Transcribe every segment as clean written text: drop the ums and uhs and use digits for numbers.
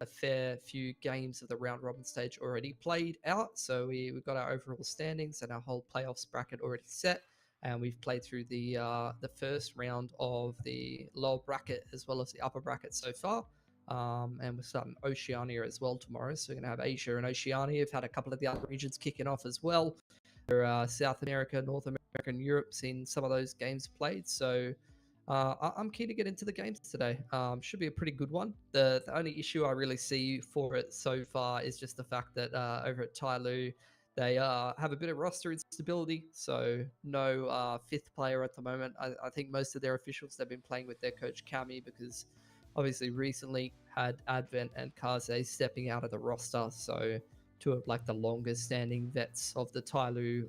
a fair few games of the round robin stage already played out. So we've got our overall standings and our whole playoffs bracket already set. And we've played through the first round of the lower bracket as well as the upper bracket so far. And we're starting Oceania as well tomorrow. So we're going to have Asia and Oceania. We've had a couple of the other regions kicking off as well. South America, North America, and Europe, seen some of those games played. So I'm keen to get into the games today. Should be a pretty good one. The only issue I really see for it so far is just the fact that over at TYLOO, they have a bit of roster instability. So no fifth player at the moment. I think most of their officials, they've been playing with their coach Cami, because obviously recently had Advent and Kaze stepping out of the roster. So two of like the longest standing vets of the TYLOO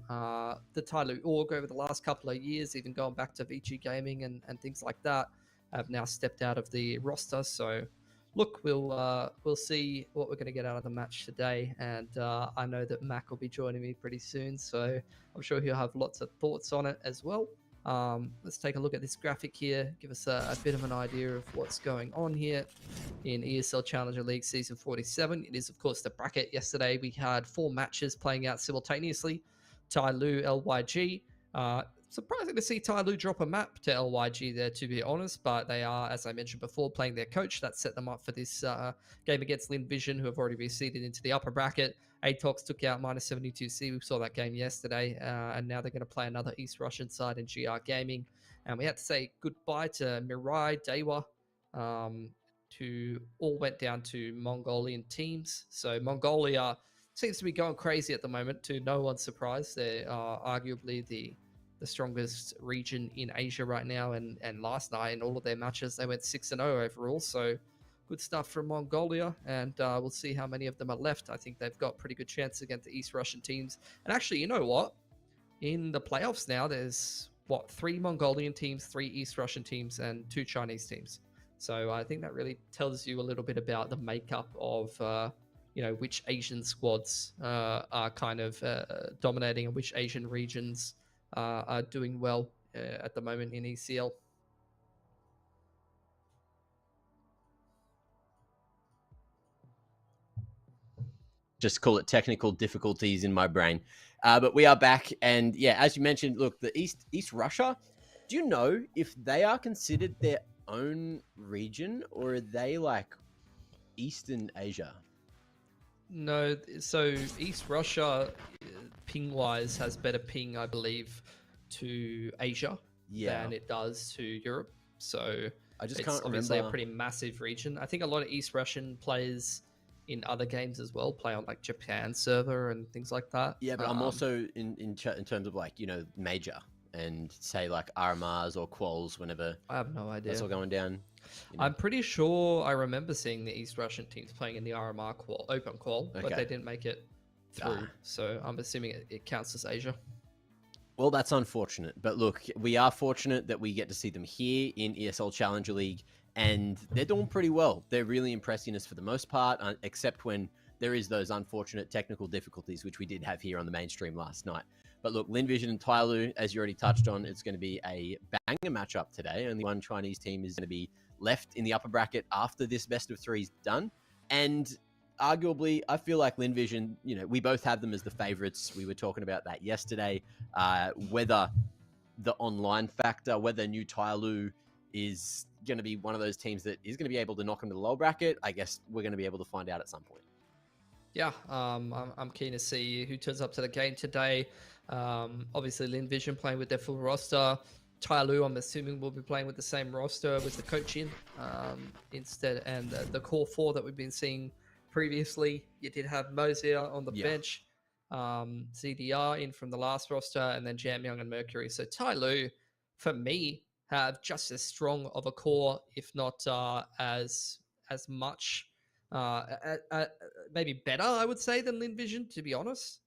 org over the last couple of years, even going back to VG Gaming and things like that, have now stepped out of the roster. So look, we'll see what we're going to get out of the match today. And I know that Mac will be joining me pretty soon, so I'm sure he'll have lots of thoughts on it as well. Let's take a look at this graphic here, give us a bit of an idea of what's going on here in ESL Challenger League Season 47. It is, of course, the bracket. Yesterday, we had 4 matches playing out simultaneously. TYLOO, LYG. Surprising to see TYLOO drop a map to LYG there, to be honest, but they are, as I mentioned before, playing their coach. That set them up for this game against Lyn Vision, who have already been seeded into the upper bracket. Atox took out -72C. We saw that game yesterday, and now they're going to play another East Russian side in GR Gaming. And we had to say goodbye to Mirai, Dewa, who all went down to Mongolian teams. So Mongolia seems to be going crazy at the moment, to no one's surprise. They are arguably the strongest region in Asia right now, and last night in all of their matches they went 6-0 overall. So good stuff from Mongolia, and we'll see how many of them are left. I think they've got pretty good chances against the East Russian teams. And actually, you know what, in the playoffs now there's 3 Mongolian teams, 3 East Russian teams, and 2 Chinese teams. So I think that really tells you a little bit about the makeup of which Asian squads are kind of dominating, and which Asian regions are doing well at the moment in ECL. Just call it technical difficulties in my brain. But we are back. And yeah, as you mentioned, look, the East Russia, do you know if they are considered their own region, or are they like Eastern Asia? No, so East Russia, ping-wise, has better ping, I believe, to Asia than it does to Europe. So I just it's can't obviously remember. a pretty massive region. I think a lot of East Russian players in other games as well play on like Japan server and things like that. Yeah, but I'm also in terms of like, major, and say like RMRs or quals whenever. I have no idea. That's all going down. I'm pretty sure I remember seeing the East Russian teams playing in the RMR open qual, but they didn't make it through. So I'm assuming it counts as Asia. Well, that's unfortunate. But look, we are fortunate that we get to see them here in ESL Challenger League, and they're doing pretty well. They're really impressing us for the most part, except when there is those unfortunate technical difficulties, which we did have here on the mainstream last night. But look, Lyn Vision and TYLOO, as you already touched on, it's going to be a banger matchup today. Only one Chinese team is going to be left in the upper bracket after this best of 3 is done. And arguably, I feel like Lyn Vision, we both have them as the favorites. We were talking about that yesterday. Whether the online factor, whether new TYLOO is going to be one of those teams that is going to be able to knock them to the lower bracket, I guess we're going to be able to find out at some point. Yeah, I'm keen to see who turns up to the game today. Obviously, Lyn Vision playing with their full roster. TYLOO, I'm assuming, will be playing with the same roster with the coach in instead. And the core 4 that we've been seeing previously, you did have Mosier on the bench, CDR in from the last roster, and then Jam Young and Mercury. So TYLOO, for me, have just as strong of a core, if not as much, maybe better, I would say, than Lyn Vision, to be honest.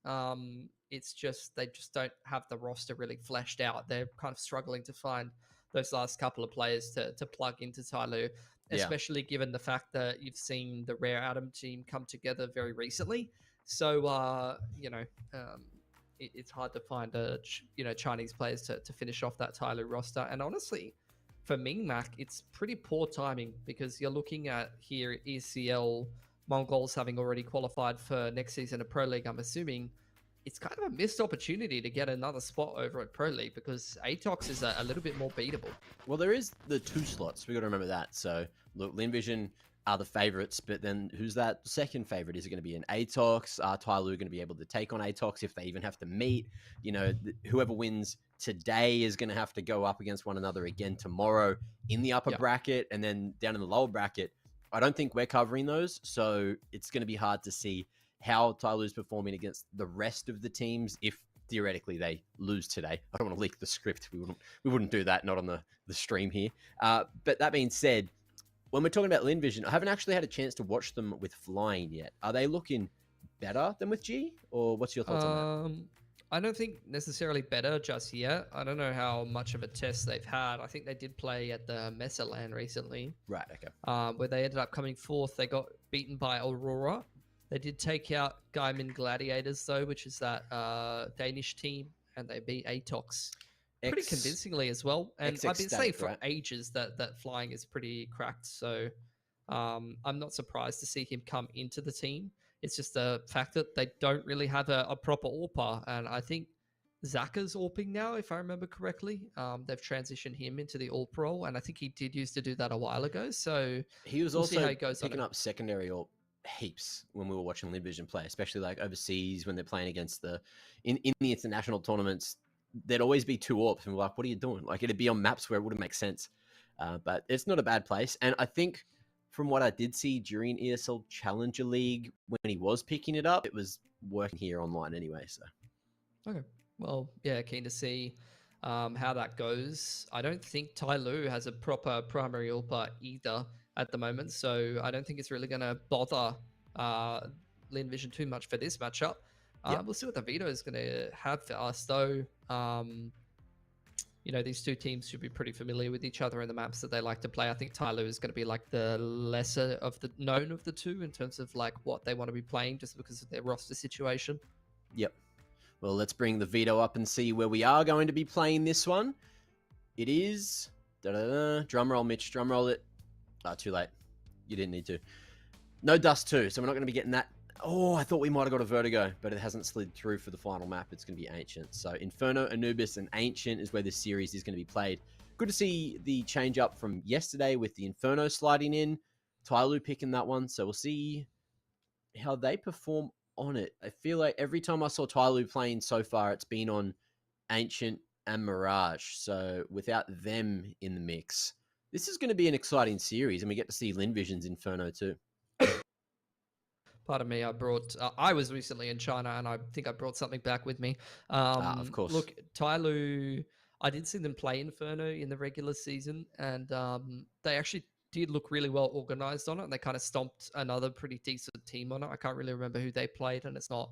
It's just they just don't have the roster really fleshed out. They're kind of struggling to find those last couple of players to plug into TYLOO, especially given the fact that you've seen the Rare Atom team come together very recently. So, it's hard to find Chinese players to finish off that TYLOO roster. And honestly, for me, Mac, it's pretty poor timing, because you're looking at here ECL Mongols having already qualified for next season of Pro League, I'm assuming it's kind of a missed opportunity to get another spot over at Pro League because Atox is a little bit more beatable. Well, there is the 2 slots. We got to remember that. So, look, Lyn Vision are the favorites, but then who's that second favorite? Is it going to be an Atox? Are TYLOO going to be able to take on Atox if they even have to meet? You know, whoever wins today is going to have to go up against one another again tomorrow in the upper bracket and then down in the lower bracket. I don't think we're covering those, so it's going to be hard to see how TYLOO's performing against the rest of the teams if theoretically they lose today. I don't want to leak the script. We wouldn't do that, not on the stream here. But that being said, when we're talking about Lyn Vision, I haven't actually had a chance to watch them with flying yet. Are they looking better than with G? Or what's your thoughts on that? I don't think necessarily better just yet. I don't know how much of a test they've had. I think they did play at the Messerland recently. Right, okay. Where they ended up coming fourth. They got beaten by Aurora. They did take out Gaiman Gladiators, though, which is that Danish team, and they beat Atox pretty convincingly as well. And I've been saying for ages that flying is pretty cracked, so I'm not surprised to see him come into the team. It's just the fact that they don't really have a proper AWPer, and I think Zaka's AWPing now, if I remember correctly. They've transitioned him into the AWP role, and I think he did used to do that a while ago, so he was also picking up secondary AWP heaps when we were watching Lyn Vision play, especially like overseas when they're playing against in the international tournaments. There'd always be 2 AWPs, and we're like, what are you doing? Like, it'd be on maps where it wouldn't make sense. But it's not a bad place. And I think from what I did see during ESL Challenger League, when he was picking it up, it was working here online anyway. So, okay. Well, yeah, keen to see how that goes. I don't think TYLOO has a proper primary AWPer either at the moment, so I don't think it's really going to bother Lyn Vision too much for this matchup. We'll see what the Veto is going to have for us, though. You know, these two teams should be pretty familiar with each other in the maps that they like to play. I think TYLOO is going to be like the lesser of the known of the two in terms of like what they want to be playing, just because of their roster situation. Yep. Well, let's bring the Veto up and see where we are going to be playing this one. It is drum roll, Mitch. Drum roll it. Too late. You didn't need to. No Dust 2, so we're not going to be getting that. Oh, I thought we might have got a Vertigo, but it hasn't slid through for the final map. It's going to be Ancient. So Inferno, Anubis, and Ancient is where this series is going to be played. Good to see the change up from yesterday with the Inferno sliding in. TYLOO picking that one, so we'll see how they perform on it. I feel like every time I saw TYLOO playing so far, it's been on Ancient and Mirage. So without them in the mix, this is going to be an exciting series, and we get to see Lyn Vision's Inferno too. Pardon me, I was recently in China, and I think I brought something back with me. Of course. Look, TYLOO, I did see them play Inferno in the regular season, and they actually did look really well organized on it, and they kind of stomped another pretty decent team on it. I can't really remember who they played, and it's not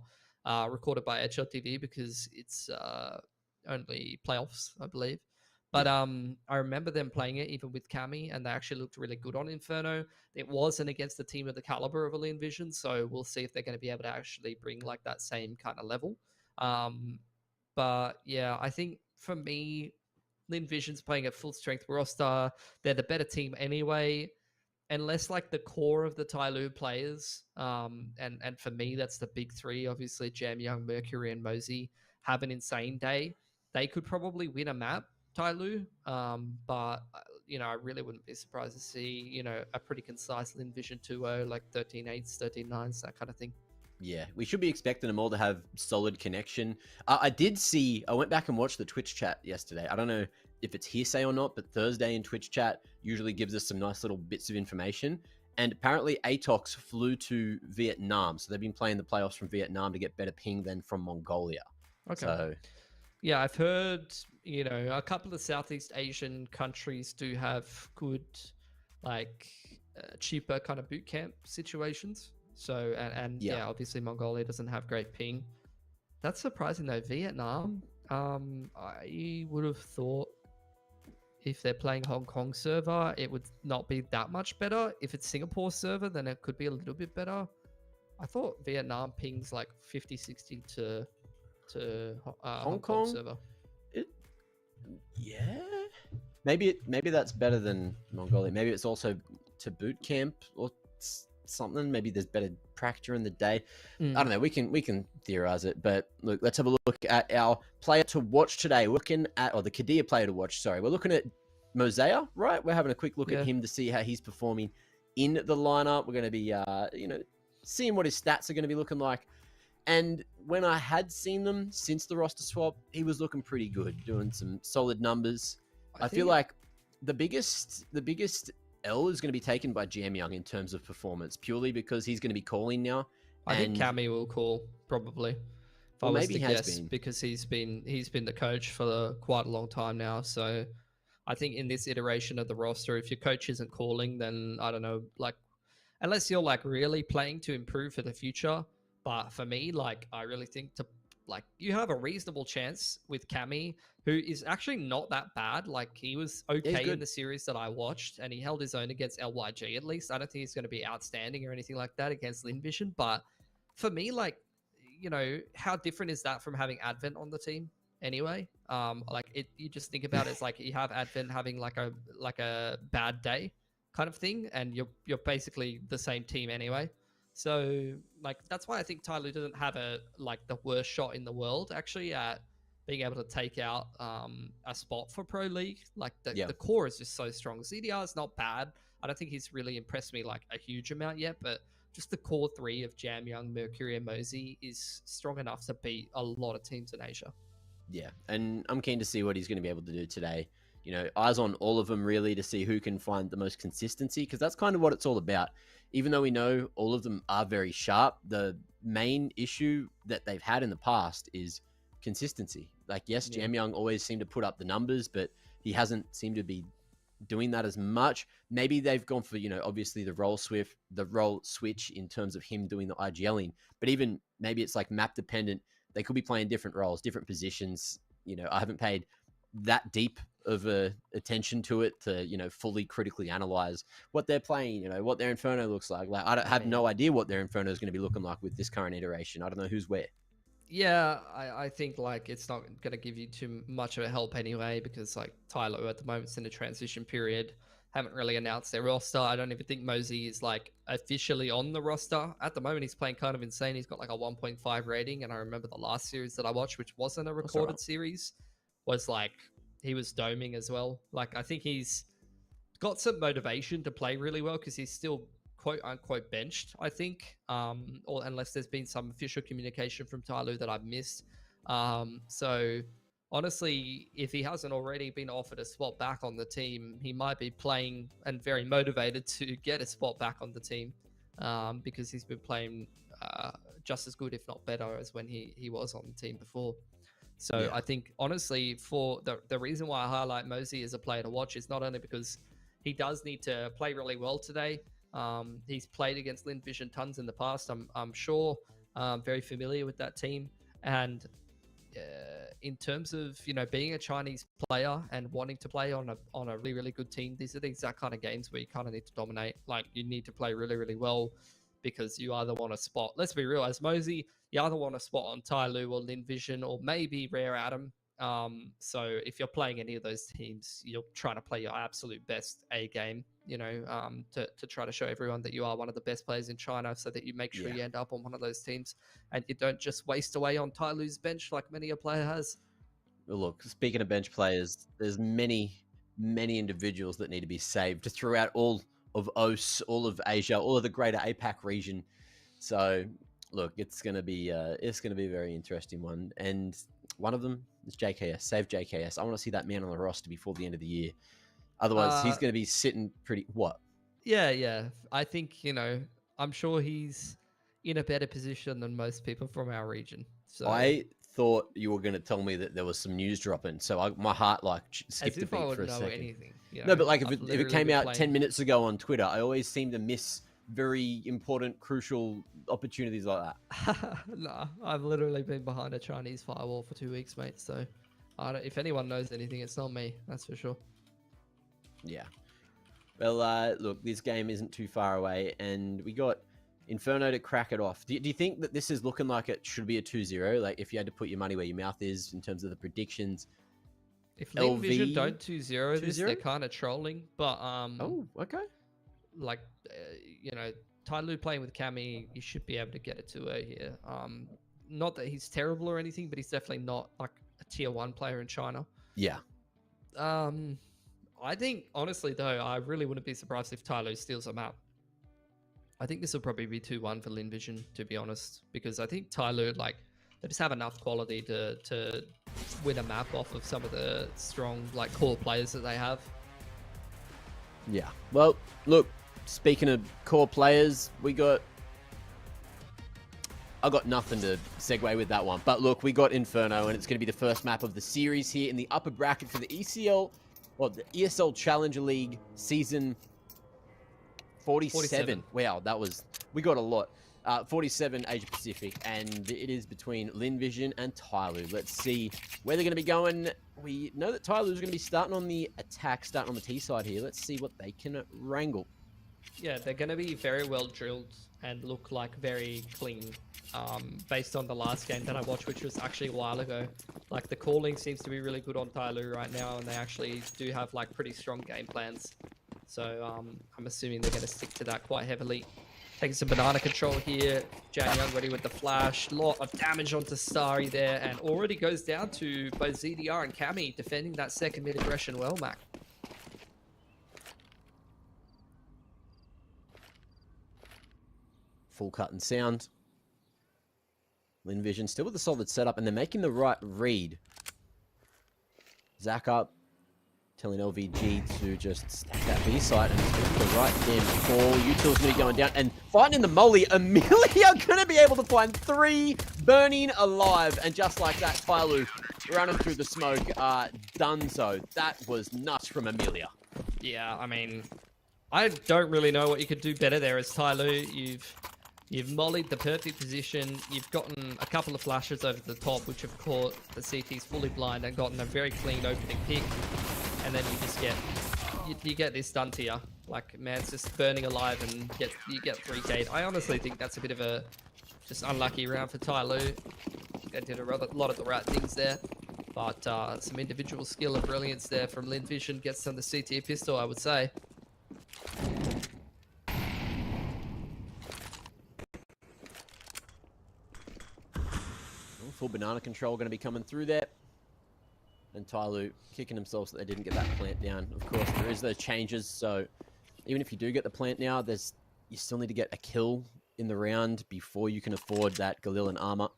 recorded by HLTV because it's only playoffs, I believe. But I remember them playing it even with Cammy, and they actually looked really good on Inferno. It wasn't against a team of the caliber of a Lyn Vision, so we'll see if they're going to be able to actually bring like that same kind of level. But yeah, I think for me, Lyn Vision's playing at full strength roster. They're the better team anyway, unless like the core of the TYLOO players, and for me, that's the big 3, obviously Jam, Young, Mercury, and Mosey, have an insane day. They could probably win a map, TYLOO, but you know, I really wouldn't be surprised to see, you know, a pretty concise Lyn Vision 2-0, like 13-8s, 13-9s, that kind of thing. Yeah, we should be expecting them all to have solid connection. I went back and watched the Twitch chat yesterday. I don't know if it's hearsay or not, but Thursday in Twitch chat usually gives us some nice little bits of information. And apparently Atox flew to Vietnam, so they've been playing the playoffs from Vietnam to get better ping than from Mongolia. Okay. So, yeah, I've heard, you know, a couple of Southeast Asian countries do have good, like, cheaper kind of boot camp situations. So, and yeah, obviously Mongolia doesn't have great ping. That's surprising though. Vietnam, I would have thought if they're playing Hong Kong server, it would not be that much better. If it's Singapore server, then it could be a little bit better. I thought Vietnam pings like 50, 60 to Hong Kong server. Yeah. Maybe that's better than Mongolia. Maybe it's also to boot camp or something. Maybe there's better practice during the day. Mm. I don't know. We can theorize it, but look, let's have a look at our player to watch today. Looking at, or the Kadir player to watch. Sorry, we're looking at Mosea, right? We're having a quick look at him to see how he's performing in the lineup. We're going to be, seeing what his stats are going to be looking like. And when I had seen them since the roster swap, he was looking pretty good, doing some solid numbers. I feel like the biggest L is going to be taken by Jam Young in terms of performance, purely because he's going to be calling now. I think Cammy will call probably. If I was to guess, because he's been the coach for quite a long time now. So I think in this iteration of the roster, if your coach isn't calling, then I don't know, like, unless you're like really playing to improve for the future. But for me, like, I really think you have a reasonable chance with Cammy, who is actually not that bad. Like, he was okay in the series that I watched, and he held his own against LYG at least. I don't think he's going to be outstanding or anything like that against Lyn Vision. But for me, like, how different is that from having Advent on the team anyway? You just think about it, it's like you have Advent having like a bad day kind of thing, and you're basically the same team anyway. So, like, that's why I think TYLOO doesn't have the worst shot in the world, actually, at being able to take out a spot for Pro League. Like, the core is just so strong. CDR is not bad. I don't think he's really impressed me, like, a huge amount yet, but just the core three of Jam Young, Mercury, and Mosey is strong enough to beat a lot of teams in Asia. Yeah, and I'm keen to see what he's going to be able to do today. Eyes on all of them, really, to see who can find the most consistency, because that's kind of what it's all about. Even though we know all of them are very sharp, the main issue that they've had in the past is consistency. Like, yes, Jam Young always seemed to put up the numbers, but he hasn't seemed to be doing that as much. Maybe they've gone for, obviously the role switch in terms of him doing the IGLing, but even maybe it's like map dependent. They could be playing different roles, different positions. I haven't paid that deep of attention to it to fully critically analyze what they're playing, what their Inferno looks like. I have no idea what their Inferno is going to be looking like with this current iteration. I don't know who's where. Yeah, I think like it's not going to give you too much of a help anyway, because like TYLOO at the moment's in a transition period, haven't really announced their roster. I don't even think Mosey is like officially on the roster at the moment. He's playing kind of insane. He's got like a 1.5 rating, and I remember the last series that I watched, which wasn't a recorded series, was like he was doming as well. Like, I think he's got some motivation to play really well because he's still quote unquote benched, I think, or unless there's been some official communication from TYLOO that I've missed. So honestly, if he hasn't already been offered a spot back on the team, he might be playing and very motivated to get a spot back on the team, because he's been playing just as good, if not better, as when he was on the team before. So I think, honestly, for the reason why I highlight Mosey as a player to watch is not only because he does need to play really well today. He's played against Lyn Vision tons in the past. I'm sure, very familiar with that team. And in terms of being a Chinese player and wanting to play on a really, really good team, these are the exact kind of games where you kind of need to dominate. Like, you need to play really, really well, because you either want to spot, let's be real, as Mosey, you either want to spot on TYLOO or Lyn Vision or maybe Rare Atom. So if you're playing any of those teams, you're trying to play your absolute best A game, to try to show everyone that you are one of the best players in China, so that you make sure you end up on one of those teams and you don't just waste away on TYLOO's bench like many a player has. Well, look, speaking of bench players, there's many individuals that need to be saved throughout all of OCE, all of Asia, all of the greater APAC region. So look, it's going to be a very interesting one. And one of them is JKS. Save JKS. I want to see that man on the roster before the end of the year. Otherwise, he's going to be sitting pretty... What? Yeah. I think, I'm sure he's in a better position than most people from our region. So I thought you were going to tell me that there was some news dropping. So my heart skipped a beat for a second. Anything, no, but like if it came out 10 minutes ago on Twitter, I always seem to miss very important, crucial opportunities like that. Nah, I've literally been behind a Chinese firewall for 2 weeks, mate. So if anyone knows anything, it's not me. That's for sure. Yeah. Well, look, this game isn't too far away, and we got Inferno to crack it off. Do you think that this is looking like it should be a 2-0? Like, if you had to put your money where your mouth is in terms of the predictions. If Lyn Vision don't 2-0 this, they're kind of trolling. But oh, okay. Like, TYLOO playing with Cammy, you should be able to get a 2-0 here. Not that he's terrible or anything, but he's definitely not like a tier 1 player in China. Yeah. I think, honestly, though, I really wouldn't be surprised if TYLOO steals a map. I think this will probably be 2-1 for Lyn Vision, to be honest, because I think TYLOO, like, they just have enough quality to win a map off of some of the strong, like, core players that they have. Yeah. Well, look, speaking of core players, I got nothing to segue with that one. But look, we got Inferno, and it's going to be the first map of the series here in the upper bracket for the the ESL Challenger League season 47. Wow, we got a lot. 47 Asia Pacific, and it is between Lyn Vision and TYLOO. Let's see where they're going to be going. We know that TYLOO is going to be starting on the attack, starting on the T side here. Let's see what they can wrangle. Yeah, they're going to be very well drilled and look like very clean. Based on the last game that I watched, which was actually a while ago. Like, the calling seems to be really good on TYLOO right now, and they actually do have like pretty strong game plans. So I'm assuming they're going to stick to that quite heavily. Taking some banana control here. Jan Young ready with the flash. Lot of damage onto Starry there, and already goes down to both ZDR and Cammy defending that second mid aggression well, Mac. Full cut and sound. Lyn Vision still with a solid setup, and they're making the right read. Zach up, telling LVG to just stack that B side, and it's going to the right damn call. Util's going to be going down, and fighting in the molly. Amelia going to be able to find 3 burning alive, and just like that, TYLOO running through the smoke, done so. That was nuts from Amelia. Yeah, I mean, I don't really know what you could do better there as TYLOO. You've mollied the perfect position. You've gotten a couple of flashes over the top, which have caught the CTs fully blind and gotten a very clean opening pick. And then you just get this done to you. Like, man's just burning alive and you get 3K'd. I honestly think that's a bit of a just unlucky round for TYLOO. They did a lot of the right things there. But some individual skill and brilliance there from Lyn Vision gets them the CT pistol, I would say. Full banana control going to be coming through there. And TYLOO kicking themselves that they didn't get that plant down. Of course, there is those changes, so even if you do get the plant now, you still need to get a kill in the round before you can afford that Galil and armor.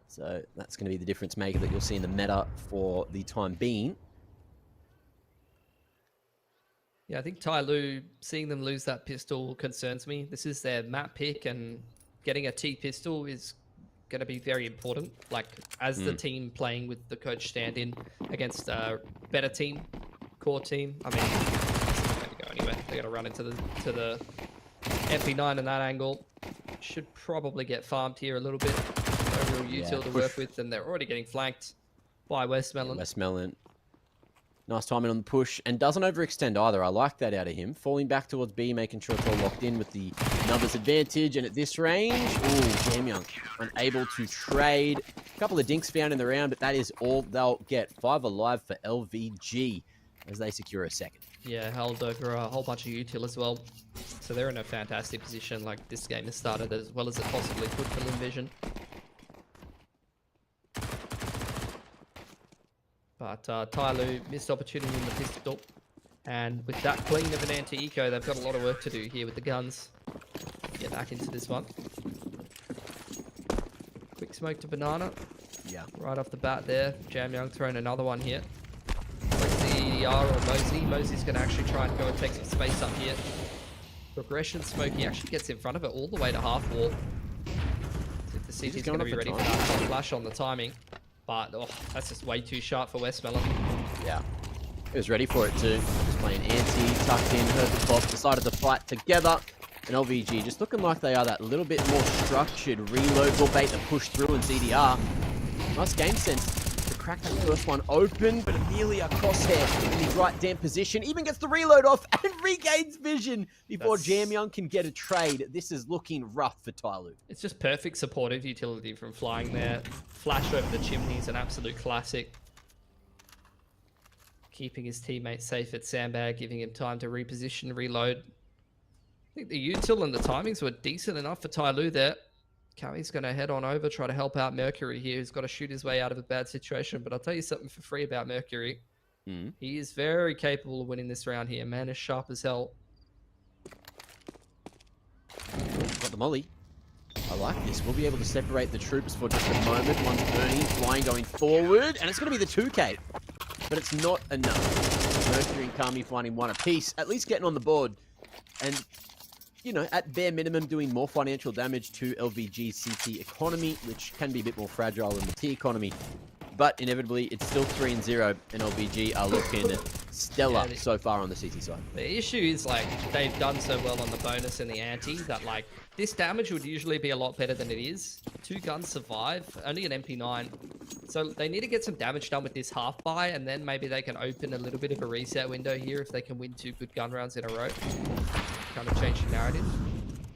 So that's going to be the difference maker that you'll see in the meta for the time being. Yeah, I think TYLOO, seeing them lose that pistol concerns me. This is their map pick, and getting a T pistol is going to be very important. Like, as the team playing with the coach stand-in against a better team, core team, I mean, it's not going to go anywhere. They're going to run into the MP9 in that angle. Should probably get farmed here a little bit. No real util to work with, and they're already getting flanked by Westmelon. Westmelon. Nice timing on the push, and doesn't overextend either. I like that out of him. Falling back towards B, making sure it's all locked in with the numbers advantage. And at this range, ooh, Jam Young unable to trade. A couple of dinks found in the round, but that is all they'll get. 5 alive for LVG as they secure a second. Yeah, held over a whole bunch of util as well. So they're in a fantastic position. Like, this game has started as well as it possibly could for Lyn Vision. But TYLOO missed opportunity in the pistol. And with that clean of an anti-eco, they've got a lot of work to do here with the guns. Get back into this one. Quick smoke to banana. Yeah. Right off the bat there. Jam Young throwing another one here. Like CDR or Mosey. Mosey's going to actually try and go and take some space up here. Progression smoke, he actually gets in front of it all the way to half wall. If the CT's going to be ready for that flash on the timing. But, oh, that's just way too sharp for Westmelon. Yeah. He was ready for it too. Just playing anti, tucked in, heard the pop, decided to fight together. And LVG just looking like they are that little bit more structured. Reload will bait the push through, and ZDR. Nice game sense to crack that first one open, but Amelia Crosshair in the right damn position. Even gets the reload off and regains vision before Jam Young can get a trade. This is looking rough for TYLOO. It's just perfect supportive utility from flying there. Flash over the chimney is an absolute classic. Keeping his teammates safe at sandbag, giving him time to reposition, reload. think the util and the timings were decent enough for TYLOO there. Kami's going to head on over, try to help out Mercury here, who's got to shoot his way out of a bad situation. But I'll tell you something for free about Mercury. He is very capable of winning this round here. Man is sharp as hell. Got the molly. I like this. We'll be able to separate the troops for just a moment. One's burning, flying, going forward. And it's going to be the 2K. But it's not enough. Mercury and Kami finding one apiece. At least getting on the board. And, you know, at bare minimum, doing more financial damage to LVG's CT economy, which can be a bit more fragile than the T economy. But inevitably, it's still 3-0, and LVG are looking stellar so far on the CT side. The issue is, like, they've done so well on the bonus and the ante that, like, this damage would usually be a lot better than it is. 2 guns survive, only an MP9. So they need to get some damage done with this half buy, and then maybe they can open a little bit of a reset window here if they can win 2 good gun rounds in a row. Kind of change the narrative.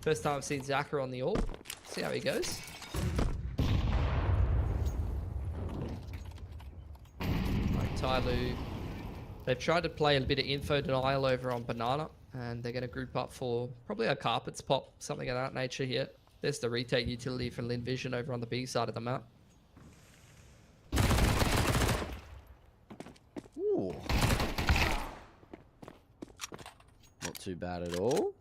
First time I've seen Zaka on the AWP. See how he goes. TYLOO, they've tried to play a bit of info denial over on Banana, and they're going to group up for probably a carpets pop, something of that nature here. There's the retake utility from Lyn Vision over on the B side of the map. Ooh. Not too bad at all.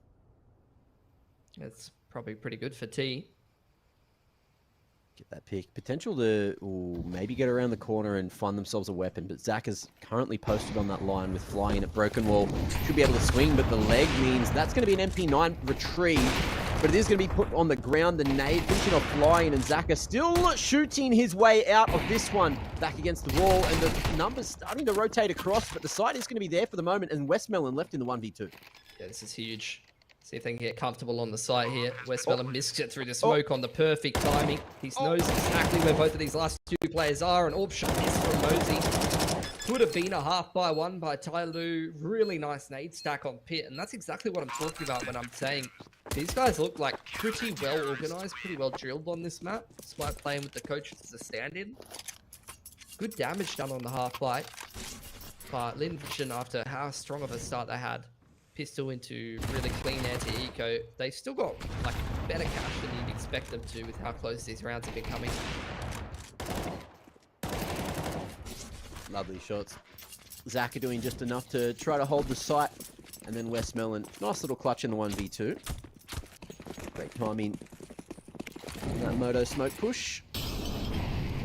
It's probably pretty good for T. Get that pick. Potential to maybe get around the corner and find themselves a weapon, but Zach is currently posted on that line with flying in at Broken Wall. Should be able to swing, but the leg means that's going to be an MP9 retrieve, but it is going to be put on the ground. The nade finishing off flying, and Zaka still shooting his way out of this one. Back against the wall, and the numbers starting to rotate across, but the side is going to be there for the moment, and Westmelon left in the 1v2. Yeah, this is huge. See if they can get comfortable on the site here. Westmelon missed it through the smoke on the perfect timing. He knows exactly where both of these last 2 players are. An AWP shot is from Mosey. Could have been a half by one by TYLOO. Really nice nade stack on Pit. And that's exactly what I'm talking about when I'm saying these guys look like pretty well organized, pretty well drilled on this map, despite playing with the coaches as a stand-in. Good damage done on the half by. But Lyn Vision, after how strong of a start they had, pistol into really clean anti-eco, they've still got like better cash than you'd expect them to with how close these rounds have been coming. Lovely shots. Zaka doing just enough to try to hold the site, and then Westmelon, nice little clutch in the 1v2. Great timing on that Moto smoke push.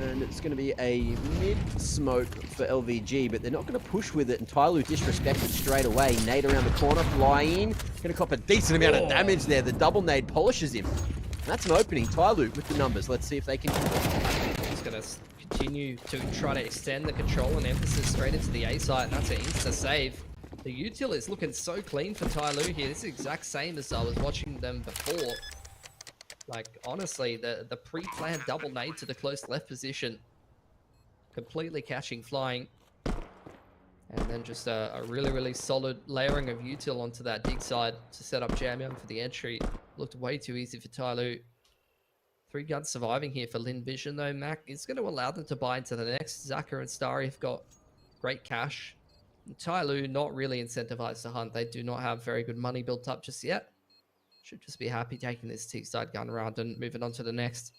And it's going to be a mid-smoke for LVG, but they're not going to push with it, and TYLOO disrespected straight away. Nade around the corner, flying. Going to cop a decent amount of damage there. The double nade polishes him. And that's an opening. TYLOO with the numbers. Let's see if they can... He's going to continue to try to extend the control and emphasis straight into the A site, and that's an insta-save. The util is looking so clean for TYLOO here. This is the exact same as I was watching them before. Like, honestly, the pre-planned double nade to the close left position. Completely catching flying. And then just a really, really solid layering of util onto that dig side to set up Jamyoung for the entry. Looked way too easy for TYLOO. 3 guns surviving here for Lyn Vision, though. Mac is going to allow them to buy into the next. Zaka and Starry have got great cash. And TYLOO not really incentivized to hunt. They do not have very good money built up just yet. Should just be happy taking this T-side gun round and moving on to the next.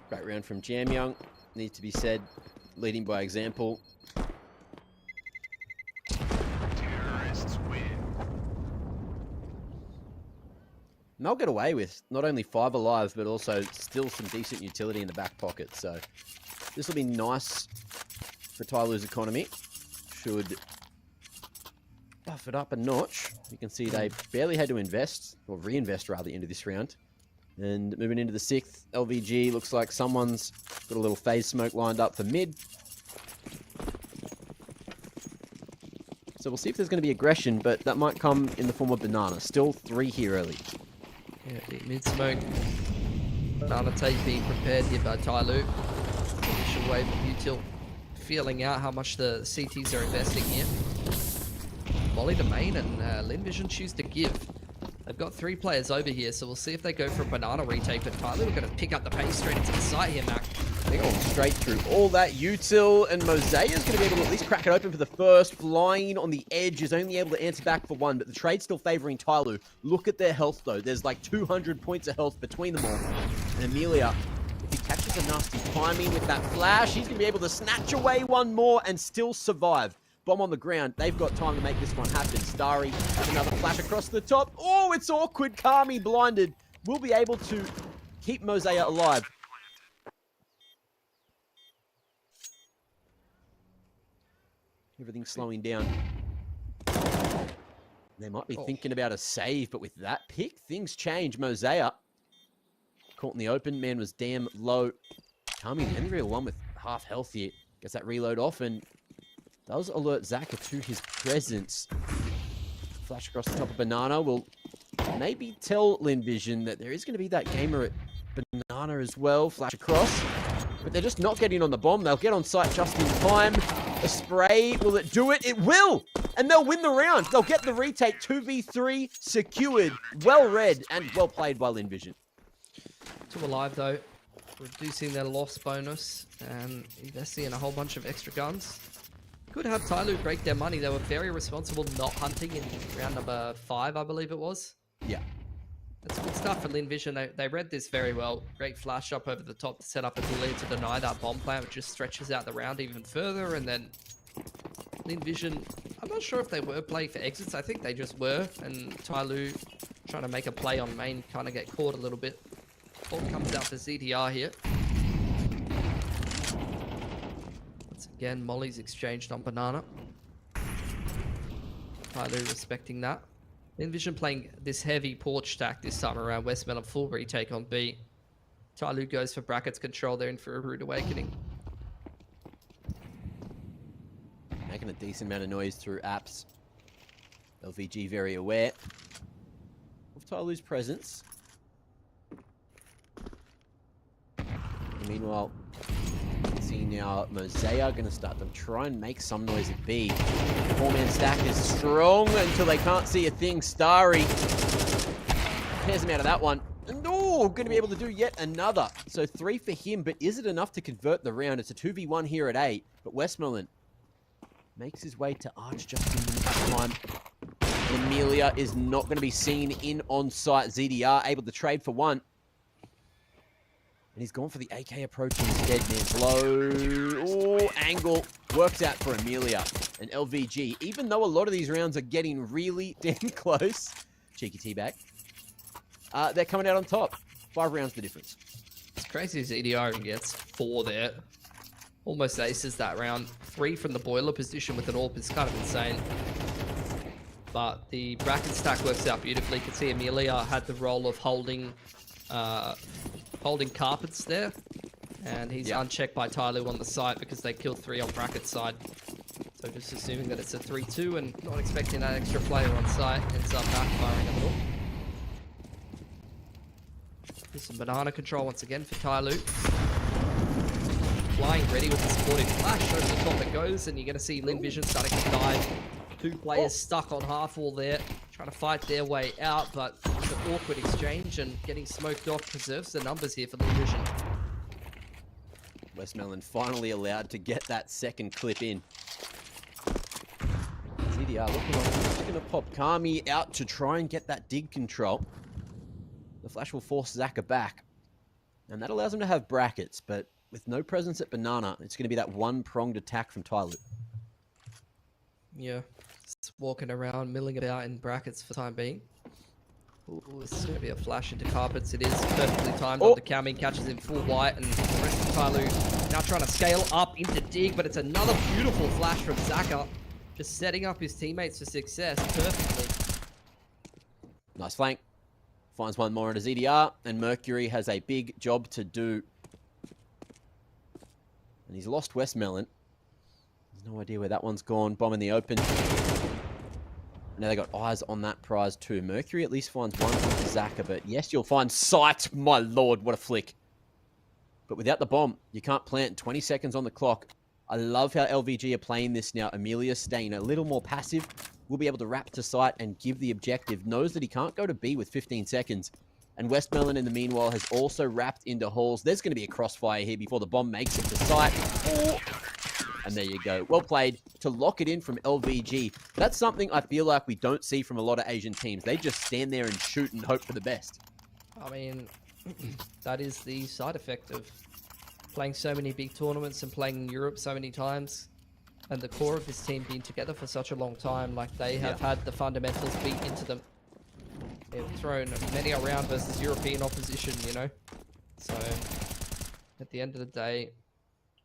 Great round from Jamyoung. Needs to be said, leading by example. Terrorists win. And they'll get away with not only 5 alive, but also still some decent utility in the back pocket. So this will be nice for TYLOO's economy. Should buff it up a notch. You can see they barely had to invest, or reinvest rather, into this round. And moving into the 6th, LVG looks like someone's got a little phase smoke lined up for mid. So we'll see if there's going to be aggression, but that might come in the form of Banana. Still 3 here early. Yeah, mid smoke. Banana tape being prepared here by TYLOO. Initial wave of util feeling out how much the CTs are investing here. Molly to main, and Lyn Vision choose to give. They've got 3 players over here, so we'll see if they go for a Banana retake, but TYLOO are going to pick up the pace straight into the site here, Mac. They're going straight through all that util, and Mosea's going to be able to at least crack it open for the first. Flying on the edge is only able to answer back for one, but the trade's still favoring TYLOO. Look at their health, though. There's like 200 points of health between them all. And Amelia, if he catches a nasty timing with that flash, he's going to be able to snatch away one more and still survive. Bomb on the ground. They've got time to make this one happen. Starry with another flash across the top. Oh, it's awkward. Kami blinded. Will be able to keep Mosea alive. Everything's slowing down. They might be thinking about a save, but with that pick, things change. Mosea caught in the open. Man was damn low. Kami, the only real one with half health here. Gets that reload off and does alert Zaka to his presence. Flash across the top of Banana will maybe tell Lyn Vision that there is going to be that gamer at Banana as well. Flash across. But they're just not getting on the bomb. They'll get on site just in time. A spray, will it do it? It will! And they'll win the round. They'll get the retake. 2v3 secured. Well read and well played by Lyn Vision. 2 alive though, reducing their loss bonus and investing in a whole bunch of extra guns. Could have TYLOO break their money. They were very responsible not hunting in round number 5, I believe it was. Yeah. That's good stuff for Lyn Vision. They read this very well. Great flash up over the top to set up a delay to deny that bomb plant, which just stretches out the round even further. And then Lyn Vision, I'm not sure if they were playing for exits. I think they just were. And TYLOO trying to make a play on main, kind of get caught a little bit. Ball comes out for ZDR here. Once again, Molly's exchanged on Banana. TYLOO respecting that. Lyn Vision playing this heavy porch stack this time around. Westmelon full retake on B. TYLOO goes for brackets control. They're in for a rude awakening. Making a decent amount of noise through apps. LVG very aware of TYLOO's presence. And meanwhile, see now Mosea going to start to try and make some noise at B. 4-man stack is strong until they can't see a thing. Starry tears him out of that one. And oh, going to be able to do yet another. So 3 for him, but is it enough to convert the round? It's a 2v1 here at 8, but Westmelon makes his way to Arch just in the time. And Amelia is not going to be seen in on-site. ZDR able to trade for 1. And he's gone for the AK approach instead, man. Blow. Oh, angle. Works out for Amelia. And LVG, even though a lot of these rounds are getting really damn close. Cheeky teabag. They're coming out on top. 5 rounds the difference. It's crazy ZDR gets 4 there. Almost aces that round. 3 from the boiler position with an AWP is kind of insane. But the bracket stack works out beautifully. You can see Amelia had the role of holding carpets there, and he's unchecked by TYLOO on the site because they killed 3 on bracket side. So just assuming that it's a 3-2 and not expecting that extra player on site, ends up backfiring a little. There's some banana control once again for TYLOO. Flying ready with the supportive flash over the top it goes, and you're going to see Lyn Vision starting to dive. 2 players stuck on half wall there, trying to fight their way out, but it's an awkward exchange, and getting smoked off preserves the numbers here for Lyn Vision. Westmelon finally allowed to get that second clip in. ZDR looking like he's just going to pop Kami out to try and get that dig control. The flash will force Zaka back, and that allows him to have brackets, but with no presence at Banana, it's going to be that one-pronged attack from TYLOO. Yeah, just walking around, milling about in brackets for the time being. Ooh, this is going to be a flash into carpets. It is perfectly timed onto Kami, catches him full white, and the rest of TYLOO now trying to scale up into dig, but it's another beautiful flash from Zaka, just setting up his teammates for success perfectly. Nice flank. Finds one more into ZDR, and Mercury has a big job to do. And he's lost Westmelon. There's no idea where that one's gone. Bomb in the open. Now they got eyes on that prize too. Mercury at least finds one from Zaka, but yes, you'll find sight. My lord, what a flick. But without the bomb, you can't plant. 20 seconds on the clock. I love how LVG are playing this now. Amelia staying a little more passive. Will be able to wrap to sight and give the objective. Knows that he can't go to B with 15 seconds. And Westmelon, in the meanwhile, has also wrapped into halls. There's going to be a crossfire here before the bomb makes it to site. Oh. And there you go. Well played to lock it in from LVG. That's something I feel like we don't see from a lot of Asian teams. They just stand there and shoot and hope for the best. I mean, that is the side effect of playing so many big tournaments and playing in Europe so many times. And the core of this team being together for such a long time, like they have had the fundamentals beat into them. They've thrown many around versus European opposition, you know? So, at the end of the day,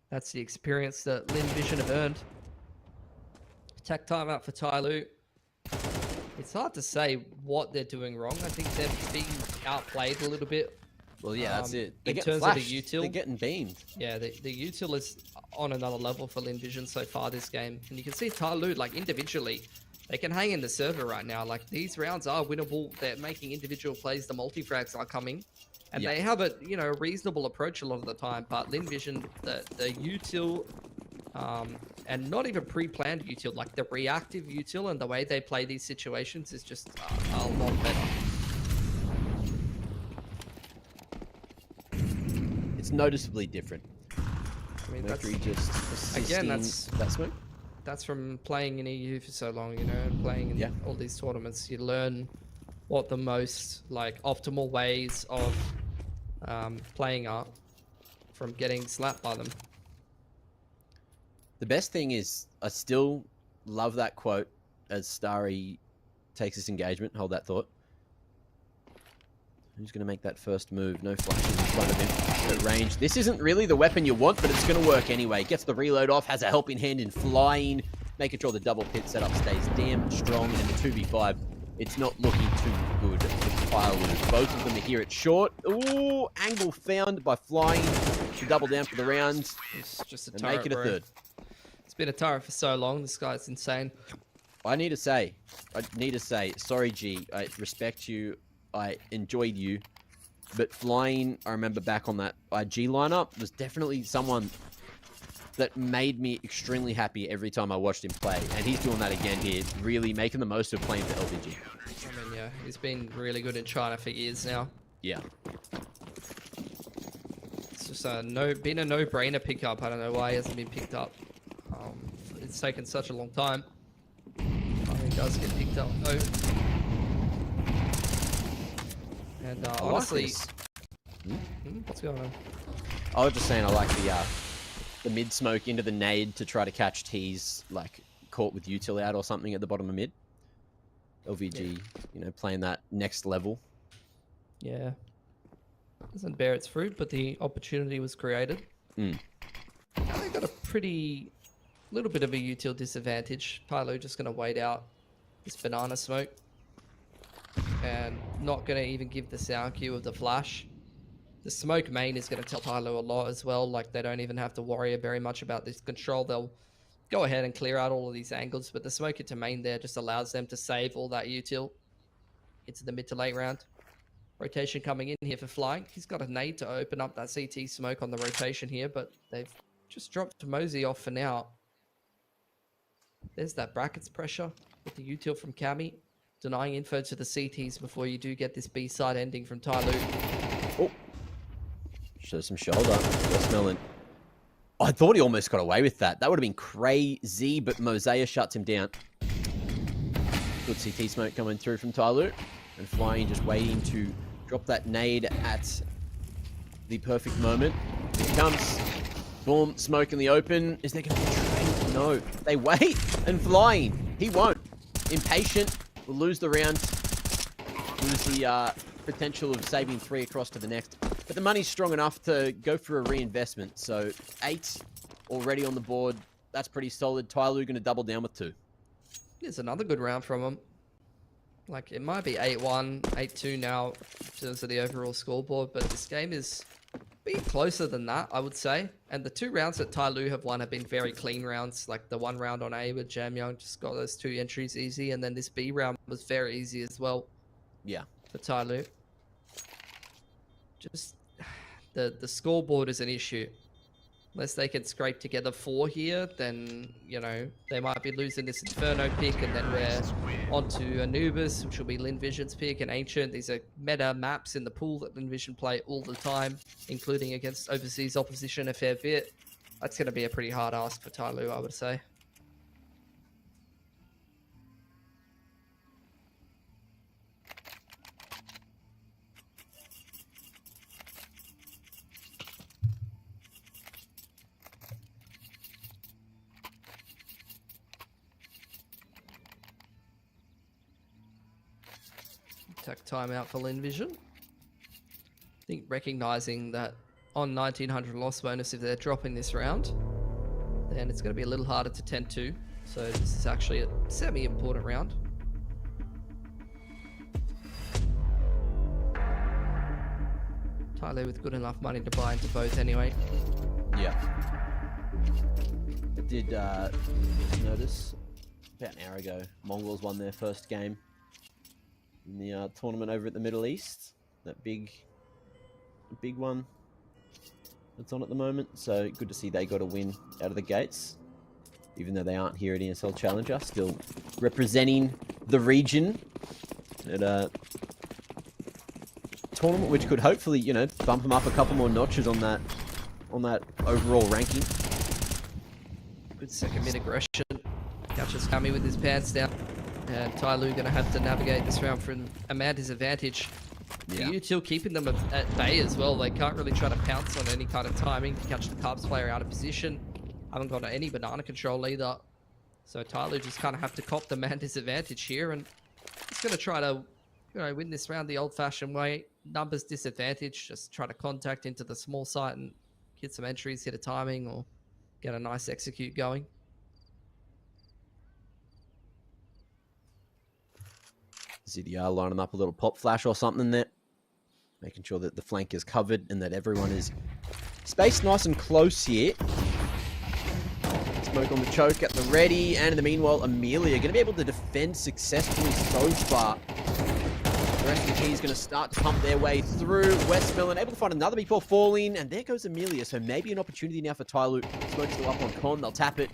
that's the experience that Lyn Vision have earned. Attack timeout for TYLOO. It's hard to say what they're doing wrong. I think they're being outplayed a little bit. Well, yeah, that's it. They're in getting terms flashed. of the util. They're getting beamed. Yeah, the util is on another level for Lyn Vision so far this game. And you can see TYLOO, like, individually, they can hang in the server right now. Like, these rounds are winnable. They're making individual plays. The multi-frags are coming. And they have a, you know, reasonable approach a lot of the time. But Lyn Vision, the util, and not even pre-planned util, like the reactive util and the way they play these situations is just a lot better. It's noticeably different. I mean, Mercury just again, that smoke. That's from playing in EU for so long, you know, and playing in all these tournaments. You learn what the most, like, optimal ways of playing are from getting slapped by them. The best thing is, I still love that quote as Starry takes this engagement. Hold that thought. Who's going to make that first move? No flashes in front of him. At range. This isn't really the weapon you want, but it's going to work anyway. Gets the reload off, has a helping hand in flying, making sure the double pit setup stays damn strong. And the 2v5, it's not looking too good for TYLOO. Both of them are here at short. Ooh, angle found by flying to double down for the round. It's just a and turret, make it a third. It's been a turret for so long. This guy's insane. I need to say, sorry, G. I respect you. I enjoyed you. But flying, I remember back on that IG lineup, was definitely someone that made me extremely happy every time I watched him play. And he's doing that again here, really making the most of playing for LVG. I mean, yeah, he's been really good in China for years now. Yeah. It's just been a no-brainer pickup. I don't know why he hasn't been picked up. It's taken such a long time. He does get picked up though. And honestly, what's going on? I was just saying I like the mid smoke into the nade to try to catch T's, like caught with util out or something at the bottom of mid. LVG, you know, playing that next level. Yeah. Doesn't bear its fruit, but the opportunity was created. They got a little bit of a util disadvantage. TYLOO just going to wait out this banana smoke. And not going to even give the sound cue of the flash. The smoke main is going to tell TYLOO a lot as well. Like, they don't even have to worry very much about this control. They'll go ahead and clear out all of these angles. But the smoke into main there just allows them to save all that util into the mid to late round. Rotation coming in here for flying. He's got a nade to open up that CT smoke on the rotation here. But they've just dropped Mosey off for now. There's that brackets pressure with the util from Cammy. Denying info to the CTs before you do get this B-side ending from TYLOO. Oh. Shows some shoulder. Westmelon. I thought he almost got away with that. That would have been crazy, but Mosea shuts him down. Good CT smoke coming through from TYLOO. And flying, just waiting to drop that nade at the perfect moment. Here it comes. Boom. Smoke in the open. Is there going to be a trade? No. They wait. And flying. He won't. Impatient. Will lose the round, lose the potential of saving 3 across to the next. But the money's strong enough to go for a reinvestment. So 8 already on the board. That's pretty solid. TYLOO going to double down with 2. There's another good round from him. Like, it might be 8-1, 8-2 now in terms of the overall scoreboard. But this game is being closer than that, I would say. And the 2 rounds that TYLOO have won have been very clean rounds. Like the 1 round on A with Jam Young just got those 2 entries easy. And then this B round was very easy as well. Yeah. For TYLOO. Just the scoreboard is an issue. Unless they can scrape together 4 here, then, you know, they might be losing this Inferno pick, and then we're onto Anubis, which will be Lyn Vision's pick, and Ancient. These are meta maps in the pool that Lyn Vision play all the time, including against overseas opposition a fair bit. That's going to be a pretty hard ask for TYLOO, I would say. Attack timeout for Lyn Vision. I think recognizing that on 1900 loss bonus, if they're dropping this round, then it's going to be a little harder to tend to. So this is actually a semi-important round. TYLOO with good enough money to buy into both anyway. Yeah. I did notice about an hour ago, Mongols won their first game in the tournament over at the Middle East. That big one that's on at the moment. So good to see they got a win out of the gates, even though they aren't here at ESL Challenger, still representing the region at a tournament which could hopefully, you know, bump them up a couple more notches on that overall ranking. Good second mid aggression. Catches Kami with his pants down. And TYLOO going to have to navigate this round from a man disadvantage. Yeah. Util keeping them at bay as well. They can't really try to pounce on any kind of timing to catch the Carbs player out of position. Haven't got any banana control either. So TYLOO just kind of have to cop the man disadvantage here. And he's going to try to, you know, win this round the old-fashioned way. Numbers disadvantage. Just try to contact into the small site and get some entries, hit a timing, or get a nice execute going. ZDR lining up a little pop flash or something there. Making sure that the flank is covered and that everyone is spaced nice and close here. Smoke on the choke at the ready. And in the meanwhile, Amelia going to be able to defend successfully so far. The rest of the team is going to start to pump their way through. Westmillan able to find another before falling. And there goes Amelia. So maybe an opportunity now for TYLOO. Smoke's still up on Con. They'll tap it.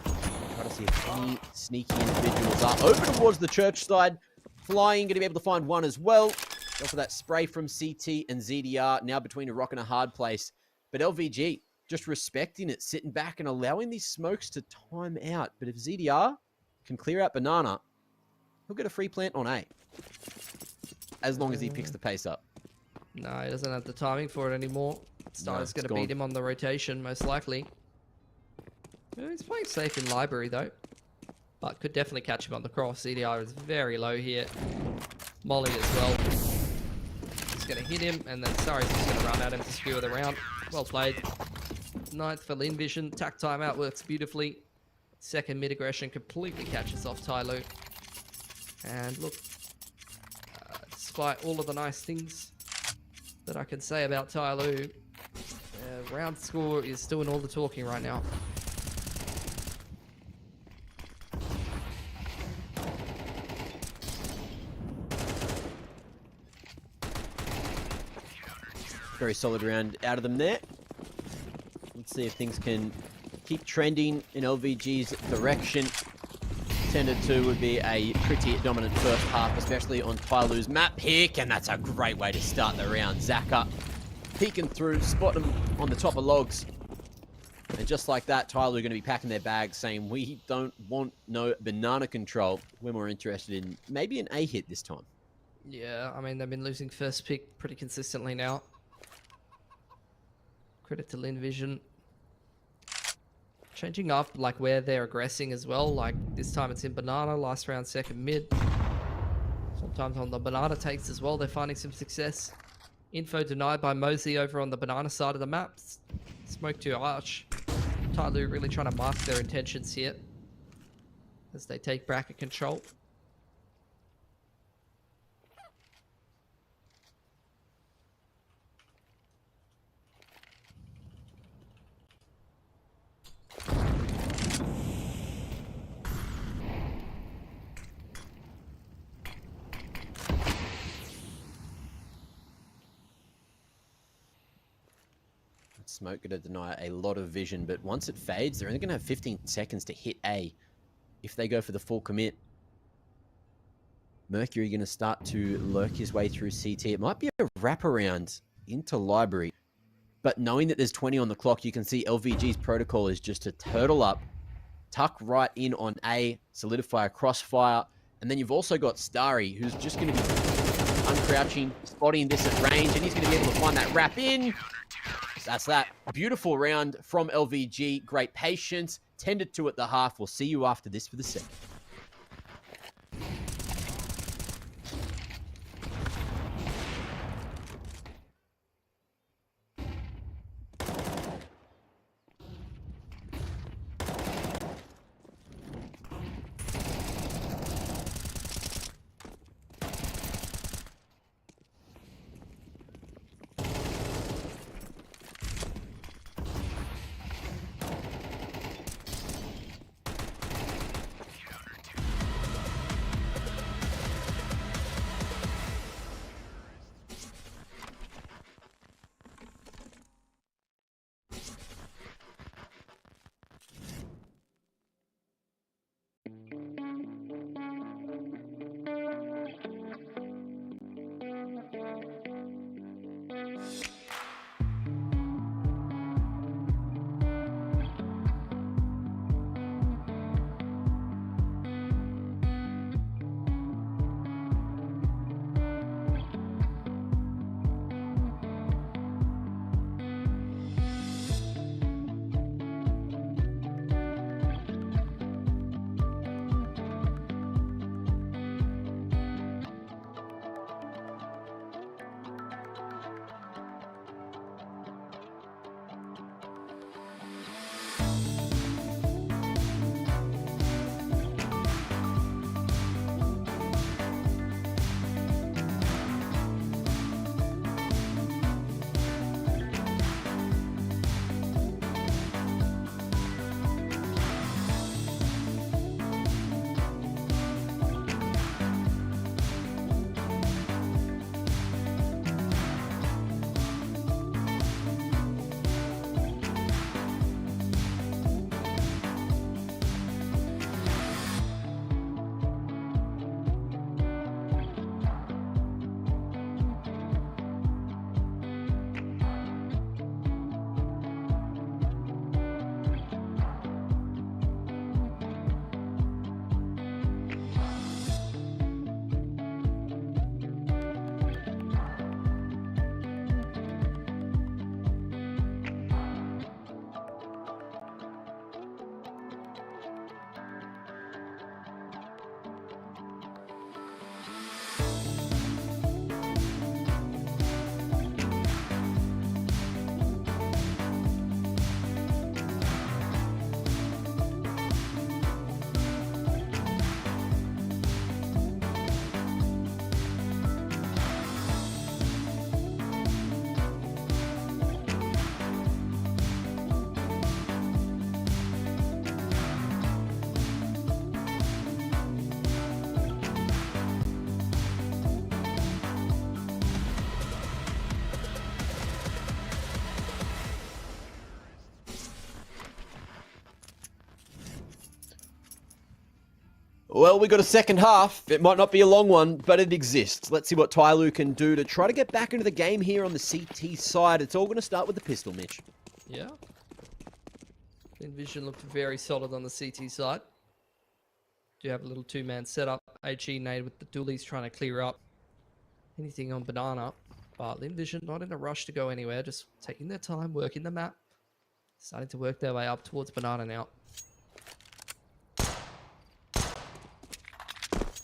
Try to see if any sneaky individuals are over towards the church side. Flying, going to be able to find one as well. Go for that spray from CT and ZDR. Now between a rock and a hard place. But LVG just respecting it, sitting back and allowing these smokes to time out. But if ZDR can clear out Banana, he'll get a free plant on A. As long as he picks the pace up. No, he doesn't have the timing for it anymore. Starter's going to beat him on the rotation, most likely. He's playing safe in library, though. But could definitely catch him on the cross. CDR is very low here. Molly as well. He's going to hit him, and then Sari's just going to run at him to skewer the round. Well played. 9th for Lyn Vision. Tack timeout works beautifully. Second mid aggression completely catches off TYLOO. And look, despite all of the nice things that I can say about TYLOO, round score is doing all the talking right now. Very solid round out of them there. Let's see if things can keep trending in LVG's direction. 10-2 would be a pretty dominant first half, especially on TYLOO's map pick, and that's a great way to start the round. Zaka peeking through, spot him on the top of logs. And just like that, TYLOO going to be packing their bags, saying, we don't want no banana control. We're more interested in maybe an A hit this time. Yeah, I mean, they've been losing first pick pretty consistently now. Credit to Lyn Vision. Changing up like where they're aggressing as well. Like this time it's in banana, last round second mid. Sometimes on the banana takes as well, they're finding some success. Info denied by Mosey over on the banana side of the map. Smoke to Arch. TYLOO really trying to mask their intentions here as they take bracket control. Smoke going to deny a lot of vision, but once it fades, they're only going to have 15 seconds to hit A if they go for the full commit. Mercury going to start to lurk his way through CT. It might be a wraparound into library, but knowing that there's 20 on the clock, you can see LVG's protocol is just to turtle up, tuck right in on A, solidify a crossfire, and then you've also got Starry, who's just going to be uncrouching, spotting this at range, and he's going to be able to find that wrap in. That's that. Beautiful round from LVG. Great patience. 10-2 at the half. We'll see you after this for the second. Well, we got a second half. It might not be a long one, but it exists. Let's see what TYLOO can do to try to get back into the game here on the CT side. It's all going to start with the pistol, Mitch. Yeah. Lyn Vision looked very solid on the CT side. Do have a little two-man setup. HE nade with the dualies trying to clear up anything on banana. But Lyn Vision not in a rush to go anywhere, just taking their time, working the map. Starting to work their way up towards banana now.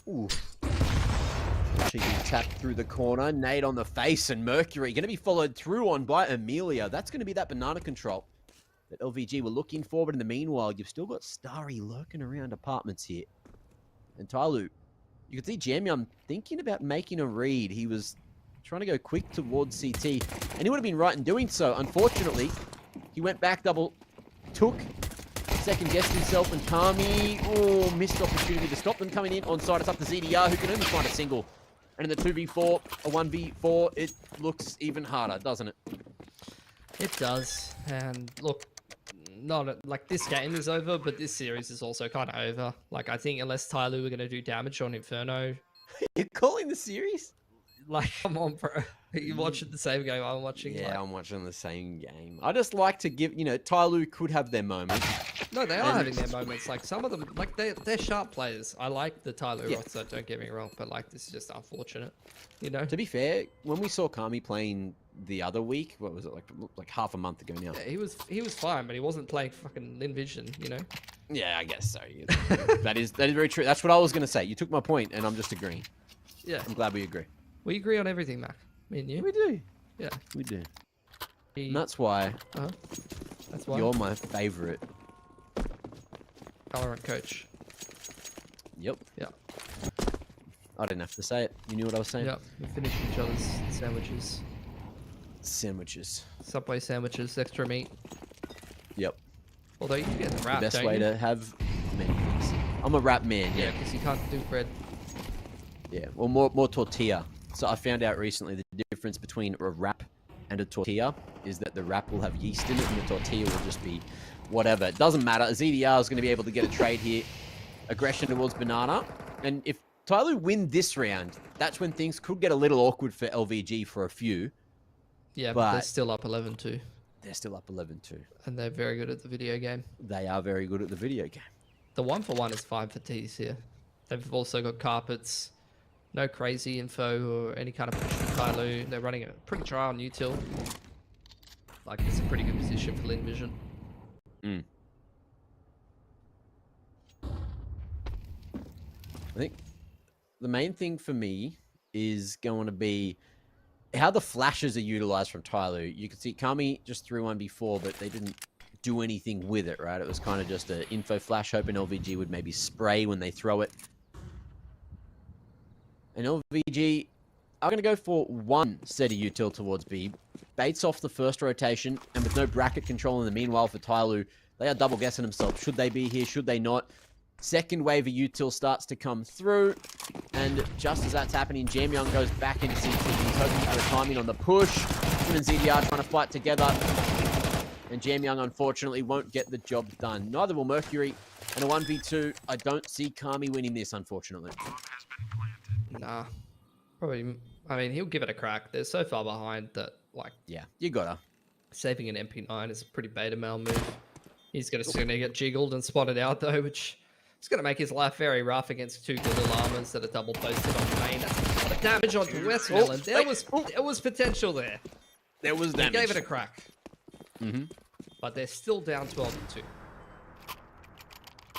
Ooh. Cheeky tap through the corner. Nade on the face, and Mercury going to be followed through on by Amelia. That's going to be that banana control that LVG were looking for. But in the meanwhile, you've still got Starry lurking around apartments here. And TYLOO, you can see Jamyam thinking about making a read. He was trying to go quick towards CT, and he would have been right in doing so. Unfortunately, he went back double, took, second-guessed himself, and Kami, oh, missed opportunity to stop them coming in on side. It's up to ZDR, who can only find a single. And in the 2v4, a 1v4, it looks even harder, doesn't it? It does. And look, like this game is over, but this series is also kind of over. Like I think unless TYLOO are going to do damage on Inferno, You're calling the series? like come on, bro. Are you watching the same game I'm watching? Yeah, like... I'm watching the same game. I just like to give, TYLOO could have their moments. No, they are having their moments. Like some of them, like they're sharp players. I like the TYLOO roster, don't get me wrong, but like this is just unfortunate, you know. To be fair, when we saw Kami playing the other week, what was it, like half a month ago now? Yeah, he was fine, but he wasn't playing fucking Lyn Vision, you know. Yeah, I guess so. that is very true. That's what I was gonna say. You took my point, and I'm just agreeing. Yeah, I'm glad we agree. We agree on everything, Mac. Me and you. We do. Yeah, we do. And that's why. That's why you're my favorite. Valorant coach. Yep. Yeah. I didn't have to say it. You knew what I was saying. Yep. We finished each other's sandwiches. Sandwiches. Subway sandwiches, extra meat. Yep. Although you get the wrap, the best don't way you? to have many things. I'm a wrap man. Yeah, because you can't do bread. Yeah. Well, more tortilla. So I found out recently the difference between a wrap and a tortilla is that the wrap will have yeast in it and the tortilla will just be whatever. It doesn't matter. ZDR is going to be able to get a trade here. Aggression towards Banana. And if TYLOO win this round, that's when things could get a little awkward for LVG for a few. Yeah, but they're still up 11-2. They're still up 11-2. And they're very good at the video game. They are very good at the video game. The 1-for-1 is fine for T's here. They've also got carpets. No crazy info or any kind of push for TYLOO. They're running a pretty dry on util. Like, it's a pretty good position for Lyn Vision. I think the main thing for me is going to be how the flashes are utilized from TYLOO. You can see Kami just threw one before, but they didn't do anything with it, right? It was kind of just an info flash, hoping LVG would maybe spray when they throw it. And LVG are going to go for one set of util towards B. Baits off the first rotation, and with no bracket control in the meanwhile for TYLOO, they are double guessing themselves. Should they be here? Should they not? Second wave of util starts to come through, and just as that's happening, Jamyoung goes back into CT. He's hoping for a timing on the push. Him and ZDR trying to fight together, and Jamyoung unfortunately won't get the job done. Neither will Mercury, and a 1v2. I don't see Kami winning this, unfortunately. Nah. Probably, I mean, he'll give it a crack. They're so far behind that, like... Yeah, you gotta. Saving an MP9 is a pretty beta male move. He's going to get jiggled and spotted out, though, which is going to make his life very rough against two good alarmers that are double posted on main. That's a lot of damage onto Westmill, and there was potential there. There was damage. He gave it a crack. But they're still down 12-2.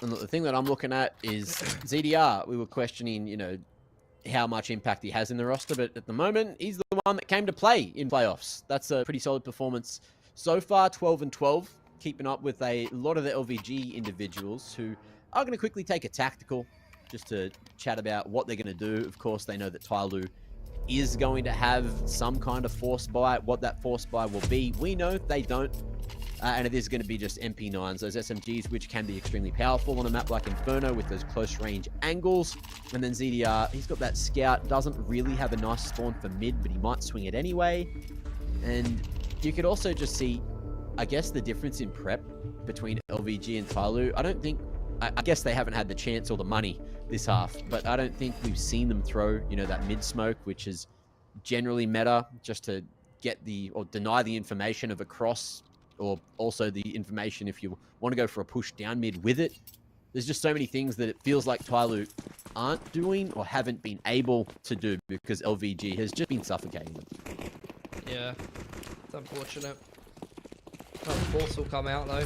And look, the thing that I'm looking at is ZDR. We were questioning, how much impact he has in the roster, but at the moment, he's the one that came to play in playoffs. That's a pretty solid performance. So far, 12-12, keeping up with a lot of the LVG individuals who are going to quickly take a tactical just to chat about what they're going to do. Of course, they know that TYLOO is going to have some kind of force buy. What that force buy will be, we know they don't. And it is going to be just MP9s, those SMGs, which can be extremely powerful on a map like Inferno with those close range angles. And then ZDR, he's got that scout, doesn't really have a nice spawn for mid, but he might swing it anyway. And you could also just see, I guess, the difference in prep between LVG and TYLOO. I guess they haven't had the chance or the money this half, but I don't think we've seen them throw, that mid smoke, which is generally meta, just to get or deny the information of a cross, or also the information if you want to go for a push down mid with it. There's just so many things that it feels like TYLOO aren't doing or haven't been able to do because LVG has just been suffocating them. Yeah, it's unfortunate. Another force will come out though.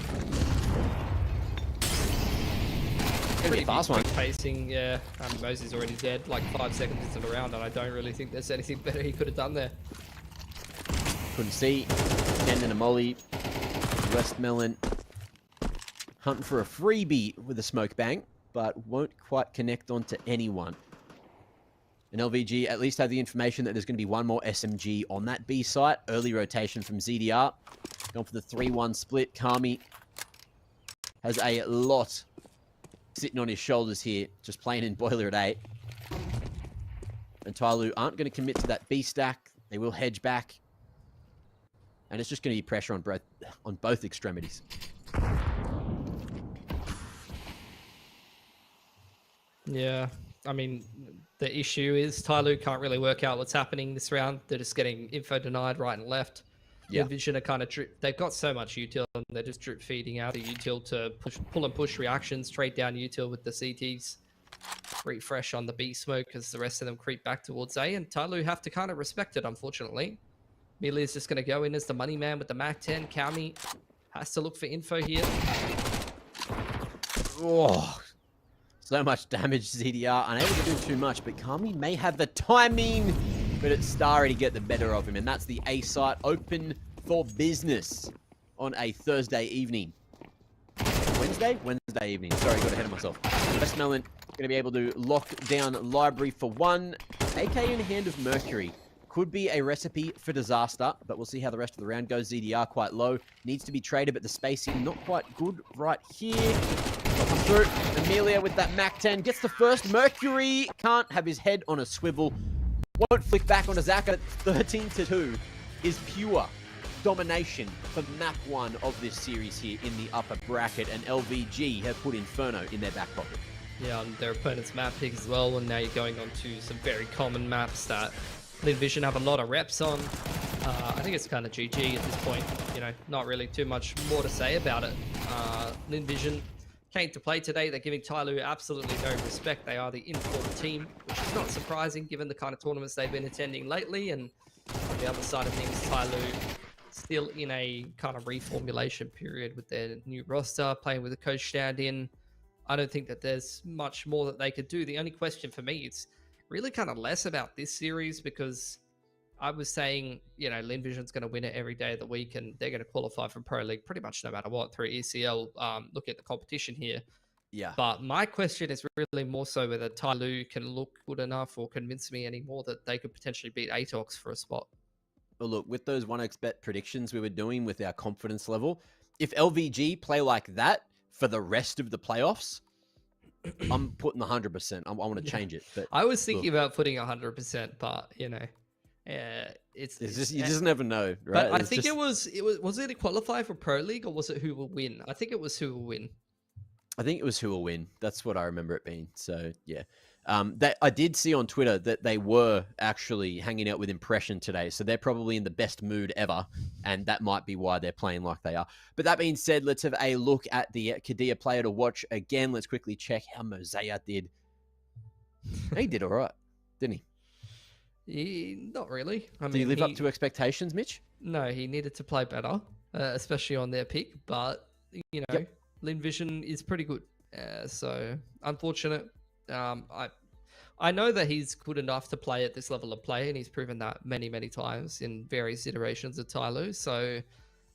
Gonna be a fast one. Pacing, yeah. Mosey's already dead, like 5 seconds into the round, and I don't really think there's anything better he could have done there. Couldn't see. Ken and a molly. Westmelon hunting for a freebie with a smoke bang, but won't quite connect onto anyone. And LVG at least have the information that there's going to be one more SMG on that B site. Early rotation from ZDR. Going for the 3-1 split. Kami has a lot sitting on his shoulders here, just playing in boiler at 8. And TYLOO aren't going to commit to that B stack. They will hedge back. and it's just going to be pressure on both extremities. Yeah, I mean, the issue is TYLOO can't really work out what's happening this round. They're just getting info denied right and left. Yeah. Lyn Vision are kind of they've got so much util, and they're just drip feeding out the util to pull and push reactions, trade down util with the CTs, refresh on the B smoke as the rest of them creep back towards A, and TYLOO have to kind of respect it, unfortunately. Melee is just going to go in as the money man with the Mac 10. Kami has to look for info here. Oh, so much damage, ZDR. Unable to do too much, but Kami may have the timing, but it's Starry to get the better of him, and that's the A site open for business on a Thursday evening. Wednesday evening. Sorry, got ahead of myself. Westmelon going to be able to lock down library for one. AK in hand of Mercury. Could be a recipe for disaster, but we'll see how the rest of the round goes. ZDR quite low. Needs to be traded, but the spacing not quite good right here. Come through. Amelia with that Mac 10 gets the first. Mercury can't have his head on a swivel. Won't flick back onto Zach at 13-2. Is pure domination for map 1 of this series here in the upper bracket, and LVG have put Inferno in their back pocket. Yeah, on their opponent's map pick as well, and now you're going on to some very common maps that Lyn Vision have a lot of reps on. I think it's kind of GG at this point. You know, not really too much more to say about it. Lyn Vision came to play today. They're giving TYLOO absolutely no respect. They are the informed team, which is not surprising given the kind of tournaments they've been attending lately. And on the other side of things, TYLOO still in a kind of reformulation period with their new roster, playing with a coach stand-in. I don't think that there's much more that they could do. The only question for me is really kind of less about this series, because I was saying, you know, Lyn Vision's going to win it every day of the week, and they're going to qualify for Pro League pretty much no matter what through ECL. Look at the competition here. Yeah. But my question is really more so whether TYLOO can look good enough or convince me anymore that they could potentially beat ATOX for a spot. Well, look, with those 1xbet predictions we were doing with our confidence level, if LVG play like that for the rest of the playoffs, I'm putting 100%. I want to change it. But I was thinking about putting 100%, but you know, it's just, you just never know, right? But I think it was it a qualifier for Pro League, or was it who will win? I think it was who will win. I think it was who will win. That's what I remember it being. So yeah, that I did see on Twitter that they were actually hanging out with Impression today. So they're probably in the best mood ever, and that might be why they're playing like they are. But that being said, let's have a look at the Kadia player to watch again. Let's quickly check how Mosaic did. He did all right, didn't he? Not really. Did he live up to expectations, Mitch? No, he needed to play better, especially on their pick. But you know, Lyn Vision is pretty good. So unfortunate. I know that he's good enough to play at this level of play, and he's proven that many, many times in various iterations of TYLOO. So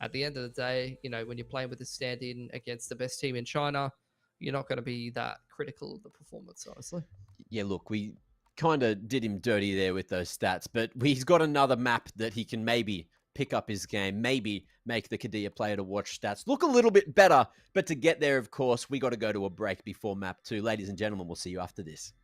at the end of the day, you know, when you're playing with a stand-in against the best team in China, you're not going to be that critical of the performance, honestly. Yeah, look, we kind of did him dirty there with those stats, but he's got another map that he can maybe pick up his game, maybe make the Kadia player to watch stats look a little bit better. But to get there, of course, we got to go to a break before map 2. Ladies and gentlemen, we'll see you after this.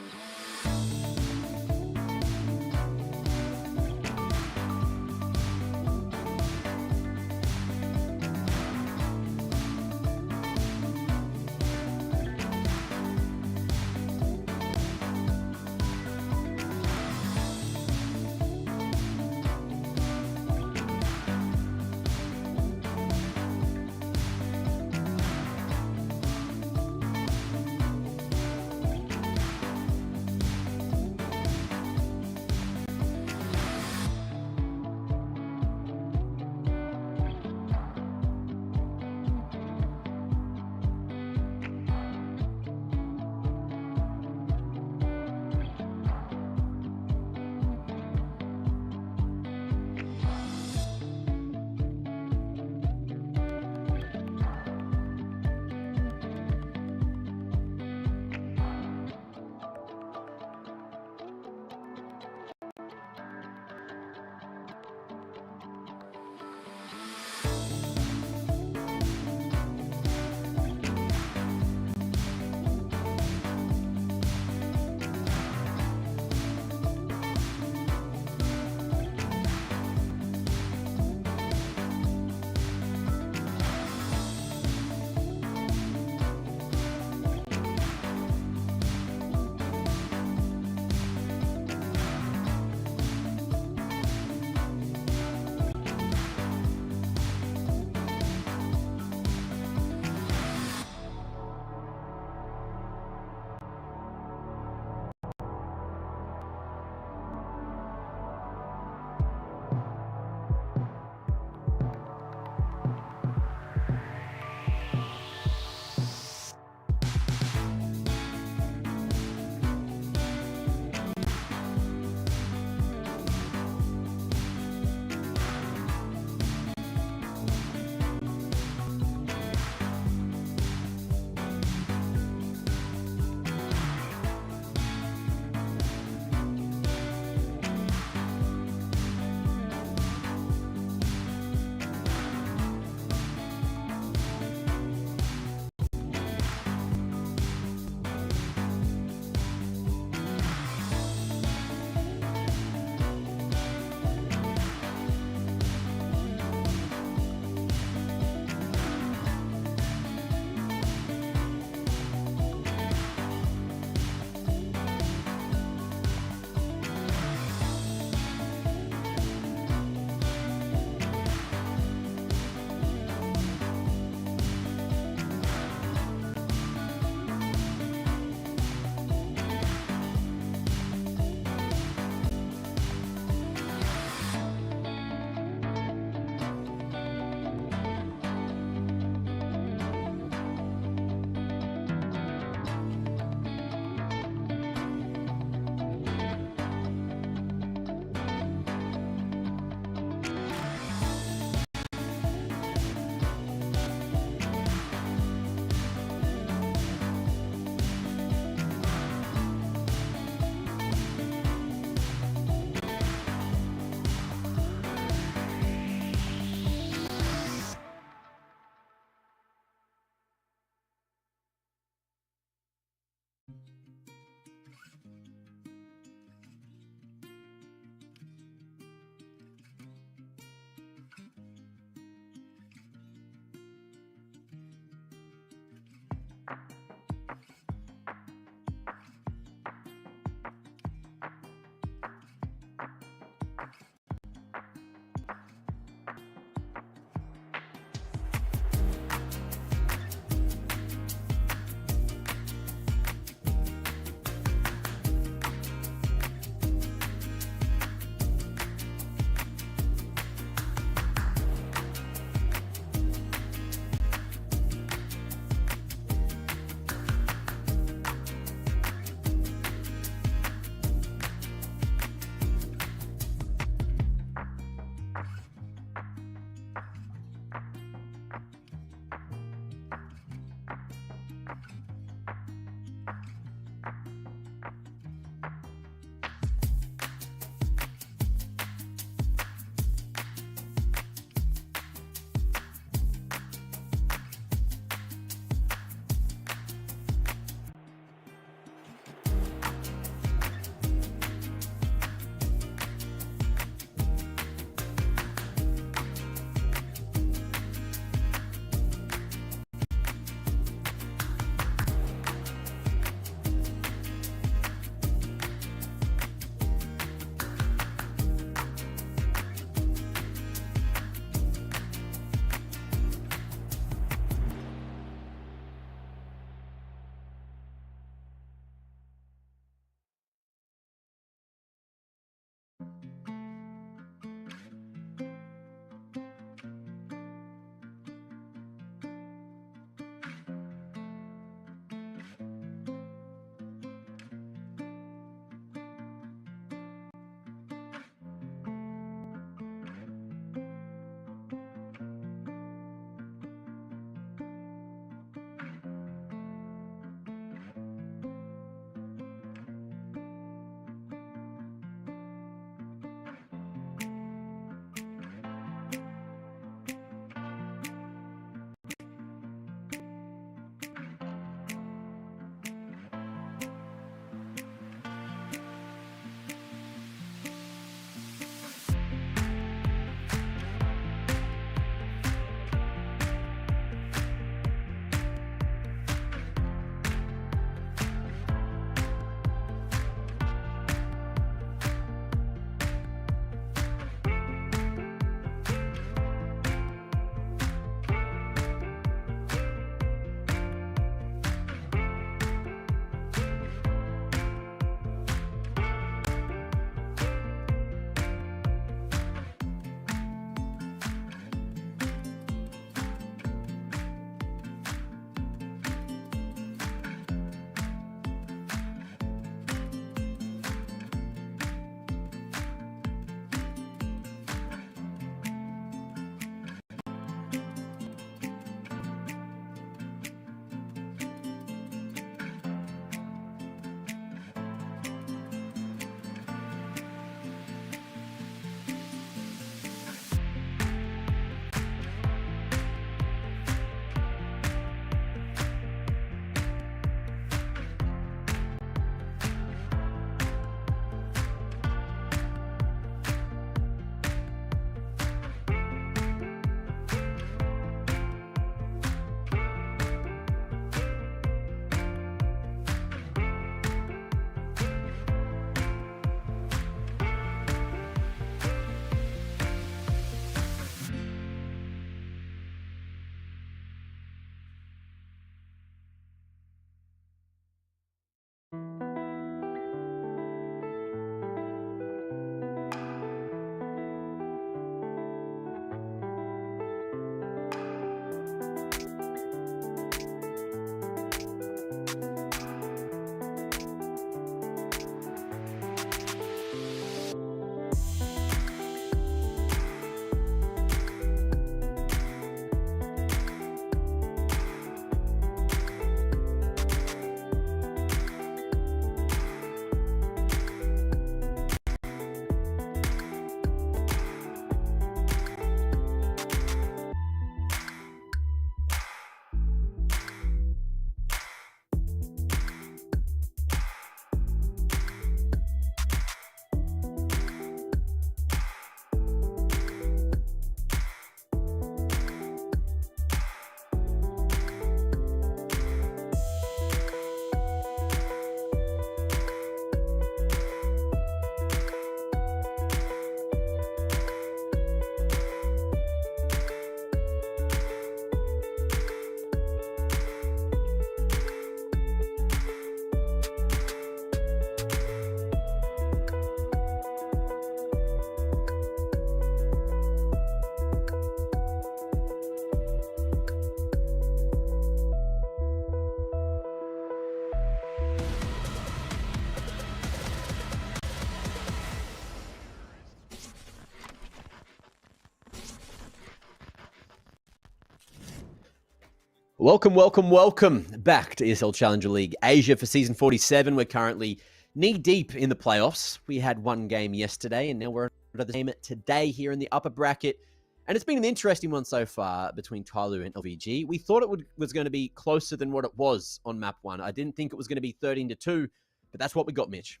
Welcome, welcome, welcome back to ESL Challenger League Asia for season 47. We're currently knee-deep in the playoffs. We had one game yesterday, and now we're on another game today here in the upper bracket. And it's been an interesting one so far between TYLOO and LVG. We thought it was going to be closer than what it was on map 1. I didn't think it was going to be 13-2, but that's what we got, Mitch.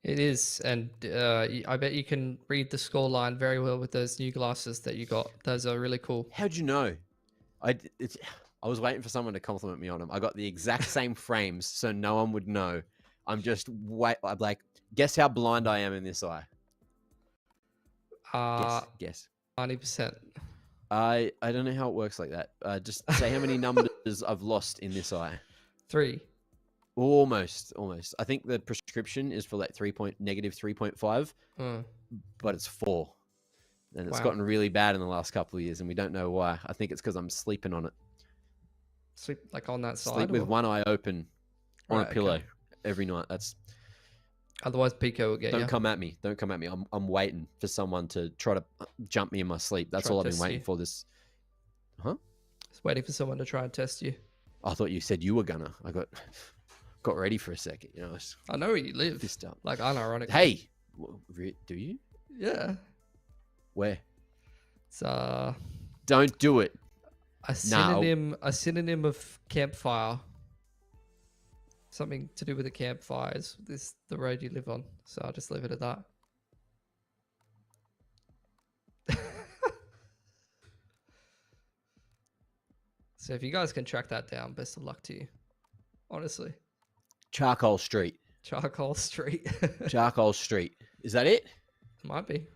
It is, and I bet you can read the scoreline very well with those new glasses that you got. Those are really cool. How'd you know? I was waiting for someone to compliment me on them. I got the exact same frames, so no one would know. I'm like, guess how blind I am in this eye. Guess. 90%. I don't know how it works like that. Just say how many numbers I've lost in this eye. 3. Almost. I think the prescription is for like negative 3.5, but it's 4. And it's gotten really bad in the last couple of years, and we don't know why. I think it's because I'm sleeping on it. Sleep like on that side? Sleep with one eye open on a pillow every night. That's. Otherwise, Pico will get you. Don't come at me. I'm waiting for someone to try to jump me in my sleep. That's all I've been waiting for this. Huh? Just waiting for someone to try and test you. I thought you said you were gonna. I got ready for a second. You know. I know where you live. Pissed up. Like unironically. Hey, do you? Yeah. Where? It's Don't do it. A synonym of campfire. Something to do with the campfire is the road you live on. So I'll just leave it at that. So if you guys can track that down, best of luck to you. Honestly. Charcoal Street. Charcoal Street. Charcoal Street. Is that it? Might be.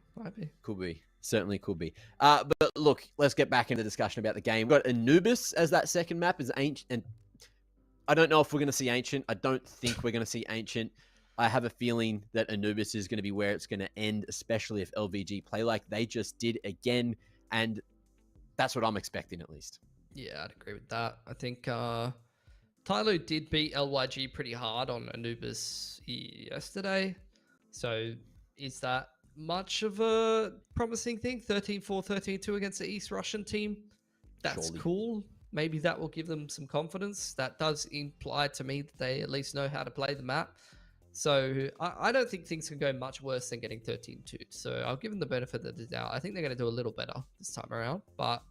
Could be. Certainly could be. But look, let's get back into the discussion about the game. We've got Anubis as that second map is Ancient. And I don't know if we're going to see Ancient. I don't think we're going to see Ancient. I have a feeling that Anubis is going to be where it's going to end, especially if LVG play like they just did again. And that's what I'm expecting, at least. Yeah, I'd agree with that. I think TYLOO did beat LYG pretty hard on Anubis yesterday. So is that much of a promising thing? 13-4, 13-2 against the East Russian team. That's Surely. Cool. Maybe that will give them some confidence. That does imply to me that they at least know how to play the map. So I don't think things can go much worse than getting 13-2. So I'll give them the benefit of the doubt. I think they're going to do a little better this time around. But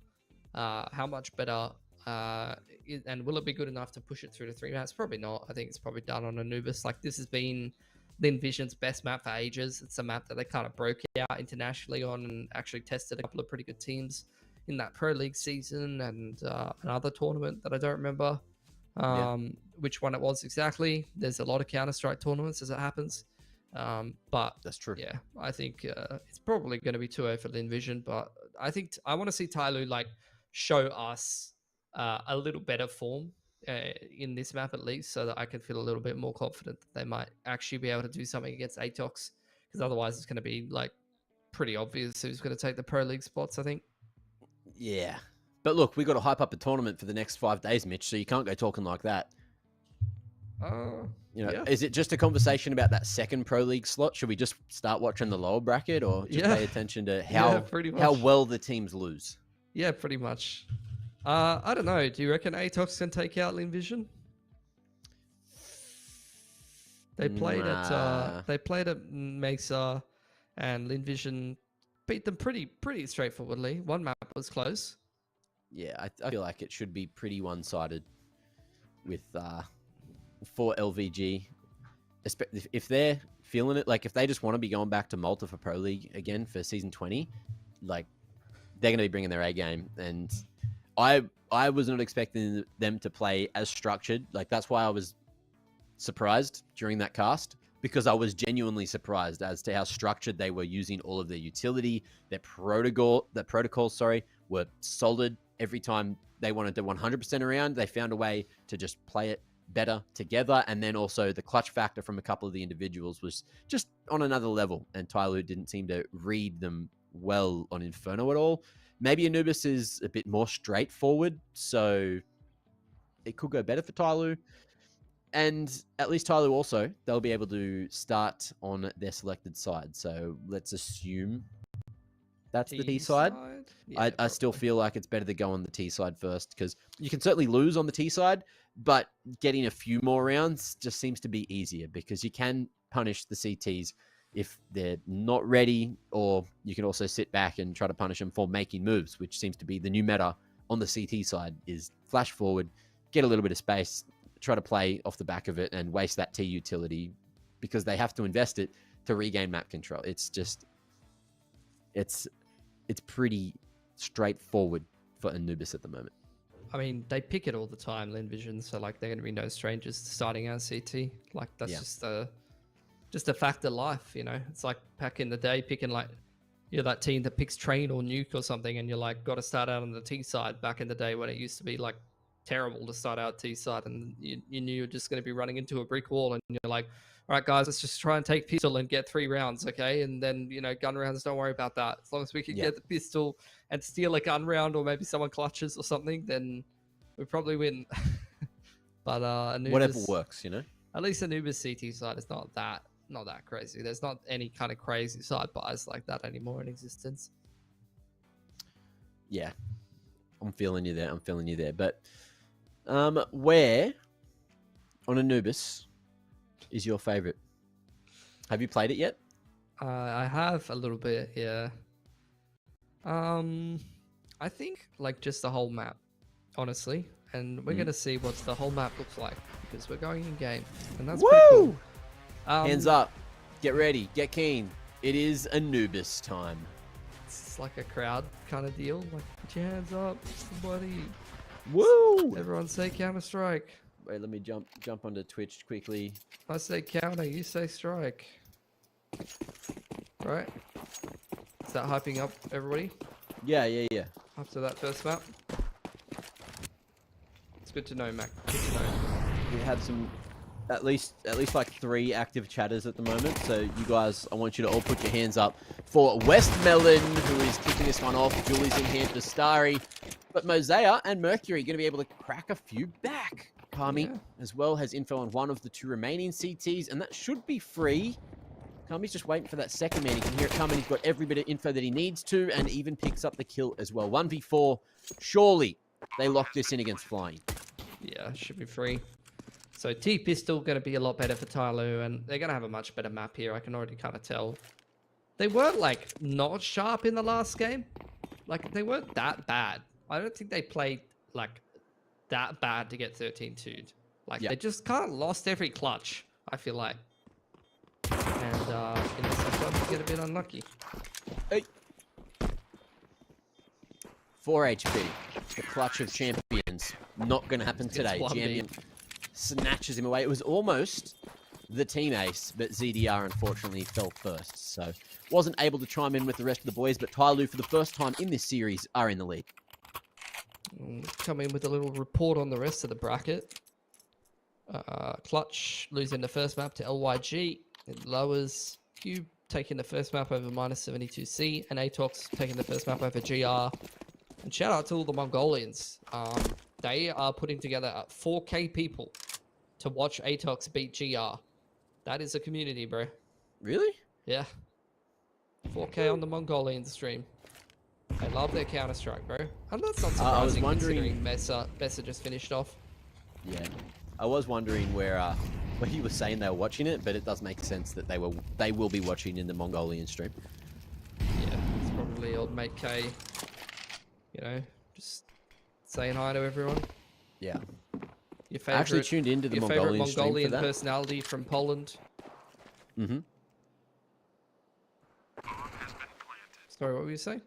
how much better and will it be good enough to push it through to 3 maps? Probably not. I think it's probably done on Anubis. Like, this has been Lyn Vision's best map for ages. It's a map that they kind of broke out internationally on and actually tested a couple of pretty good teams in that Pro League season and another tournament that I don't remember which one it was exactly. There's a lot of Counter-Strike tournaments as it happens. But that's true. Yeah, I think it's probably going to be 2-0 for Lyn Vision, but I think I want to see TYLOO like show us a little better form in this map at least, so that I can feel a little bit more confident that they might actually be able to do something against Atox, because otherwise it's going to be like pretty obvious who's going to take the Pro League spots, I think. Yeah. But look, we got to hype up a tournament for the next 5 days, Mitch, so you can't go talking like that. Is it just a conversation about that second Pro League slot? Should we just start watching the lower bracket, or just pay attention to how well the teams lose? Yeah, pretty much. I don't know. Do you reckon Atox can take out Lyn Vision? They played at Mesa, and Lyn Vision beat them pretty straightforwardly. One map was close. Yeah, I feel like it should be pretty one-sided with for LVG. If they're feeling it, like if they just want to be going back to Malta for Pro League again for season 20, like they're going to be bringing their A game. And I was not expecting them to play as structured. Like, that's why I was surprised during that cast, because I was genuinely surprised as to how structured they were using all of their utility. Their protocols were solid. Every time they wanted to 100% around, they found a way to just play it better together. And then also the clutch factor from a couple of the individuals was just on another level. And TYLOO didn't seem to read them well on Inferno at all. Maybe Anubis is a bit more straightforward, so it could go better for TYLOO. And at least TYLOO also, they'll be able to start on their selected side. So let's assume that's the T side. Yeah, I still feel like it's better to go on the T side first because you can certainly lose on the T side, but getting a few more rounds just seems to be easier because you can punish the CTs if they're not ready, or you can also sit back and try to punish them for making moves, which seems to be the new meta on the CT side is flash forward, get a little bit of space, try to play off the back of it and waste that T utility because they have to invest it to regain map control. It's just, it's pretty straightforward for Anubis at the moment. I mean, they pick it all the time, Lyn Vision, so like they're going to be no strangers to starting out CT. Like that's just a fact of life, you know. It's like back in the day picking like you're that team that picks Train or Nuke or something, and you're like got to start out on the T side. Back in the day when it used to be like terrible to start out T side, and you knew you're just going to be running into a brick wall, and you're like, all right, guys, let's just try and take pistol and get 3 rounds, okay? And then, you know, gun rounds, don't worry about that. As long as we can get the pistol and steal a gun round, or maybe someone clutches or something, then we probably win. But Anubis, whatever works, you know. At least Anubis CT side is not that crazy. There's not any kind of crazy side buys like that anymore in existence. Yeah, I'm feeling you there. But where on Anubis is your favorite? Have you played it yet? I have a little bit, yeah. I think like just the whole map, honestly, and we're gonna see what the whole map looks like because we're going in game, and that's pretty cool. Hands up, get ready, get keen. It is Anubis time. It's like a crowd kind of deal. Like, put your hands up, somebody. Woo! Everyone say Counter Strike. Wait, let me jump onto Twitch quickly. I say counter, you say strike. Right? Is that hyping up everybody? Yeah. After that first map? It's good to know, Mac. Good to know. We have some, at least like 3 active chatters at the moment. So you guys, I want you to all put your hands up for Westmelon, who is kicking this one off. Julie's in here for Starry. But Mosea and Mercury going to be able to crack a few back. Kami as well has info on one of the 2 remaining CTs, and that should be free. Kami's just waiting for that second man. He can hear it coming. He's got every bit of info that he needs to, and even picks up the kill as well. 1v4. Surely they lock this in against Flying. Yeah, should be free. So T-Pistol going to be a lot better for TYLOO, and they're going to have a much better map here. I can already kind of tell. They weren't, like, not sharp in the last game. Like, they weren't that bad. I don't think they played, like, that bad to get 13-2'd. Like, they just kind of lost every clutch, I feel like. And, in the second one, they get a bit unlucky. Hey. 4 HP. The clutch of champions. Not going to happen today. Champion snatches him away. It was almost the team ace, but ZDR unfortunately fell first. So wasn't able to chime in with the rest of the boys, but TYLOO for the first time in this series are in the lead. Come in with a little report on the rest of the bracket. Clutch losing the first map to LYG. It lowers Cube taking the first map over -72C, and Atox taking the first map over GR. And shout out to all the Mongolians. They are putting together 4K people to watch Atox beat GR. That is a community, bro. Really? Yeah. 4K on the Mongolian stream. They love their Counter-Strike, bro. And that's not surprising I was wondering... considering Mesa just finished off. Yeah. I was wondering where you were saying they were watching it, but it does make sense that they will be watching in the Mongolian stream. Yeah, it's probably old mate K. You know, just saying hi to everyone. Yeah. Your favorite, I actually tuned into the Mongolian stream for that. Personality from Poland. Mm-hmm. Sorry, what were you saying?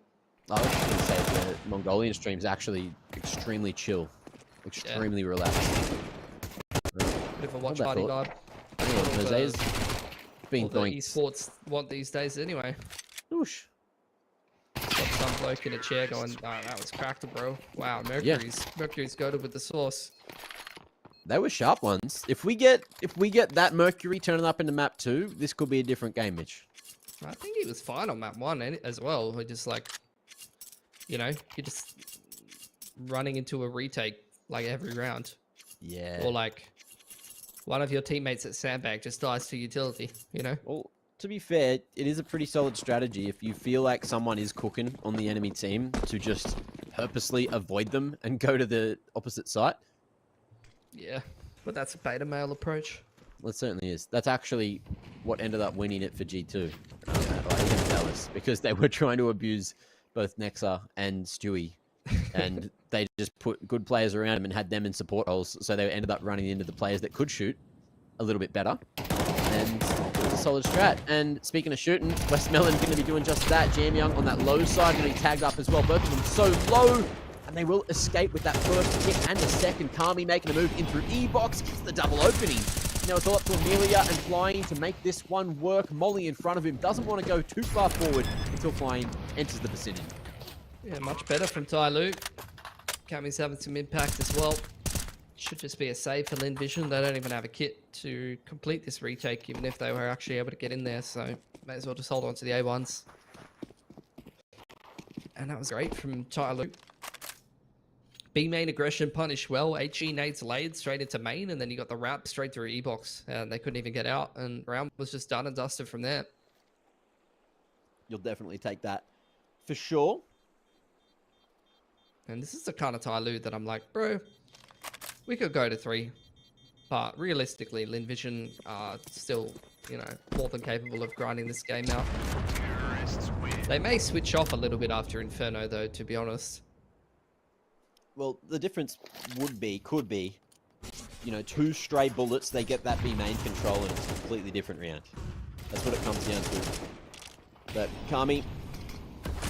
I was just going to say the Mongolian stream is actually extremely chill, extremely relaxed. Bit of a watch party vibe. Jose's been going. Esports want these days anyway. Whoosh. Got some bloke in a chair going, oh, that was cracked, bro. Wow, Mercury's goated with the sauce. They were sharp ones. If we get that Mercury turning up in the map 2, this could be a different game, Mitch. I think he was fine on map 1 as well. We're just like, you know, you're just running into a retake like every round. Yeah. Or like one of your teammates at Sandbag just dies to utility, you know? Well, to be fair, it is a pretty solid strategy if you feel like someone is cooking on the enemy team to just purposely avoid them and go to the opposite site. Yeah, but that's a beta male approach. Well, it certainly is. That's actually what ended up winning it for G2. Against Dallas, because they were trying to abuse both Nexa and Stewie. And they just put good players around them and had them in support roles. So they ended up running into the players that could shoot a little bit better. And it was a solid strat. And speaking of shooting, Westmelon's going to be doing just that. Jam Young on that low side going to be tagged up as well. Both of them so low. And they will escape with that first hit and the second. Kami making a move in through E-Box. Gets the double opening. Now it's all up to Amelia and Flying to make this one work. Molly in front of him. Doesn't want to go too far forward until Flying enters the vicinity. Yeah, much better from TYLOO. Kami's having some impact as well. Should just be a save for Lyn Vision. They don't even have a kit to complete this retake, even if they were actually able to get in there. So may as well just hold on to the A1s. And that was great from TYLOO. B main aggression punished well. HE nades laid straight into main, and then you got the wrap straight through E-Box. And they couldn't even get out, and round was just done and dusted from there. You'll definitely take that for sure. And this is the kind of TYLOO that I'm like, bro, we could go to 3. But realistically, Lyn Vision are still, you know, more than capable of grinding this game out. They may switch off a little bit after Inferno, though, to be honest. Well, the difference could be, you know, 2 stray bullets, they get that B main control, and it's a completely different round. That's what it comes down to. But Kami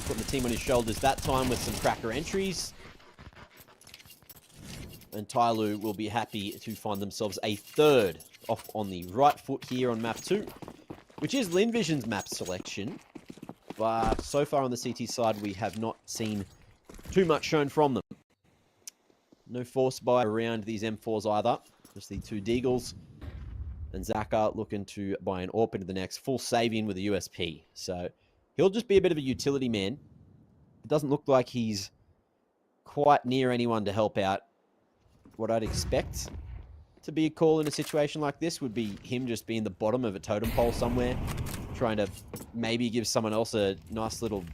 putting the team on his shoulders that time with some cracker entries. And TYLOO will be happy to find themselves a 3rd off on the right foot here on map 2, which is Lyn Vision's map selection. But so far on the CT side, we have not seen too much shown from them. No force buy around these M4s either. Just the 2 Deagles. And Zaka looking to buy an AWP into the next. Full saving with a USP. So he'll just be a bit of a utility man. It doesn't look like he's quite near anyone to help out. What I'd expect to be a call in a situation like this would be him just being the bottom of a totem pole somewhere. Trying to maybe give someone else a nice little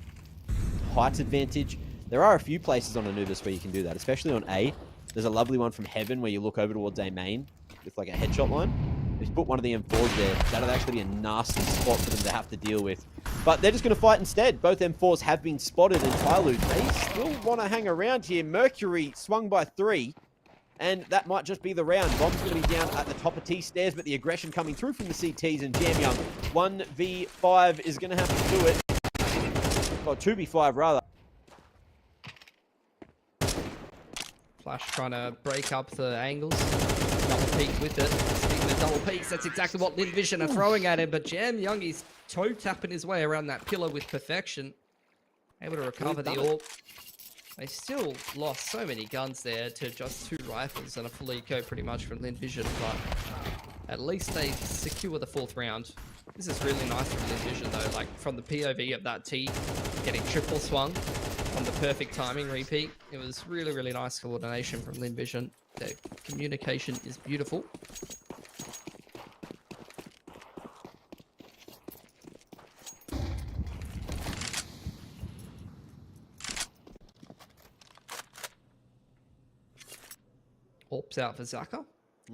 height advantage. There are a few places on Anubis where you can do that, especially on A. There's a lovely one from Heaven where you look over towards A main with like a headshot line. If you put one of the M4s there, that'll actually be a nasty spot for them to have to deal with. But they're just going to fight instead. Both M4s have been spotted, and TYLOO, they still want to hang around here. Mercury swung by 3, and that might just be the round. Bomb's going to be down at the top of T stairs, but the aggression coming through from the CTs, and Jam Young 1v5 is going to have to do it. Or 2v5 rather. Flash trying to break up the angles. Double peek with it. Speaking of double peeks, that's exactly what Lyn Vision are throwing at him. But Jam Young is toe tapping his way around that pillar with perfection. Able to recover the AWP. They still lost so many guns there to just 2 rifles and a full eco pretty much from Lyn Vision. But at least they secure the 4th round. This is really nice from Lyn Vision though. Like from the POV of that T getting triple swung on the perfect timing repeat. It was really, really nice coordination from Lyn Vision. Their communication is beautiful. AWP's out for Zaka,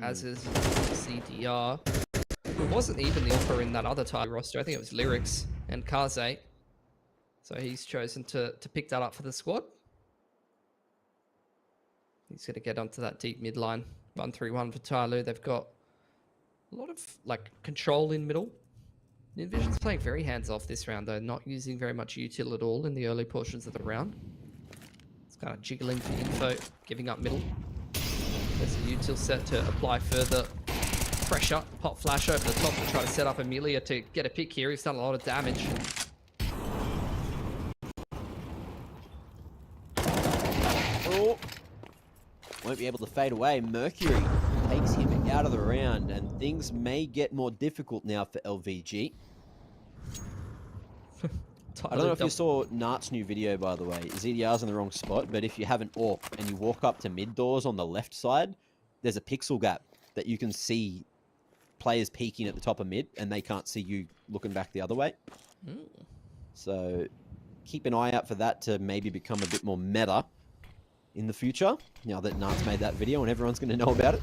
as is CDR. It wasn't even the AWPer in that other type roster. I think it was Lyrics and Kaze. So he's chosen to pick that up for the squad. He's going to get onto that deep mid line. 1-3-1 for TYLOO. They've got a lot of like control in middle. Lyn Vision's playing very hands off this round though, not using very much util at all in the early portions of the round. It's kind of jiggling for info, giving up middle. There's a util set to apply further pressure. Pop flash over the top to try to set up Amelia to get a pick here. He's done a lot of damage. Oh. Won't be able to fade away. Mercury takes him out of the round, and things may get more difficult now for LVG. I don't know if you saw Nart's new video, by the way. ZDR's in the wrong spot, but if you have an AWP and you walk up to mid doors on the left side, there's a pixel gap that you can see players peeking at the top of mid, and they can't see you looking back the other way. So keep an eye out for that to maybe become a bit more meta in the future, now that Nart's made that video and everyone's going to know about it.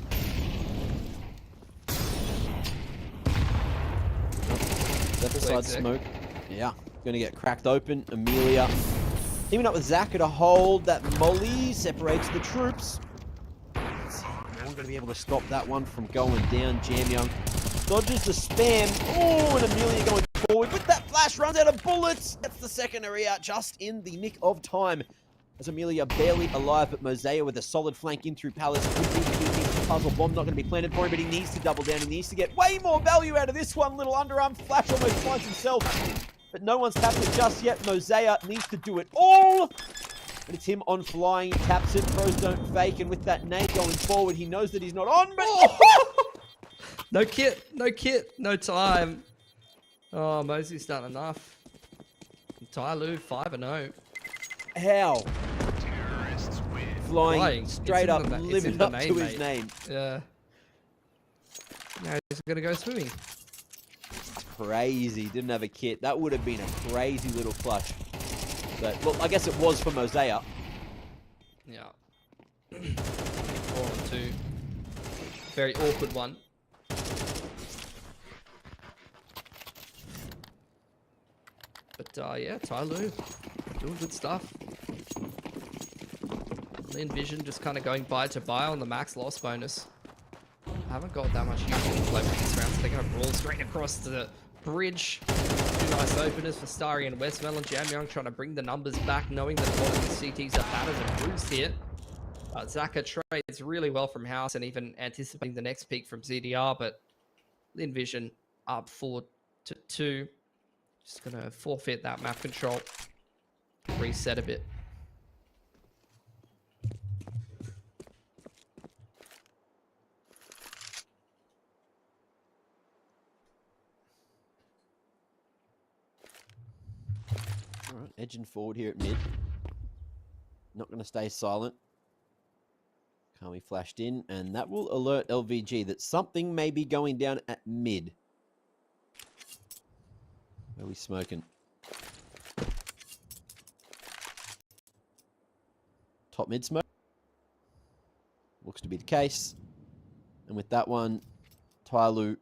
Left side smoke. Yeah, going to get cracked open. Amelia teaming up with Zaka to hold that molly, separates the troops. No one going to be able to stop that one from going down. Jam Young dodges the spam. Oh, and Amelia going forward with that flash, runs out of bullets. That's the secondary out just in the nick of time. As Amelia barely alive, but Mosaic with a solid flank in through Palace. Could be the key piece of the puzzle. Bomb not going to be planted for him, but he needs to double down. He needs to get way more value out of this one. Little underarm flash almost finds himself, but no one's tapped it just yet. Mosaic needs to do it all. But it's him on flying, taps it. Pros don't fake, and with that nade going forward, he knows that he's not on, but... No kit, no time. Oh, Mosey's done enough. TYLOO 5-0. How? Flying straight up, living up to his name. Yeah. Now he's gonna go swimming. Crazy. Didn't have a kit. That would have been a crazy little clutch. But look, I guess it was for Mosaic. Yeah. 4-2. Very awkward one. But yeah, TYLOO doing good stuff. Lyn Vision just kind of going buy to buy on the max loss bonus. I haven't got that much usage to play with these rounds. They're going to brawl straight across the bridge. Two nice openers for Starry and Westmelon. Jam Young trying to bring the numbers back, knowing that a lot of the CTs are battered and bruised here. Zaka trades really well from house and even anticipating the next peak from ZDR, but Lyn Vision up 4-2. Just going to forfeit that map control. Reset a bit. All right, edging forward here at mid. Not going to stay silent. Kami flashed in, and that will alert LVG that something may be going down at mid. Where are we smoking? Top mid smoke. Looks to be the case. And with that one, TYLOO.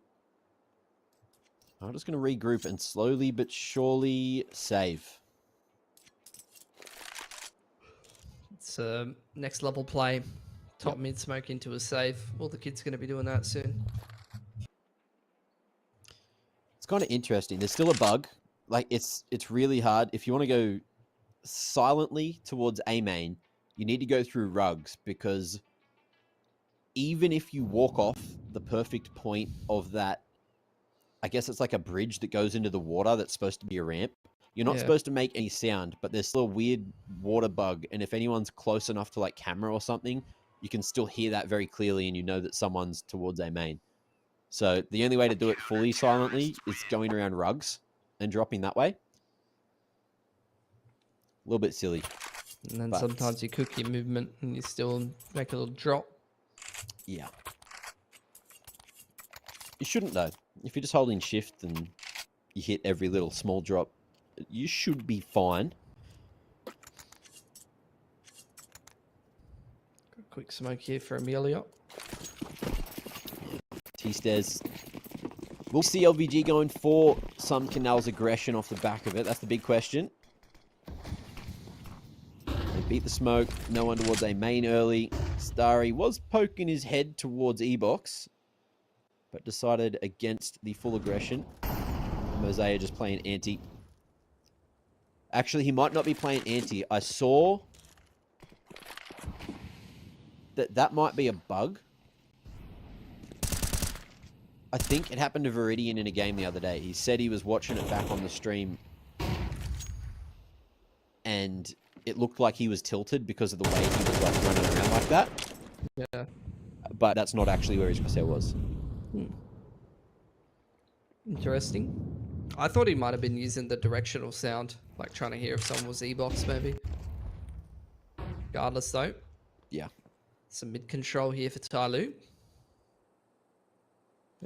I'm just going to regroup and slowly but surely save. It's a next level play. Top mid smoke into a save. All the kids going to be doing that soon. It's kind of interesting. There's still a bug. Like, it's really hard. If you want to go silently towards A main, you need to go through rugs, because even if you walk off the perfect point of that, I guess it's like a bridge that goes into the water that's supposed to be a ramp. You're not supposed to make any sound, but there's still a weird water bug. And if anyone's close enough to like camera or something, you can still hear that very clearly, and you know that someone's towards A main. So the only way to do it fully silently is going around rugs and dropping that way. A little bit silly. And then sometimes you cook your movement and you still make a little drop. Yeah. You shouldn't, though. If you're just holding shift and you hit every little small drop, you should be fine. Quick smoke here for Amelia. T-stairs. We'll see LVG going for some Canal's aggression off the back of it. That's the big question. They beat the smoke. No one towards A main early. Starry was poking his head towards E-box, but decided against the full aggression. Mosaic just playing anti. Actually, he might not be playing anti. I saw that might be a bug. I think it happened to Viridian in a game the other day. He said he was watching it back on the stream, and it looked like he was tilted because of the way he was like running around like that. Yeah. But that's not actually where his crosshair was. Interesting. I thought he might have been using the directional sound, like trying to hear if someone was E-box maybe. Regardless though. Yeah. Some mid control here for TYLOO.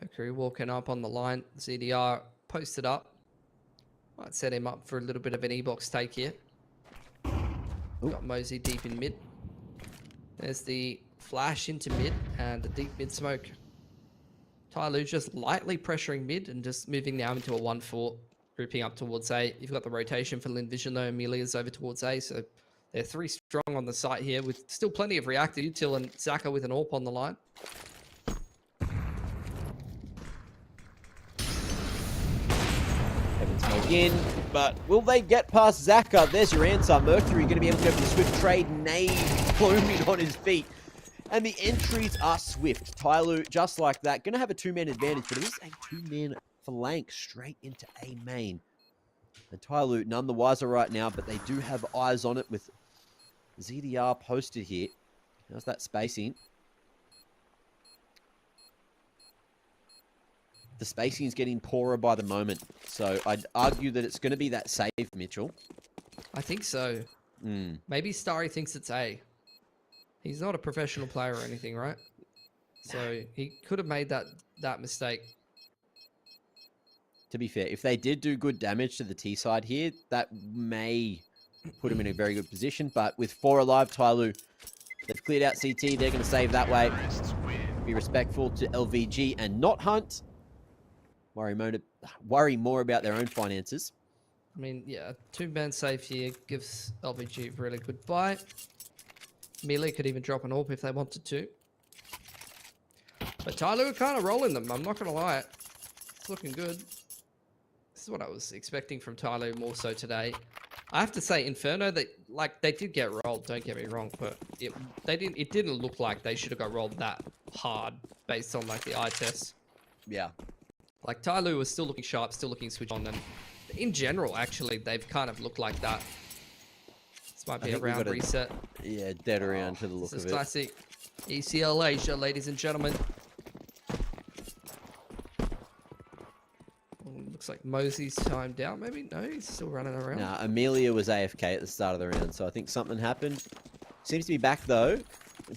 Mercury walking up on the line. ZDR posted up. Might set him up for a little bit of an E-box take here. Got Mosey deep in mid. There's the flash into mid and the deep mid smoke. TYLOO just lightly pressuring mid and just moving now into a 1-4, grouping up towards A. You've got the rotation for Lyn Vision though. Amelia's over towards A, so they're 3 strong on the site here with still plenty of reactor. Util and Zaka with an AWP on the line. Smoke in, but will they get past Zaka? There's your answer. Mercury going to be able to go for the swift trade. Nade foaming on his feet. And the entries are swift. TYLOO, just like that, going to have a 2-man advantage, but it is a 2-man flank straight into A main. And TYLOO, none the wiser right now, but they do have eyes on it with ZDR posted here. How's that spacing? The spacing is getting poorer by the moment. So I'd argue that it's going to be that save, Mitchell. I think so. Maybe Starry thinks it's A. He's not a professional player or anything, right? So he could have made that mistake. To be fair, if they did do good damage to the T side here, that may put him in a very good position. But with 4 alive, TYLOO, they've cleared out CT. They're going to save that way. Be respectful to LVG and not hunt. Worry more about their own finances. I mean, yeah, 2-man save here gives LVG a really good buy. Melee could even drop an AWP if they wanted to. But TYLOO are kind of rolling them, I'm not going to lie. It's looking good. This is what I was expecting from TYLOO more so today. I have to say, Inferno, they did get rolled, don't get me wrong, but it didn't look like they should have got rolled that hard based on like the eye test. Yeah. Like, TYLOO was still looking sharp, still looking switch on, and in general, actually, they've kind of looked like that. This might be a round reset. Yeah, dead around to the look of it. This is classic ESL Asia, ladies and gentlemen. Looks like Mosey's timed out, maybe? No, he's still running around. Nah, Amelia was AFK at the start of the round, so I think something happened. Seems to be back, though,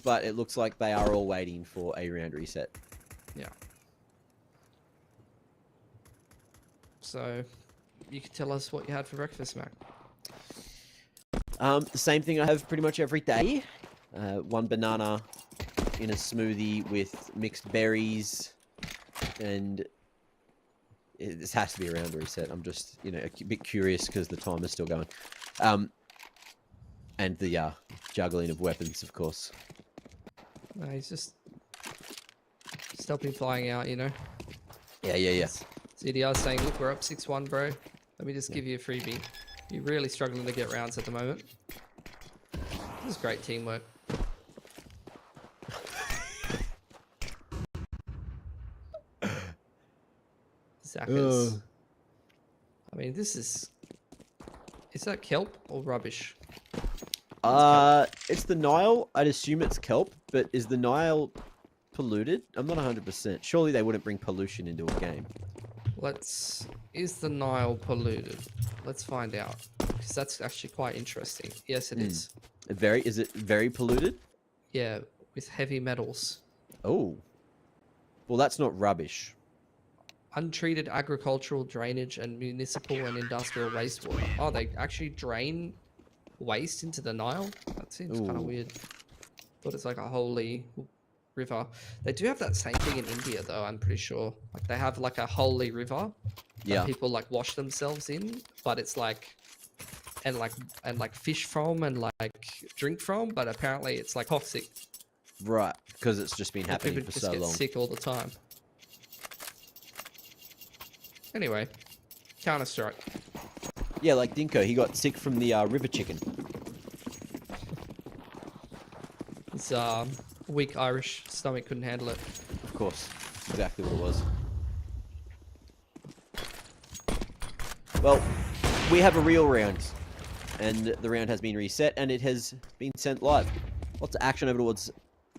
but it looks like they are all waiting for a round reset. Yeah. So, you can tell us what you had for breakfast, Mac. The same thing I have pretty much every day. 1 banana in a smoothie with mixed berries, and this has to be a round reset. I'm just, a bit curious because the time is still going. And the juggling of weapons, of course. No, he's just stopping flying out, Yeah. ZDR saying, look, we're up 6-1, bro. Let me just give you a freebie. You're really struggling to get rounds at the moment. This is great teamwork. Zackers. I mean, this is... Is that kelp or rubbish? It's the Nile. I'd assume it's kelp, but is the Nile polluted? I'm not 100%. Surely they wouldn't bring pollution into a game. Is the Nile polluted? Let's find out. Because that's actually quite interesting. Yes, it is. Is it very polluted? Yeah, with heavy metals. Oh. Well, that's not rubbish. Untreated agricultural drainage and municipal and industrial wastewater. Oh, they actually drain waste into the Nile? That seems kind of weird. Thought it's like a holy river. They do have that same thing in India, though, I'm pretty sure. Like, they have like a holy river that people like wash themselves in, but it's like and fish from and like drink from, but apparently it's like toxic. Right, because it's just been happening people for just so get long. Sick all the time. Anyway, Counter-Strike. Yeah, like Dinko, he got sick from the river chicken. His weak Irish stomach couldn't handle it. Of course, exactly what it was. Well, we have a real round, and the round has been reset, and it has been sent live. Lots of action over towards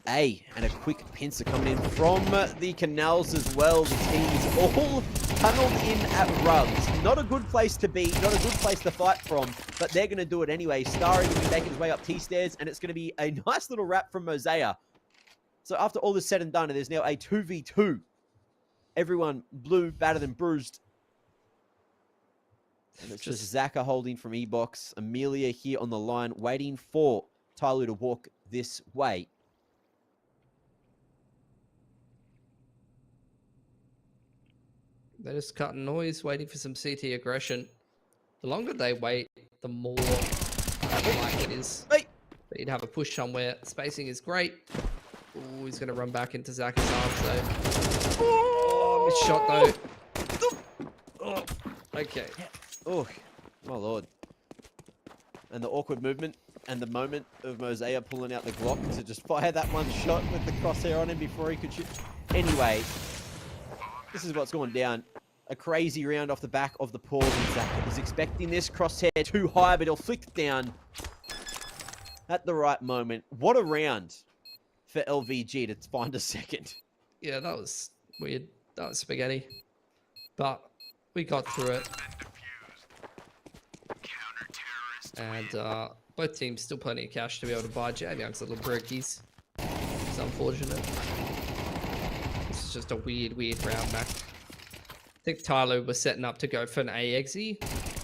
A, and a quick pincer coming in from the canals as well. The team's all tunneled in at Rubs. Not a good place to be, not a good place to fight from, but they're going to do it anyway. Starry will be making his way up T-stairs, and it's going to be a nice little wrap from Mosea. So after all is said and done, there's now a 2v2. Everyone blue, battered and bruised. And it's just Zaka holding from E-Box. Amelia here on the line, waiting for TYLOO to walk this way. They're just cutting noise, waiting for some CT aggression. The longer they wait, the more like it is. Hey. But you'd have a push somewhere. Spacing is great. Ooh, he's going to run back into Zaka's arms, though. Oh, missed shot, though. Oh, okay. Oh, my lord. And the awkward movement and the moment of Mosea pulling out the Glock to just fire that one shot with the crosshair on him before he could shoot. Anyway, this is what's going down. A crazy round off the back of the pause. And Zaka is expecting this crosshair too high, but he'll flick down at the right moment. What a round for LVG to find a second. Yeah, that was weird. That was spaghetti. But we got through it. And both teams still plenty of cash to be able to buy Jamyoung's little brookies. It's unfortunate. This is just a weird round, Mac. I think TYLOO was setting up to go for an A exi.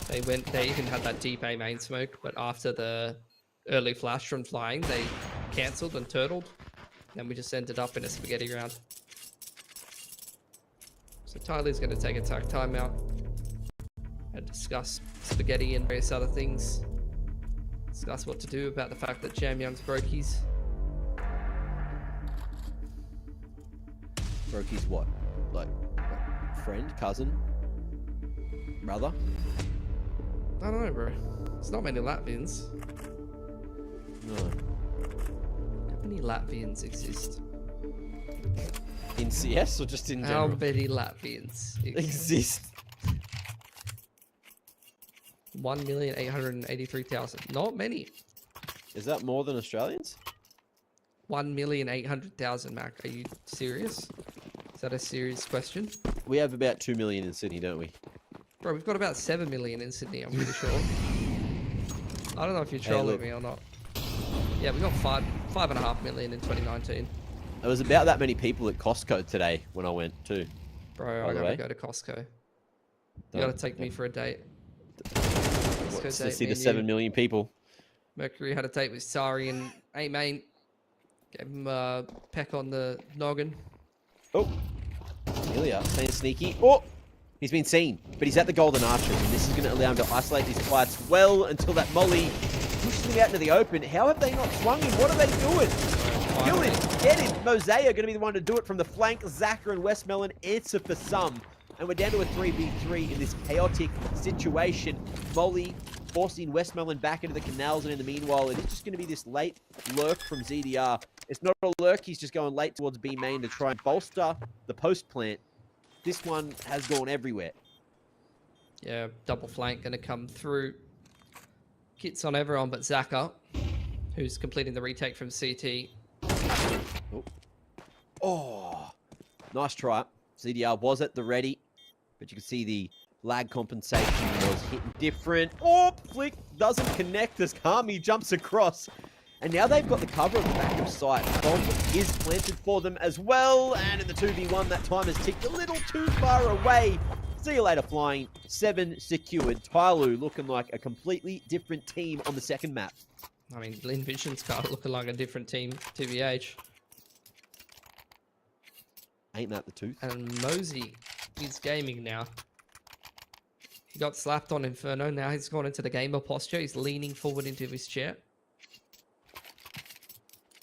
They even had that deep A main smoke, but after the early flash from flying, they cancelled and turtled. And we just ended up in a spaghetti round. So TYLOO's going to take a timeout and discuss spaghetti and various other things. Discuss what to do about the fact that Jamyoung's brokies. Brokies what? Like friend, cousin, brother? I don't know, bro. There's not many Latvians. No. How many Latvians exist? In CS or just in general? How many Latvians exist? 1,883,000. Not many. Is that more than Australians? 1,800,000, Mac. Are you serious? Is that a serious question? We have about 2 million in Sydney, don't we? Bro, we've got about 7 million in Sydney, I'm pretty sure. I don't know if you're trolling me or not. Yeah, we got 5.5 million in 2019. There was about that many people at Costco today when I went too. Bro, I gotta go to Costco. You gotta take me for a date. What's to see the 7 million people? Mercury had a date with Sari and A-Main. Gave him a peck on the noggin. Oh, Amelia staying sneaky. Oh, he's been seen, but he's at the Golden Arches, and this is going to allow him to isolate these fights well until that molly pushes him out into the open. How have they not swung him? What are they doing? Kill him, get him. Mosea going to be the one to do it from the flank. Zaka and Westmelon answer for some. And we're down to a 3v3 in this chaotic situation. Molly forcing Westmelon back into the canals, and in the meanwhile, it is just going to be this late lurk from ZDR. It's not a lurk, he's just going late towards B main to try and bolster the post plant. This one has gone everywhere. Yeah, double flank going to come through. Kits on everyone but Zaka, who's completing the retake from CT. Oh, nice try. ZDR was at the ready, but you can see the lag compensation was hitting different. Oh, flick doesn't connect as Kami jumps across. And now they've got the cover of the back of sight. Bomb is planted for them as well. And in the 2v1, that time has ticked a little too far away. See you later, flying. 7 secured. TYLOO looking like a completely different team on the second map. I mean, Lyn Vision's kind of looking like a different team, TBH. Ain't that the tooth? And Mosey is gaming now. He got slapped on Inferno. Now he's gone into the gamer posture. He's leaning forward into his chair.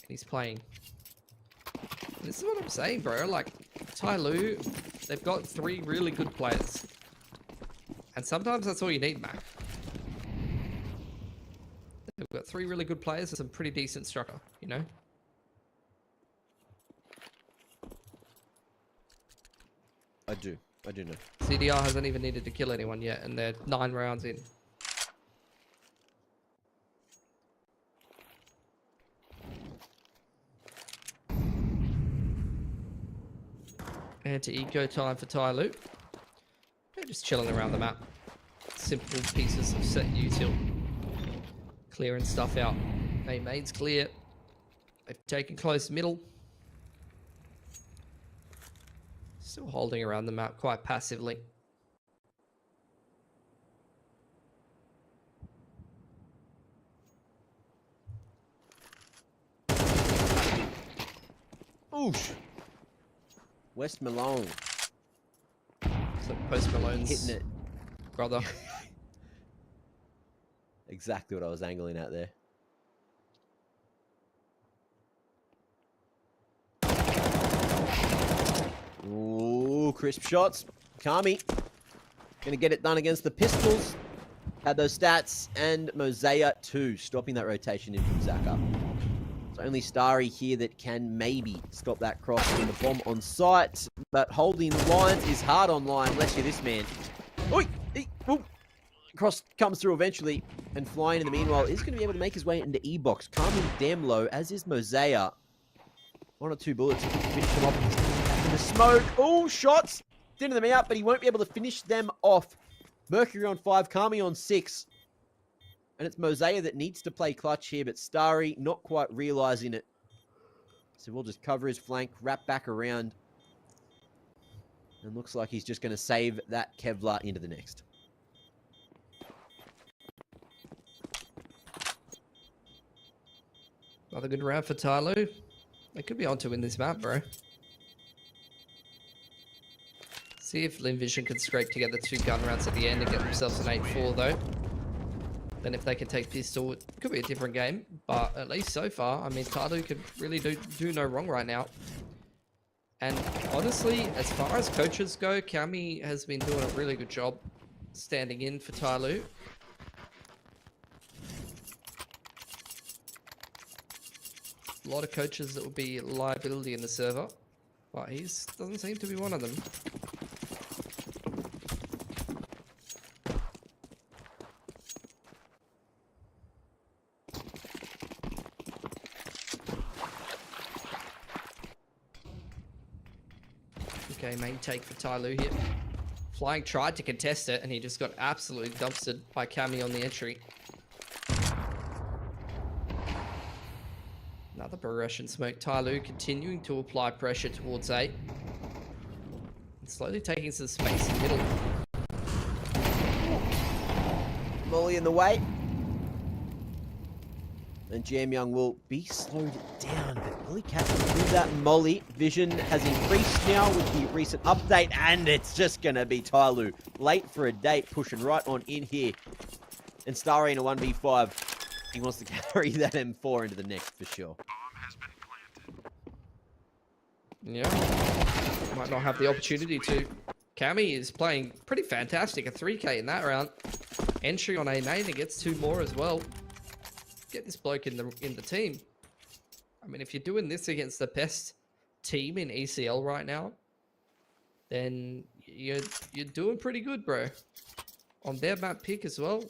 And he's playing. And this is what I'm saying, bro. Like, TYLOO, they've got 3 really good players. And sometimes that's all you need, Mac. They've got 3 really good players and some pretty decent structure, you know? I do know. CDR hasn't even needed to kill anyone yet, and they're 9 rounds in. Anti-eco time for TYLOO. They're just chilling around the map. Simple pieces of set util. Clearing stuff out. A main's clear. They've taken close middle. Still holding around the map quite passively. Oosh. West Malone. So Post Malone's Hitting it. brother. Exactly what I was angling at there. Ooh, crisp shots. Kami gonna get it done against the Pistols. Had those stats, and Mosaic too, stopping that rotation in from Zaka. It's only Starry here that can maybe stop that cross with the bomb on site, but holding the lines is hard on line. Bless you, this man. Oi! Cross comes through eventually, and flying in the meanwhile is going to be able to make his way into E-Box. Coming damn low, as is Mosaic. 1 or 2 bullets to finish him off in the smoke. Oh, shots! Thinning them out, but he won't be able to finish them off. Mercury on 5, Kami on 6. And it's Mosaic that needs to play clutch here, but Starry not quite realizing it. So we'll just cover his flank, wrap back around. And looks like he's just going to save that Kevlar into the next. Another good round for TYLOO. They could be on to win this map, bro. See if Lyn Vision can scrape together 2 gun rounds at the end and get themselves an 8-4, though. Then if they can take pistol, it could be a different game. But at least so far, I mean, TYLOO could really do no wrong right now. And honestly, as far as coaches go, Kami has been doing a really good job standing in for TYLOO. A lot of coaches that would be a liability in the server, but he doesn't seem to be one of them. Okay, main take for TYLOO here. Flying tried to contest it, and he just got absolutely dumpstered by Kami on the entry. Another progression smoke. TYLOO continuing to apply pressure towards A. And slowly taking some space in the middle. Molly in the way. And Jam Young will be slowed down, but will he catch through that Molly? Vision has increased now with the recent update, and it's just going to be TYLOO. Late for a date, pushing right on in here. And Starry in a 1v5. He wants to carry that M4 into the next for sure. Yeah. Might not have the opportunity to. Kami is playing pretty fantastic. A 3K in that round. Entry on A main and gets 2 more as well. Get this bloke in the team. I mean, if you're doing this against the best team in ECL right now, then you're doing pretty good, bro. On their map pick as well.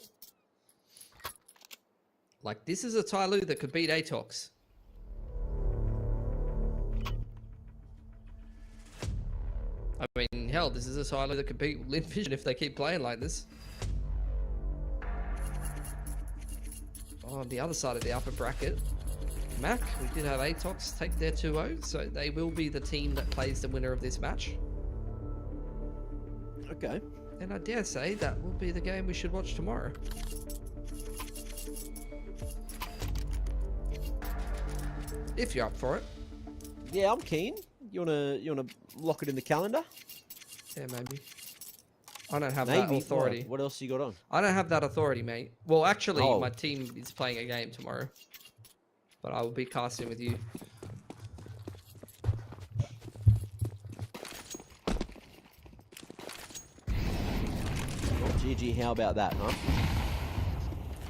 Like, this is a TYLOO that could beat Atox. I mean, hell, this is a TYLOO that could beat Lyn Vision if they keep playing like this. On the other side of the upper bracket, Mac, we did have Atox take their 2-0, so they will be the team that plays the winner of this match. Okay. And I dare say that will be the game we should watch tomorrow. If you're up for it. Yeah, I'm keen. You wanna lock it in the calendar? Yeah, maybe. I don't have that authority. What else you got on? I don't have that authority, mate. Well, actually, my team is playing a game tomorrow. But I will be casting with you. Oh, GG, how about that, huh?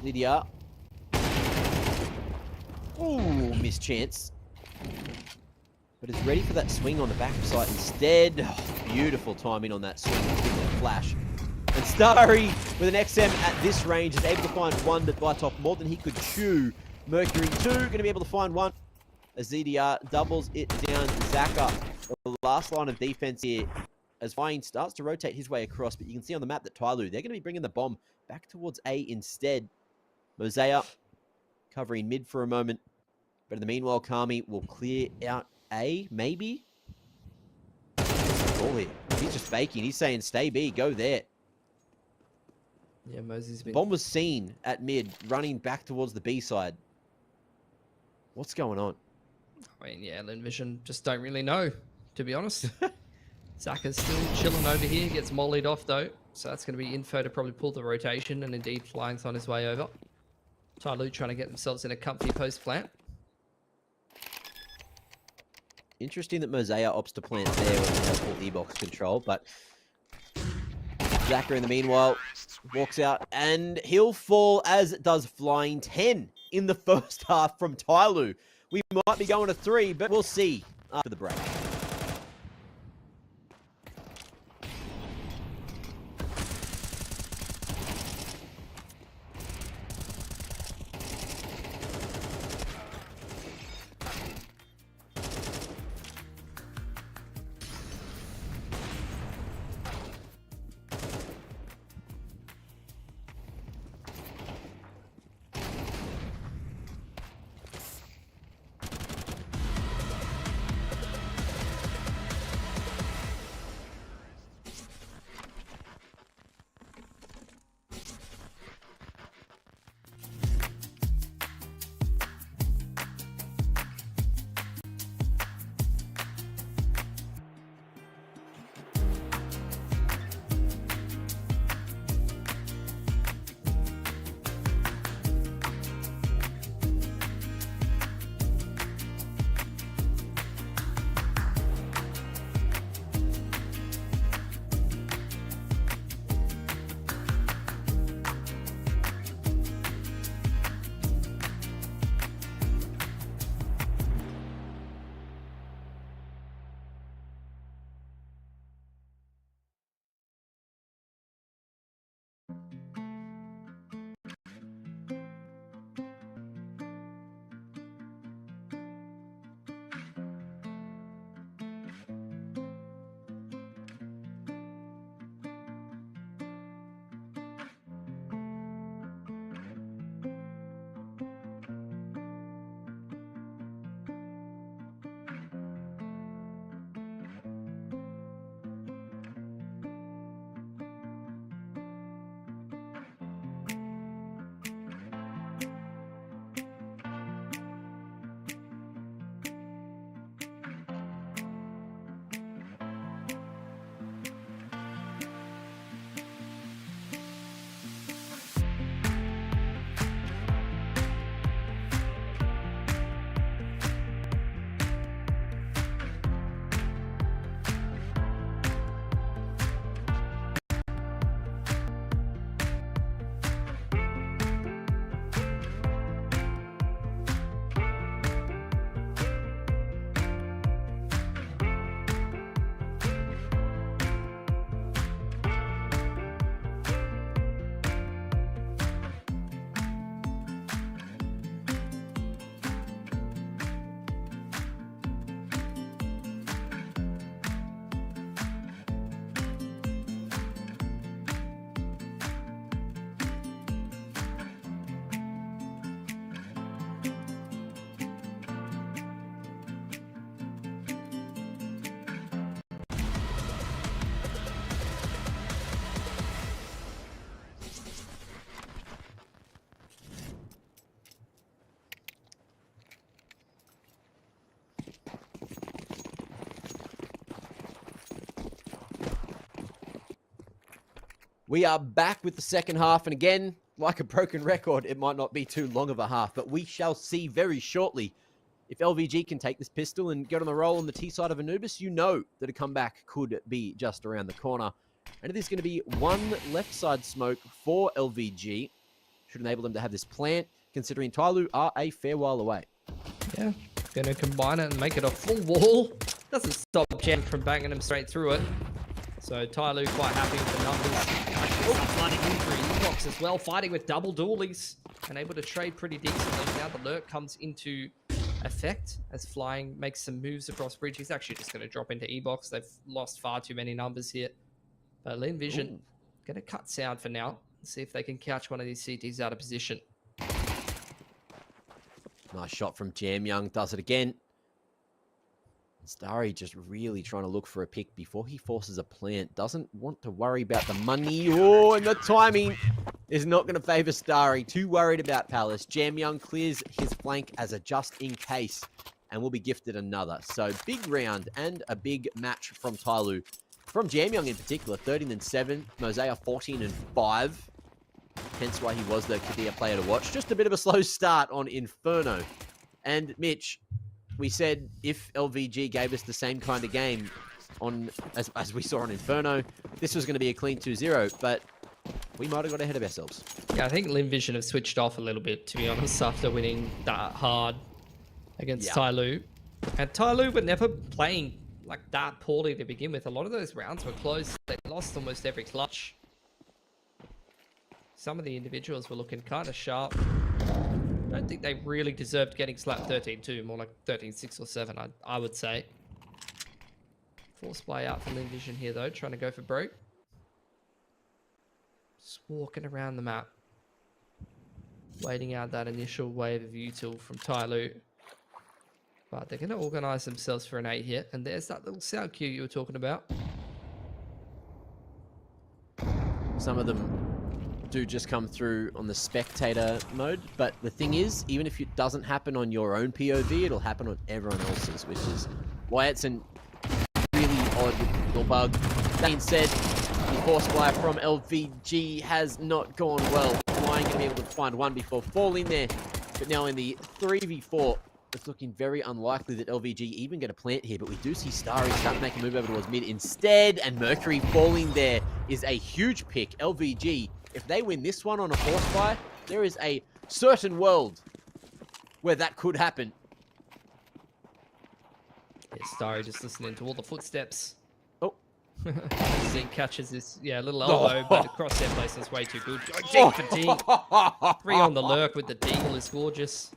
Lydia. Ooh, missed chance. But it's ready for that swing on the back side instead. Oh, beautiful timing on that swing. That flash. And Starry, with an XM at this range, is able to find 1 that bites off more than he could chew. Mercury 2, going to be able to find 1. As ZDR doubles it down. Zaka, the last line of defense here, as Vine starts to rotate his way across. But you can see on the map that TYLOO, they're going to be bringing the bomb back towards A instead. Mosaic covering mid for a moment. But in the meanwhile, Kami will clear out A, maybe? call here. He's just faking. He's saying, stay B, go there. Yeah, Mosey's been... Bomb was seen at mid, running back towards the B side. What's going on? I mean, yeah, Lyn Vision just don't really know, to be honest. Zaka's still chilling over here, gets mollied off though. So that's going to be info to probably pull the rotation, and indeed Flying's on his way over. TYLOO trying to get themselves in a comfy post plant. Interesting that Mosaic opts to plant there when he has full E-box control, but Zaka in the meanwhile walks out and he'll fall, as does Flying. 10 in the first half from TYLOO. We might be going to 3, but we'll see after the break. We are back with the second half, and again, like a broken record, it might not be too long of a half, but we shall see very shortly if LVG can take this pistol and get on the roll on the T side of Anubis. You know that a comeback could be just around the corner. And it is going to be one left side smoke for LVG. Should enable them to have this plant, considering TYLOO are a fair while away. Yeah, going to combine it and make it a full wall. Doesn't stop Jam from banging him straight through it. So TYLOO quite happy with the numbers. Actually flooding in through E-box as well, fighting with double dualies and able to trade pretty decently. Now the lurk comes into effect as Flying makes some moves across bridge. He's actually just going to drop into E-box. They've lost far too many numbers here. But Lyn Vision going to cut sound for now and see if they can catch one of these CTs out of position. Nice shot from Jam Young, does it again. Starry just really trying to look for a pick before he forces a plant. Doesn't want to worry about the money. Oh, and the timing is not going to favor Starry. Too worried about Palace. Jam Young clears his flank as a just in case and will be gifted another. So big round and a big match from TYLOO. From Jam Young in particular, 13-7. Mosaic 14-5. Hence why he was the Kadir player to watch. Just a bit of a slow start on Inferno. And Mitch, we said if LVG gave us the same kind of game on as we saw on Inferno, this was going to be a clean 2-0, but we might have got ahead of ourselves. Yeah, I think Lyn Vision have switched off a little bit, to be honest, after winning that hard against TYLOO. And TYLOO were never playing like that poorly to begin with. A lot of those rounds were close. They lost almost every clutch. Some of the individuals were looking kind of sharp. I don't think they really deserved getting slapped 13-2, more like 13-6 or 7, I would say. Force play out for Lyn Vision here, though, trying to go for broke. Just walking around the map. Waiting out that initial wave of util from TYLOO. But they're going to organise themselves for an 8 hit, and there's that little sound cue you were talking about. Some of them do just come through on the spectator mode, but the thing is, even if it doesn't happen on your own POV, it'll happen on everyone else's, which is why it's a really odd little bug. That being said, the force fly from LVG has not gone well. Lion going to be able to find one before falling there, but now in the 3v4, it's looking very unlikely that LVG even get a plant here, but we do see Starry start to make a move over towards mid instead, and Mercury falling there is a huge pick. LVG, if they win this one on a force fire, there is a certain world where that could happen. Yeah, Starry just listening to all the footsteps. Oh. Zeke catches this, little elbow, but across their place is way too good. Deep for deep. 3 on the lurk with the deagle is gorgeous.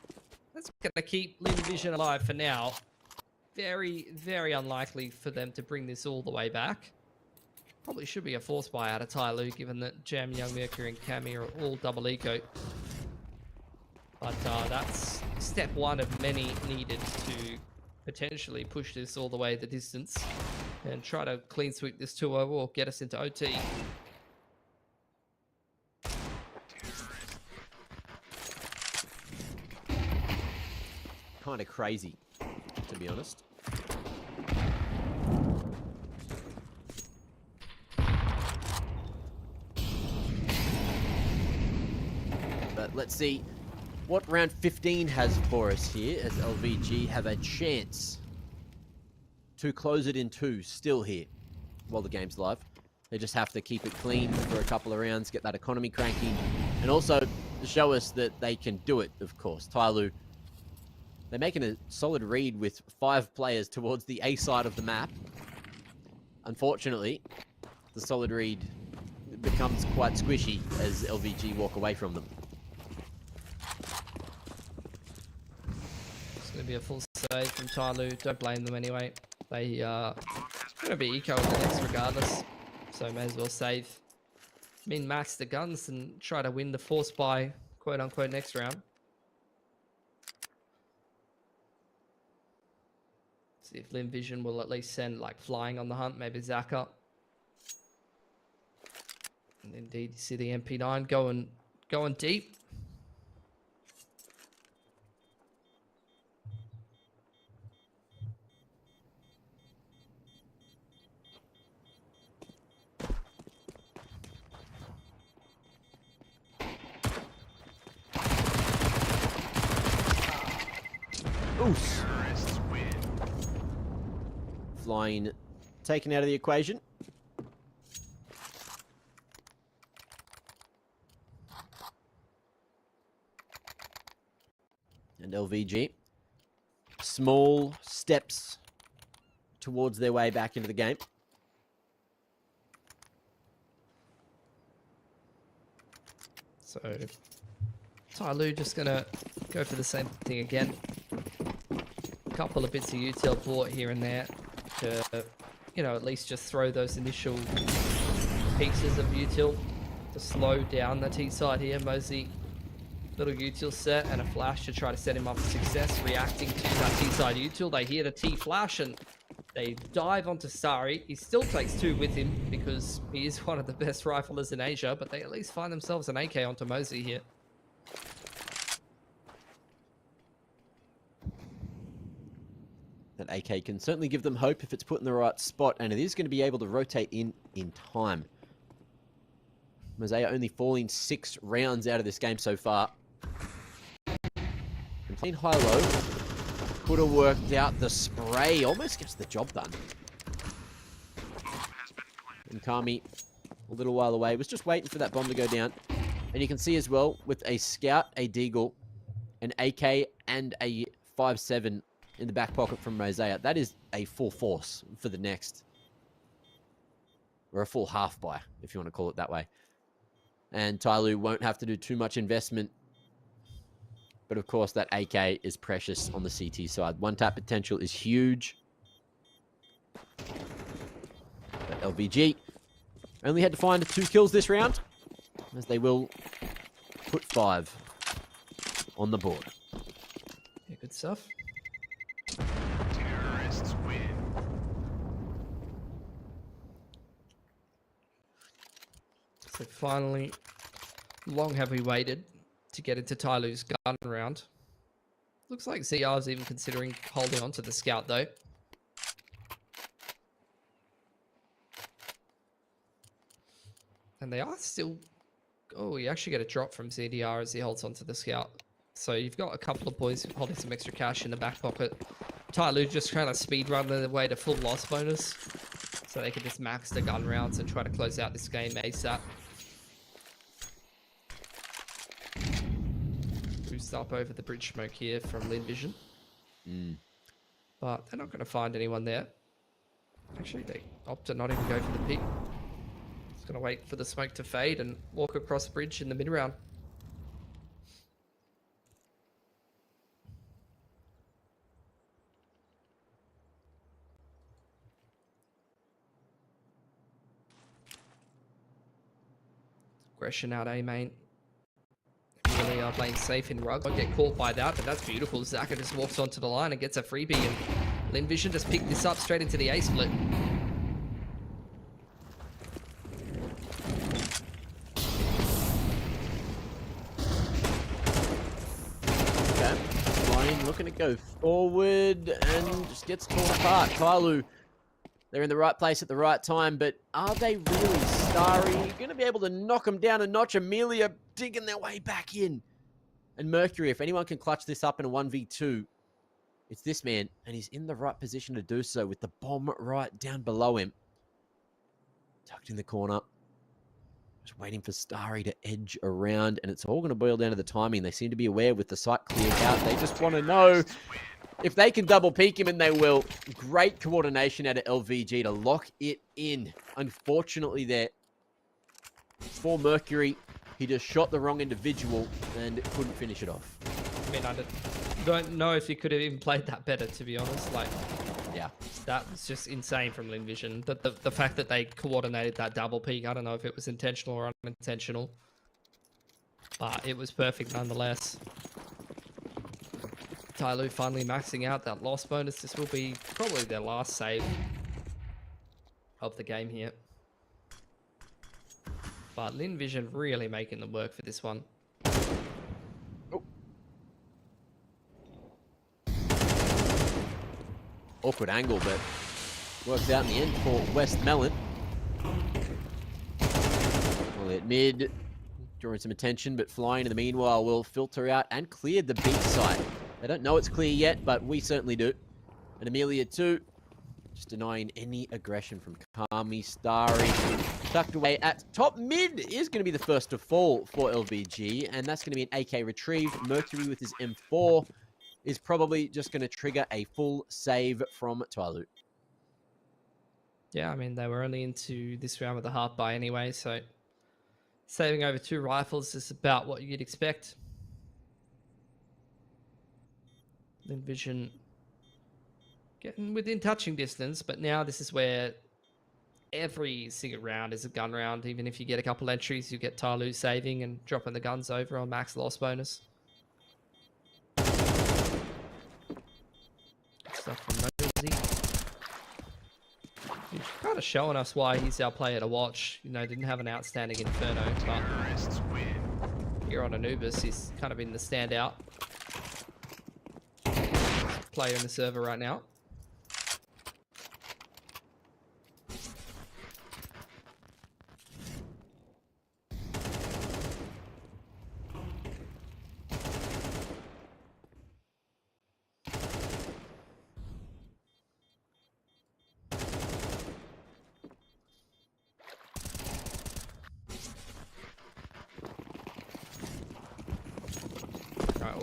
That's going to keep Lyn Vision alive for now. Very, very unlikely for them to bring this all the way back. Probably should be a force buy out of TYLOO, given that Jam, Young, Mercury, and Cammy are all double eco. But that's step 1 of many needed to potentially push this all the way the distance and try to clean sweep this 2-0 or get us into OT. Kind of crazy, to be honest. But let's see what round 15 has for us here, as LVG have a chance to close it in 2 still here while the game's live. They just have to keep it clean for a couple of rounds, get that economy cranky, and also to show us that they can do it, of course. TYLOO, they're making a solid read with 5 players towards the A side of the map. Unfortunately, the solid read becomes quite squishy as LVG walk away from them. It's going to be a full save from TYLOO. Don't blame them anyway. They are going to be eco in the next regardless, so may as well save. Min-max the guns and try to win the force buy, quote-unquote, next round. See if Lyn Vision will at least send like flying on the hunt, maybe Zach up. And indeed, you see the MP9 going deep. Oos. Flying taken out of the equation. And LVG, small steps towards their way back into the game. So TYLOO just gonna go for the same thing again. A couple of bits of util bought here and there to, at least just throw those initial pieces of util to slow down the T side here. Mosey Little util set and a flash to try to set him up for success. Reacting to that T-side util. They hear the T-flash and they dive onto Sari. He still takes 2 with him because he is one of the best riflers in Asia, but they at least find themselves an AK onto Mosey here. That AK can certainly give them hope if it's put in the right spot, and it is going to be able to rotate in time. Mosaic only falling 6 rounds out of this game so far. And playing high-low could have worked out. The spray almost gets the job done. And Kami, a little while away, was just waiting for that bomb to go down. And you can see as well, with a Scout, a Deagle, an AK, and a 5.7 in the back pocket from Mosaic, that is a full force for the next. Or a full half buy, if you want to call it that way. And TYLOO won't have to do too much investment. But of course, that AK is precious on the CT side. One tap potential is huge. But LVG only had to find 2 kills this round, as they will put 5 on the board. Yeah, good stuff. Terrorists win. So finally, long have we waited to get into TYLOO's gun round. Looks like ZR is even considering holding on to the Scout though. And they are still... Oh, you actually get a drop from ZDR as he holds onto the Scout. So you've got a couple of boys holding some extra cash in the back pocket. TYLOO just trying to speedrun their way to full loss bonus. So they can just max the gun rounds and try to close out this game ASAP. Boost up over the bridge smoke here from Lyn Vision. But they're not going to find anyone there. Actually, they opt to not even go for the peak. Just going to wait for the smoke to fade and walk across the bridge in the mid-round. Aggression out A main. Really are playing safe in rug. Won't get caught by that, but that's beautiful. Zaka just walks onto the line and gets a freebie, and Lyn Vision just picked this up straight into the A split. Okay, Lyn looking to go forward and just gets torn apart. TYLOO, they're in the right place at the right time, but are they really? Starry going to be able to knock them down a notch. Amelia digging their way back in. And Mercury, if anyone can clutch this up in a 1v2, it's this man. And he's in the right position to do so with the bomb right down below him. Tucked in the corner. Just waiting for Starry to edge around. And it's all going to boil down to the timing. They seem to be aware with the site cleared out. They just want to know if they can double peek him, and they will. Great coordination out of LVG to lock it in. Unfortunately there, for Mercury, he just shot the wrong individual and couldn't finish it off. I mean, I don't know if he could have even played that better, to be honest. Like, yeah, that was just insane from Lyn Vision. The fact that they coordinated that double peak, I don't know if it was intentional or unintentional, but it was perfect nonetheless. TYLOO finally maxing out that loss bonus. This will be probably their last save of the game here. But Lyn Vision really making them work for this one. Oh. Awkward angle, but works out in the end for West Melon. Well, at mid, drawing some attention, but flying in the meanwhile will filter out and clear the beach site. They don't know it's clear yet, but we certainly do. And Amelia too, just denying any aggression from Kami. Starry tucked away at top mid is going to be the first to fall for LVG, and that's going to be an AK retrieve. Mercury with his M4 is probably just going to trigger a full save from TYLOO. Yeah, I mean, they were only into this round with a half buy anyway, so saving over 2 rifles is about what you'd expect. Lyn Vision getting within touching distance, but now this is where every single round is a gun round. Even if you get a couple entries, you get TYLOO saving and dropping the guns over on max loss bonus. Stuff from Nosy. He's kind of showing us why he's our player to watch. You know, didn't have an outstanding Inferno, but here on Anubis, he's kind of been the standout player in the server right now.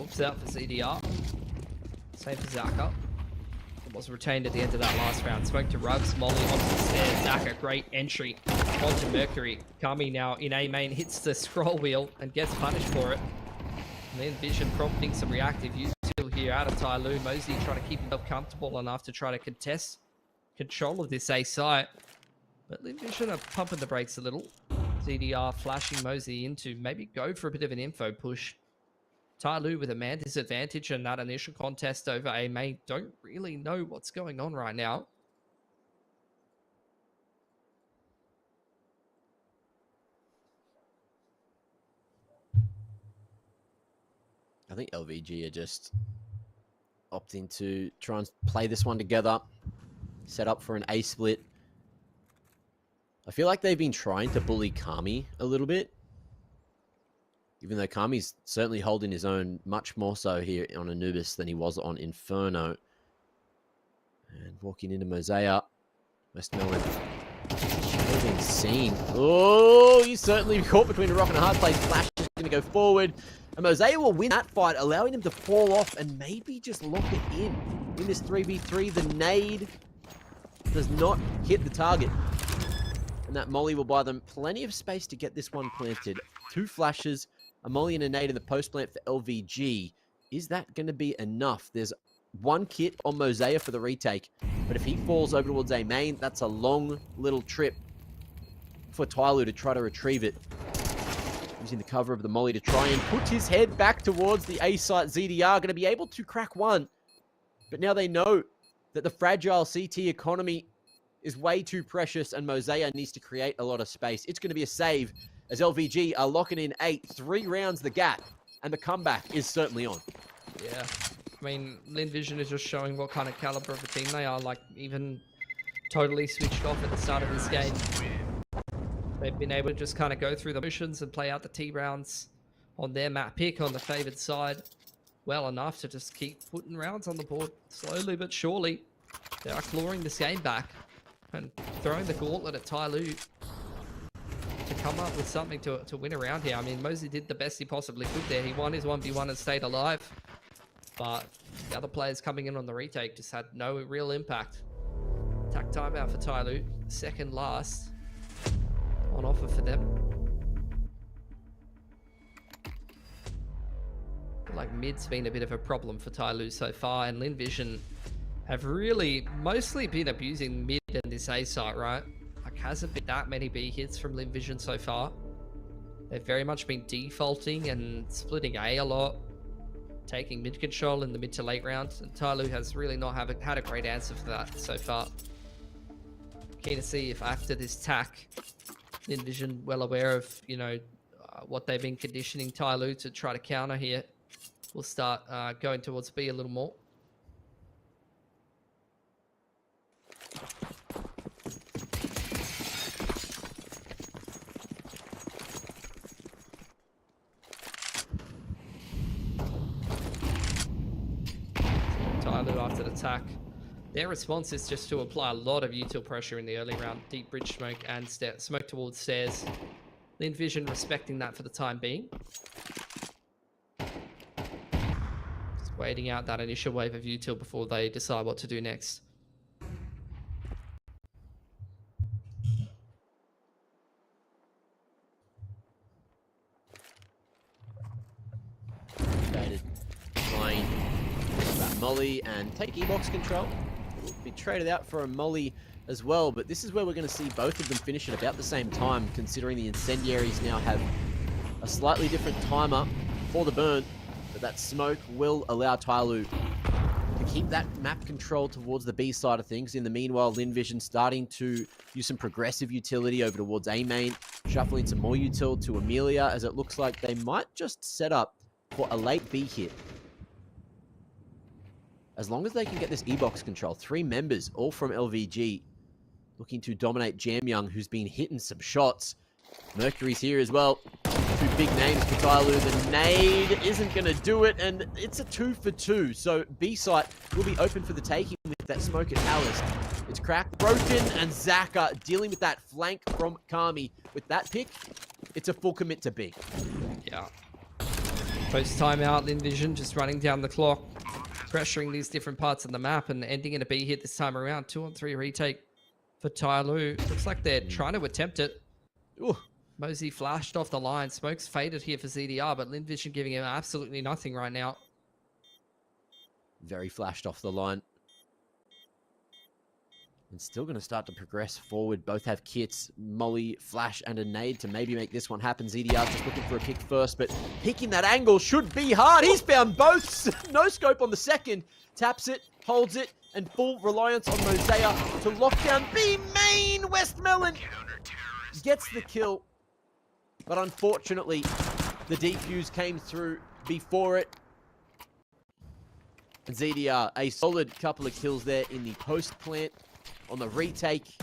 Oops, out for ZDR. Same for Zaka. It was retained at the end of that last round. Smoke to Rugs, Molly onto the stairs. Zaka, great entry onto Mercury. Kami now in A main hits the scroll wheel and gets punished for it. Lyn Vision prompting some reactive use here out of TYLOO. Mosey trying to keep himself comfortable enough to try to contest control of this A site. But Lyn Vision are pumping the brakes a little. ZDR flashing Mosey into maybe go for a bit of an info push. TYLOO with a man disadvantage in that initial contest over A main. Don't really know what's going on right now. I think LVG are just opting to try and play this one together, set up for an A split. I feel like they've been trying to bully Kami a little bit, even though Kami's certainly holding his own much more so here on Anubis than he was on Inferno. And walking into Mosaic, West Melon being seen. Oh, he's certainly caught between a rock and a hard place. Flash is going to go forward. And Mosaic will win that fight, allowing him to fall off and maybe just lock it in this 3v3. The nade does not hit the target. And that molly will buy them plenty of space to get this one planted. 2 flashes, a molly and a nade in the post plant for LVG. Is that going to be enough? There's 1 kit on Mosaic for the retake. But if he falls over towards A main, that's a long little trip for TYLOO to try to retrieve it. Using the cover of the molly to try and put his head back towards the A site. ZDR going to be able to crack 1. But now they know that the fragile CT economy is way too precious and Mosaic needs to create a lot of space. It's going to be a save as LVG are locking in 8. 3 rounds the gap. And the comeback is certainly on. Yeah. I mean, Lyn Vision is just showing what kind of caliber of a team they are. Like, even totally switched off at the start of this game. They've been able to just kind of go through the motions and play out the T rounds on their map pick on the favored side well enough to just keep putting rounds on the board slowly but surely. They are clawing this game back and throwing the gauntlet at TYLOO to come up with something to win around here. I mean, Mosey did the best he possibly could there. He won his 1v1 and stayed alive. But the other players coming in on the retake just had no real impact. Attack timeout for TYLOO. Second last on offer for them. Like mid's been a bit of a problem for TYLOO so far, and Lyn Vision have really mostly been abusing mid in this A site, right? Like, hasn't been that many B hits from Lyn Vision so far. They've very much been defaulting and splitting A a lot, taking mid control in the mid to late round, and TYLOO has really not had a great answer for that so far. Keen to see if after this tack, Lyn Vision, well aware of, you know, what they've been conditioning TYLOO to try to counter here, will start going towards B a little more. TYLOO after the attack. Their response is just to apply a lot of util pressure in the early round. Deep bridge smoke and smoke towards stairs. Lyn Vision respecting that for the time being. Just waiting out that initial wave of util before they decide what to do next. Trying that molly and take E-box control. Be traded out for a molly as well. But this is where we're going to see both of them finish at about the same time, considering the Incendiaries now have a slightly different timer for the burn. But that smoke will allow TYLOO to keep that map control towards the B side of things. In the meanwhile, Lyn Vision starting to use some progressive utility over towards A main, shuffling some more util to Amelia, as it looks like they might just set up for a late B hit. As long as they can get this E-box control, 3 members, all from LVG, looking to dominate Jam Young, who's been hitting some shots. Mercury's here as well. 2 big names for TYLOO. The nade isn't going to do it, and it's a 2 for 2. So B site will be open for the taking with that smoke at Alice. It's cracked, broken, and Zaka dealing with that flank from Kami. With that pick, it's a full commit to B. Yeah. Post timeout, Lyn Vision just running down the clock, pressuring these different parts of the map and ending in a B hit this time around. 2-on-3 retake for TYLOO. Looks like they're trying to attempt it. Ooh. Mosey flashed off the line. Smoke's faded here for ZDR, but Lyn Vision giving him absolutely nothing right now. Very flashed off the line. And still going to start to progress forward. Both have kits, Molly, Flash, and a nade to maybe make this one happen. ZDR just looking for a pick first, but picking that angle should be hard. He's found both. No scope on the second. Taps it, holds it, and full reliance on Mosea to lock down B main. Westmelon gets the kill. But unfortunately, the defuse came through before it. And ZDR, a solid couple of kills there in the post plant on the retake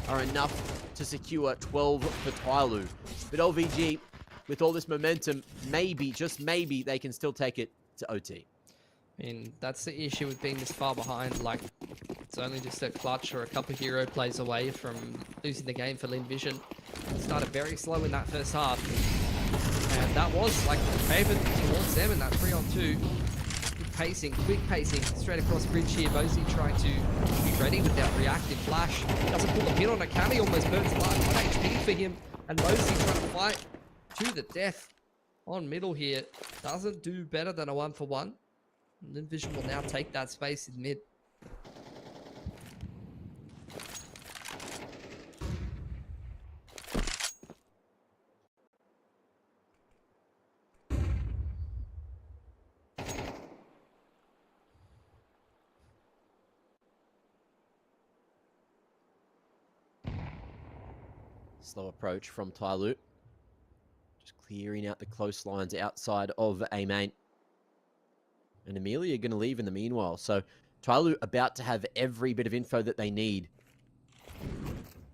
are enough to secure 12 for TYLOO. But LVG, with all this momentum, maybe, just maybe, they can still take it to OT. I mean, that's the issue with being this far behind. Like, it's only just a clutch or a couple hero plays away from losing the game for Lyn Vision. It started very slow in that first half. And that was like favored towards them in that 3-on-2. Quick pacing, straight across bridge here. Mosey trying to be ready with that reactive flash. Doesn't pull a hit on a Cami, almost burns the line. 1 HP for him. And Mosey trying to fight to the death on middle here. Doesn't do better than a 1-for-1. Lyn Vision will now take that space in mid. Slow approach from TYLOO. Just clearing out the close lines outside of A main. And Amelia going to leave in the meanwhile. So TYLOO about to have every bit of info that they need.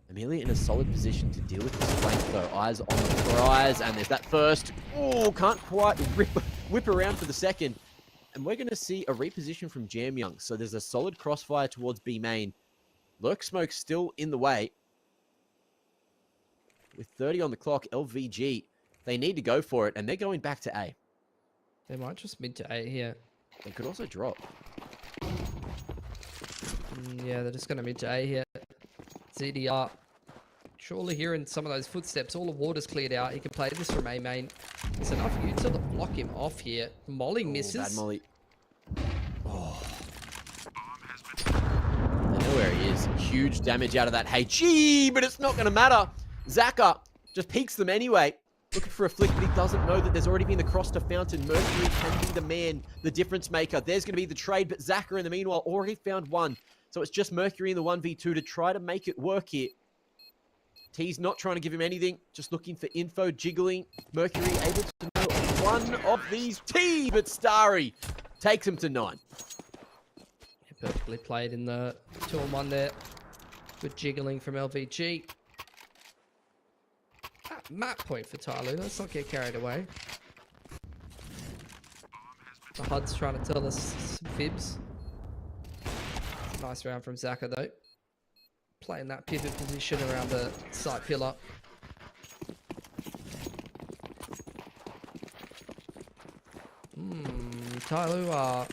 Amelia in a solid position to deal with this flank though. Eyes on the prize. And there's that first. Oh, can't quite whip around for the second. And we're going to see a reposition from Jam Young. So there's a solid crossfire towards B main. Lurk Smoke still in the way. With 30 on the clock, LVG, they need to go for it. And they're going back to A. They might just mid to A here. They could also drop. Yeah, they're just going to mid to A here. ZDR. Surely hearing some of those footsteps. All the water's cleared out. He can play this from A main. There's enough util to block him off here. Molly misses. Bad Molly. Oh. I know where he is. Huge damage out of that HG, but it's not going to matter. Zaka just peeks them anyway. Looking for a flick, but he doesn't know that there's already been the cross to Fountain. Mercury can be the man, the difference maker. There's going to be the trade, but Zaka in the meanwhile already found one. So it's just Mercury in the 1v2 to try to make it work here. T's not trying to give him anything, just looking for info, jiggling. Mercury able to know one of these. T, but Starry takes him to 9. Yeah, perfectly played in the 2-on-1 there. Good jiggling from LVG. Map point for TYLOO. Let's not get carried away. The HUD's trying to tell us some fibs. Nice round from Zaka though. Playing that pivot position around the side pillar. TYLOO are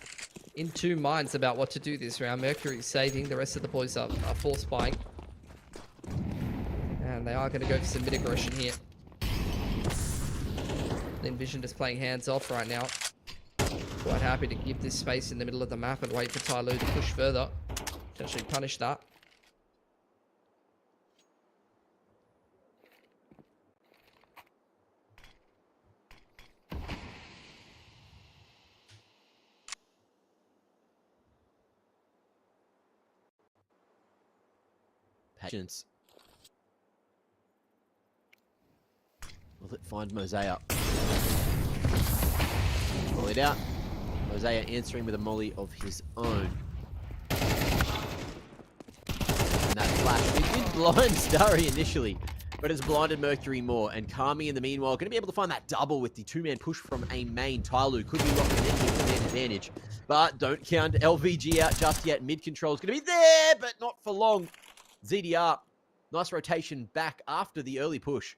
in 2 minds about what to do this round. Mercury's saving. The rest of the boys are force buying. And they are going to go for some mid-aggression here. Lyn Vision just playing hands off right now. Quite happy to give this space in the middle of the map and wait for TYLOO to push further. Potentially punish that. patience. Will it find Mosaic? Pull it out. Mosaic answering with a molly of his own. And that flash, it did blind Starry initially, but it's blinded Mercury more. And Kami, in the meanwhile, going to be able to find that double with the two-man push from a main. TYLOO could be locking into the man advantage, but don't count LVG out just yet. Mid control is going to be there, but not for long. ZDR, nice rotation back after the early push.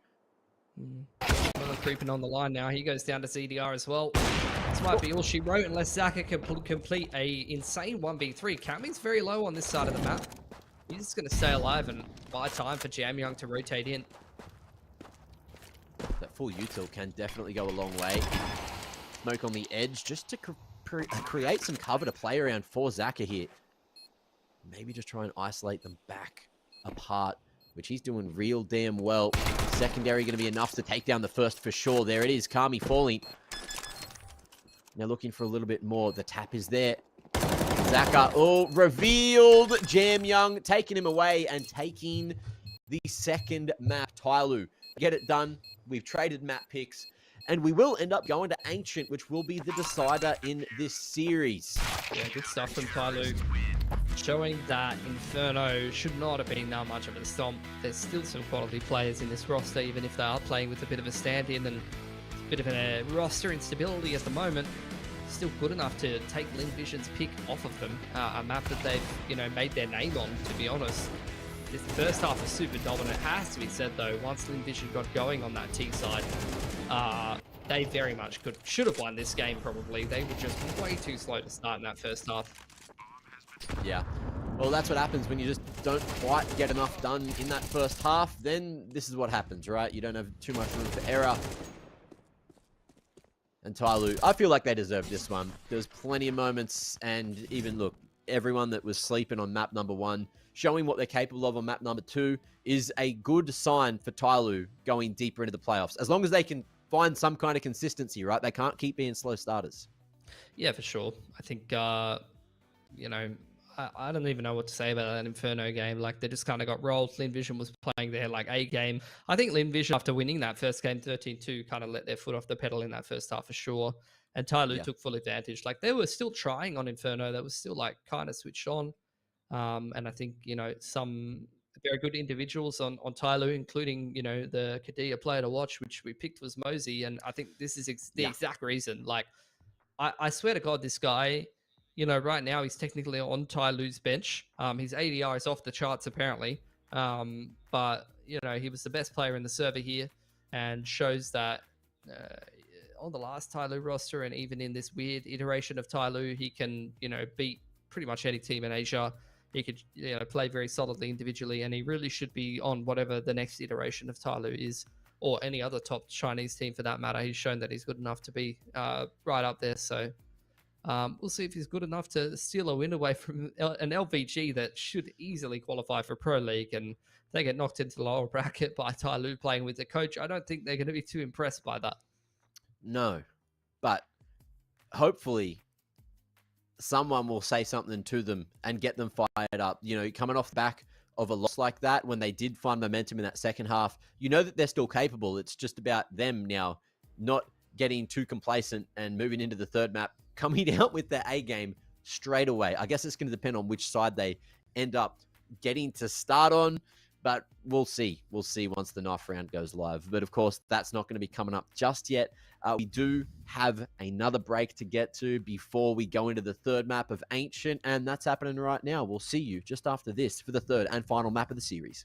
Creeping on the line now. He goes down to ZDR as well. This might be all she wrote unless Zaka can complete a insane 1v3. Kami's very low on this side of the map. He's just going to stay alive and buy time for Jamyoung to rotate in. That full util can definitely go a long way. Smoke on the edge just to create some cover to play around for Zaka here. Maybe just try and isolate them back apart, which he's doing real damn well. Secondary going to be enough to take down the first for sure. There it is, Kami falling. Now looking for a little bit more. The tap is there. Zaka, oh, revealed. Jamyoung taking him away and taking the second map. TYLOO get it done. We've traded map picks, and we will end up going to Ancient, which will be the decider in this series. Yeah, good stuff from TYLOO. Showing that Inferno should not have been that much of a stomp. There's still some quality players in this roster, even if they are playing with a bit of a stand-in and a bit of a roster instability at the moment. Still good enough to take Lyn Vision's pick off of them. A map that they've, made their name on, to be honest. This first half was super dominant. It has to be said, though, once Lyn Vision got going on that T side, they very much should have won this game, probably. They were just way too slow to start in that first half. Yeah. Well, that's what happens when you just don't quite get enough done in that first half. Then this is what happens, right? You don't have too much room for error. And TYLOO, I feel like they deserve this one. There's plenty of moments, and even, look, everyone that was sleeping on map number 1, showing what they're capable of on map number 2 is a good sign for TYLOO going deeper into the playoffs. As long as they can find some kind of consistency, right? They can't keep being slow starters. Yeah, for sure. I think, I don't even know what to say about that Inferno game. Like, they just kind of got rolled. Lyn Vision was playing their, A game. I think Lyn Vision, after winning that first game 13-2, kind of let their foot off the pedal in that first half for sure. And TYLOO took full advantage. Like, they were still trying on Inferno. That was still, kind of switched on. And I think, some very good individuals on TYLOO, including, the Kadia player to watch, which we picked was Mosey. And I think this is the exact reason. Like, I swear to God, this guy... right now he's technically on TYLOO's bench. His ADR is off the charts apparently. But, he was the best player in the server here and shows that on the last TYLOO roster and even in this weird iteration of TYLOO, he can, beat pretty much any team in Asia. He could, play very solidly individually, and he really should be on whatever the next iteration of TYLOO is, or any other top Chinese team for that matter. He's shown that he's good enough to be right up there. So we'll see if he's good enough to steal a win away from an LVG that should easily qualify for Pro League, and they get knocked into the lower bracket by TYLOO playing with the coach. I don't think they're going to be too impressed by that. No, but hopefully someone will say something to them and get them fired up. Coming off the back of a loss like that, when they did find momentum in that second half, that they're still capable. It's just about them now not getting too complacent and moving into the third map, coming out with their A game straight away. I guess it's going to depend on which side they end up getting to start on, but we'll see. We'll see once the knife round goes live. But of course, that's not going to be coming up just yet. We do have another break to get to before we go into the third map of Ancient, and that's happening right now. We'll see you just after this for the third and final map of the series.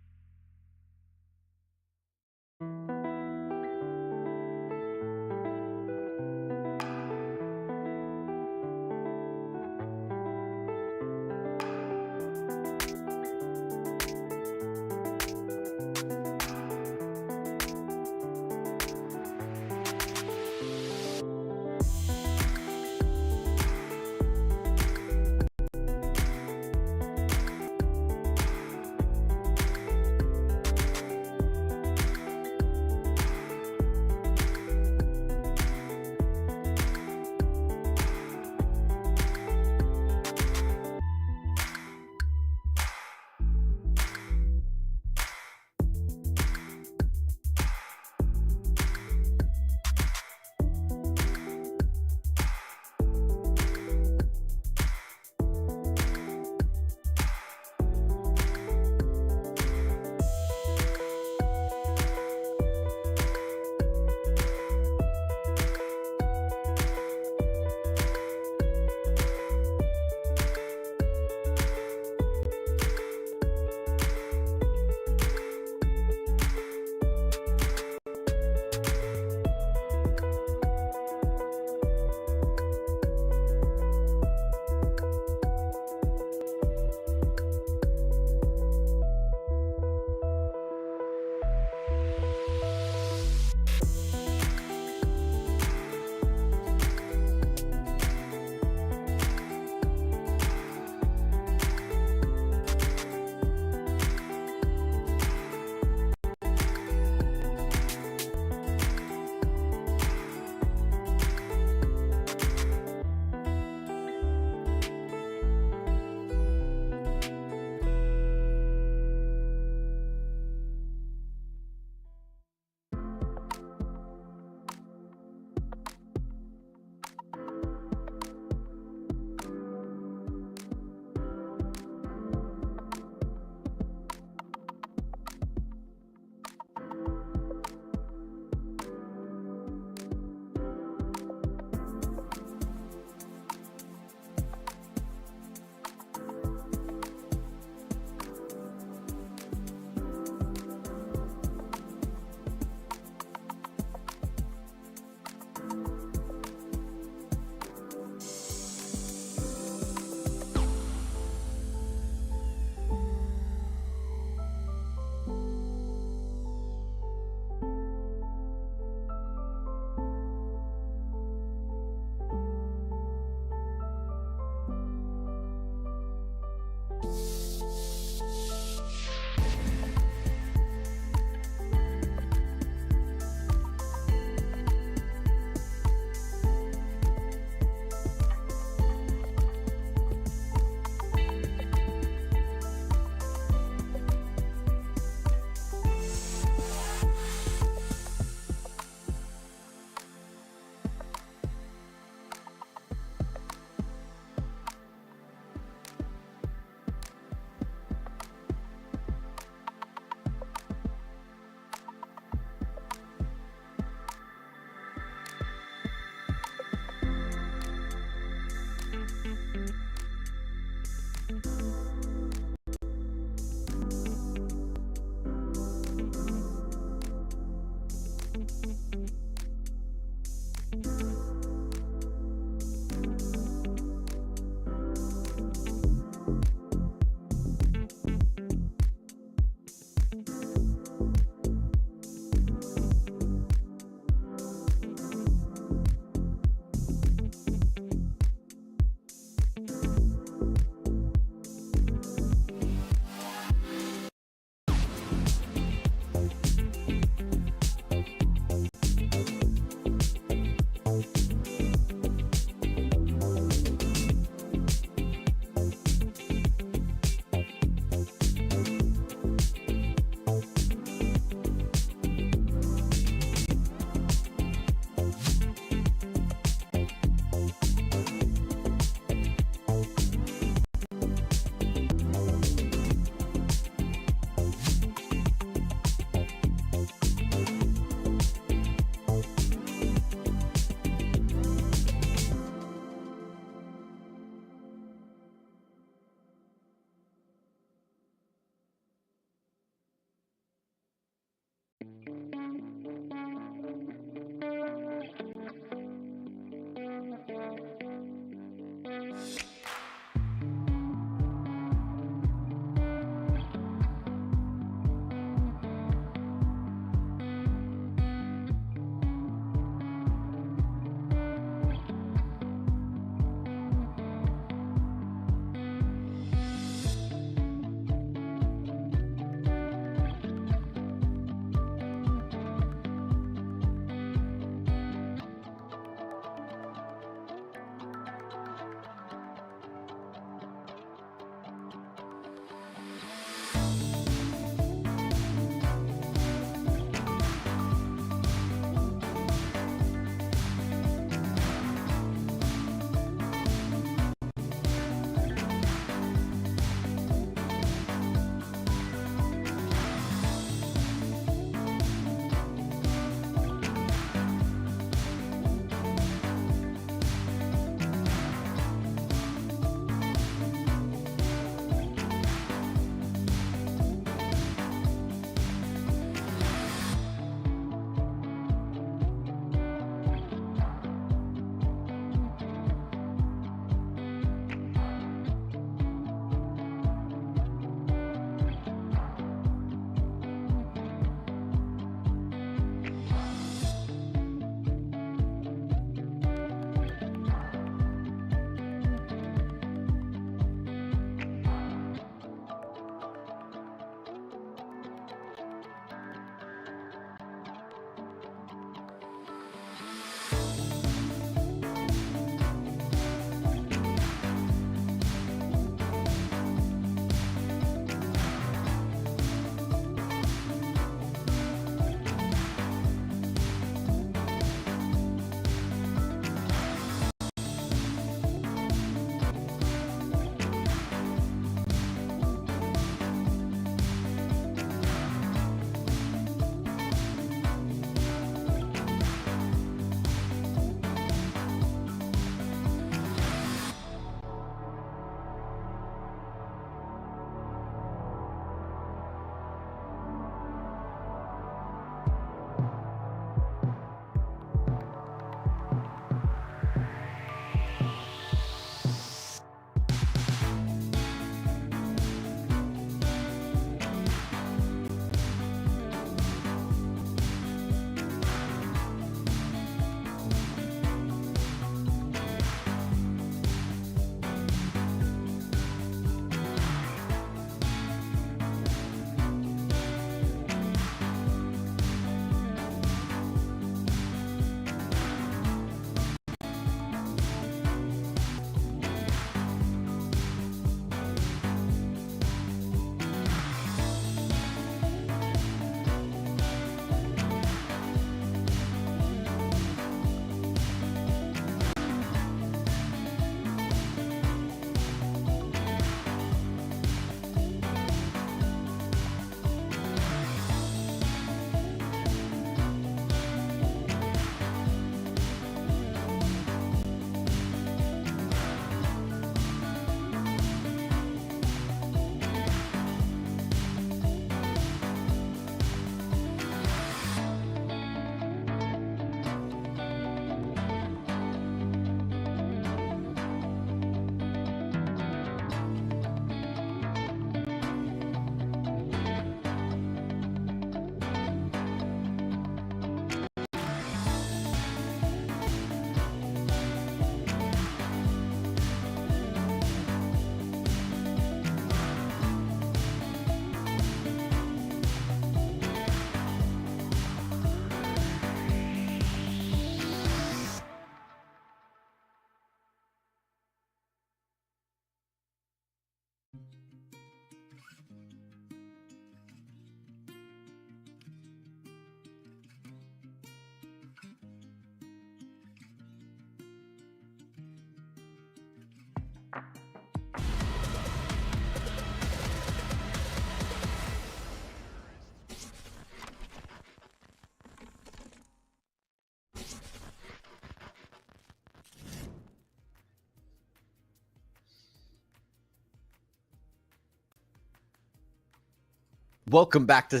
Welcome back to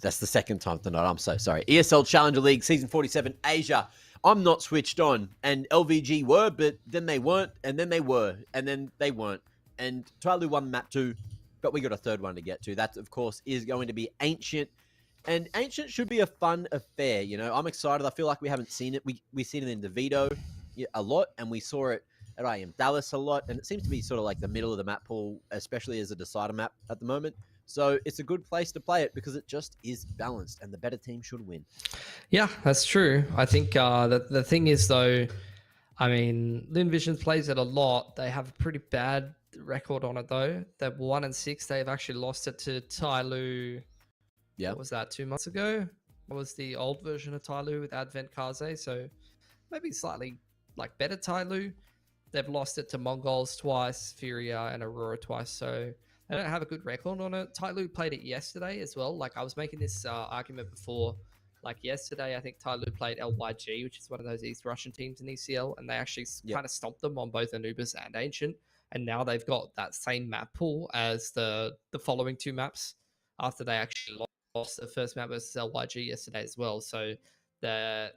that's the second time tonight. I'm so sorry. ESL Challenger League Season 47 Asia. I'm not switched on, and LVG were, but then they weren't, and then they were, and then they weren't. And TYLOO won map 2, but we got a third one to get to. That, of course, is going to be Ancient. And Ancient should be a fun affair. You know, I'm excited. I feel like we haven't seen it. We've seen it in the Veto a lot, and we saw it at IM Dallas a lot. And it seems to be sort of like the middle of the map pool, especially as a decider map at the moment. So it's a good place to play it because it just is balanced, and the better team should win. Yeah, that's true. I think the thing is, though, I mean, Lyn Vision plays it a lot. They have a pretty bad record on it, though. They're 1-6. They've actually lost it to TYLOO. Yeah. What was that, 2 months ago? What was the old version of TYLOO with Advent Kaze? So maybe slightly like better TYLOO. They've lost it to Mongols twice, Furia and Aurora twice. So they don't have a good record on it. TYLOO played it yesterday as well. Like I was making this argument before. Like yesterday, I think TYLOO played LYG, which is one of those East Russian teams in ECL, and they actually kind of stomped them on both Anubis and Ancient. And now they've got that same map pool as the following 2 maps after they actually lost the first map versus LYG yesterday as well. So the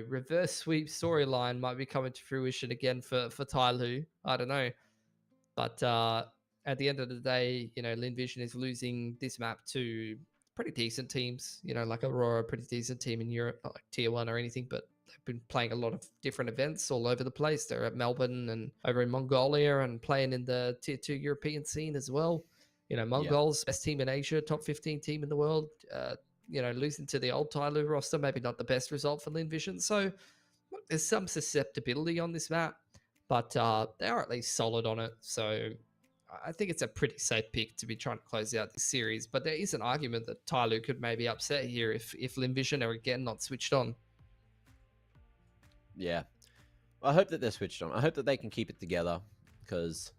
reverse sweep storyline might be coming to fruition again for TYLOO. I don't know, but at the end of the day, Lyn Vision is losing this map to pretty decent teams, like Aurora, pretty decent team in Europe, not like tier 1 or anything, but they've been playing a lot of different events all over the place. They're at Melbourne and over in Mongolia and playing in the tier 2 European scene as well. Mongols, best team in Asia, top 15 team in the world. Losing to the old TYLOO roster, maybe not the best result for Lyn Vision. So there's some susceptibility on this map, but they are at least solid on it. So I think it's a pretty safe pick to be trying to close out this series. But there is an argument that TYLOO could maybe upset here if Lyn Vision are again not switched on. Yeah. I hope that they're switched on. I hope that they can keep it together because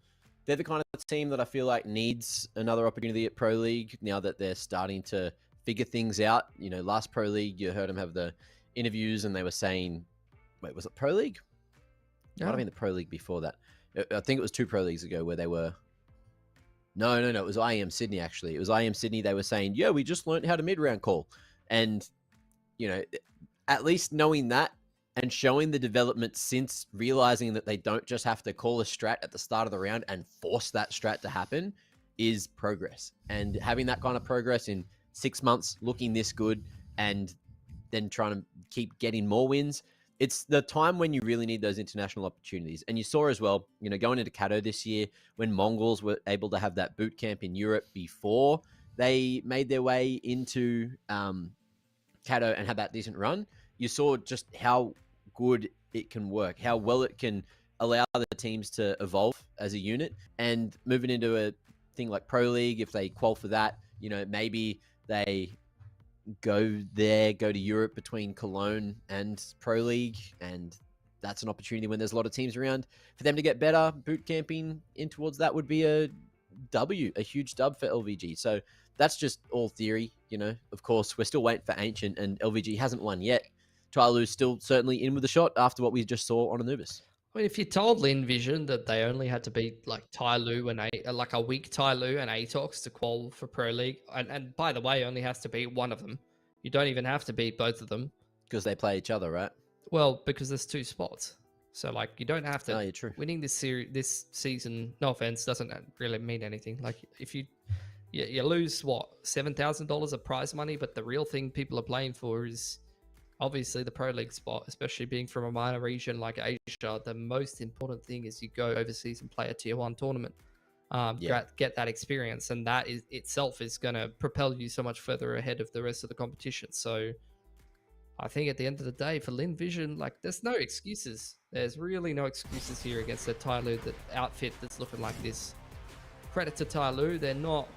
they're the kind of team that I feel like needs another opportunity at Pro League now that they're starting to figure things out. Last Pro League, you heard them have the interviews and they were saying, wait, was it Pro League? No. Might have been the Pro League before that. I think it was 2 Pro Leagues ago where they were... No. It was IM Sydney, actually. It was IM Sydney. They were saying, yeah, we just learned how to mid-round call. And, at least knowing that and showing the development since realizing that they don't just have to call a strat at the start of the round and force that strat to happen is progress. And having that kind of progress in 6 months, looking this good, and then trying to keep getting more wins, it's the time when you really need those international opportunities. And you saw as well, going into Cato this year, when Mongols were able to have that boot camp in Europe before they made their way into Cato and had that decent run, you saw just how good it can work, how well it can allow the teams to evolve as a unit. And moving into a thing like Pro League, if they qual for that, maybe they go to Europe between Cologne and Pro League, and that's an opportunity when there's a lot of teams around for them to get better. Boot camping in towards that would be a huge dub for LVG. So that's just all theory, Of course, we're still waiting for Ancient, and LVG hasn't won yet. TYLOO's still certainly in with the shot after what we just saw on Anubis. I mean, if you told Lyn Vision that they only had to beat like TYLOO and like a weak TYLOO and Atox to qual for Pro League, and by the way, only has to beat one of them. You don't even have to beat both of them because they play each other, right? Well, because there's 2 spots, so like you don't have to. Oh, yeah, true. Winning this season, no offense, doesn't really mean anything. Like if you lose what $7,000 of prize money, but the real thing people are playing for is obviously the Pro League spot, especially being from a minor region like Asia. The most important thing is you go overseas and play a tier 1 tournament, get that experience, and that is itself is going to propel you so much further ahead of the rest of the competition. So I think at the end of the day for Lyn Vision, like there's no excuses. There's really no excuses here against the TYLOO outfit that's looking like this. Credit to TYLOO, they're not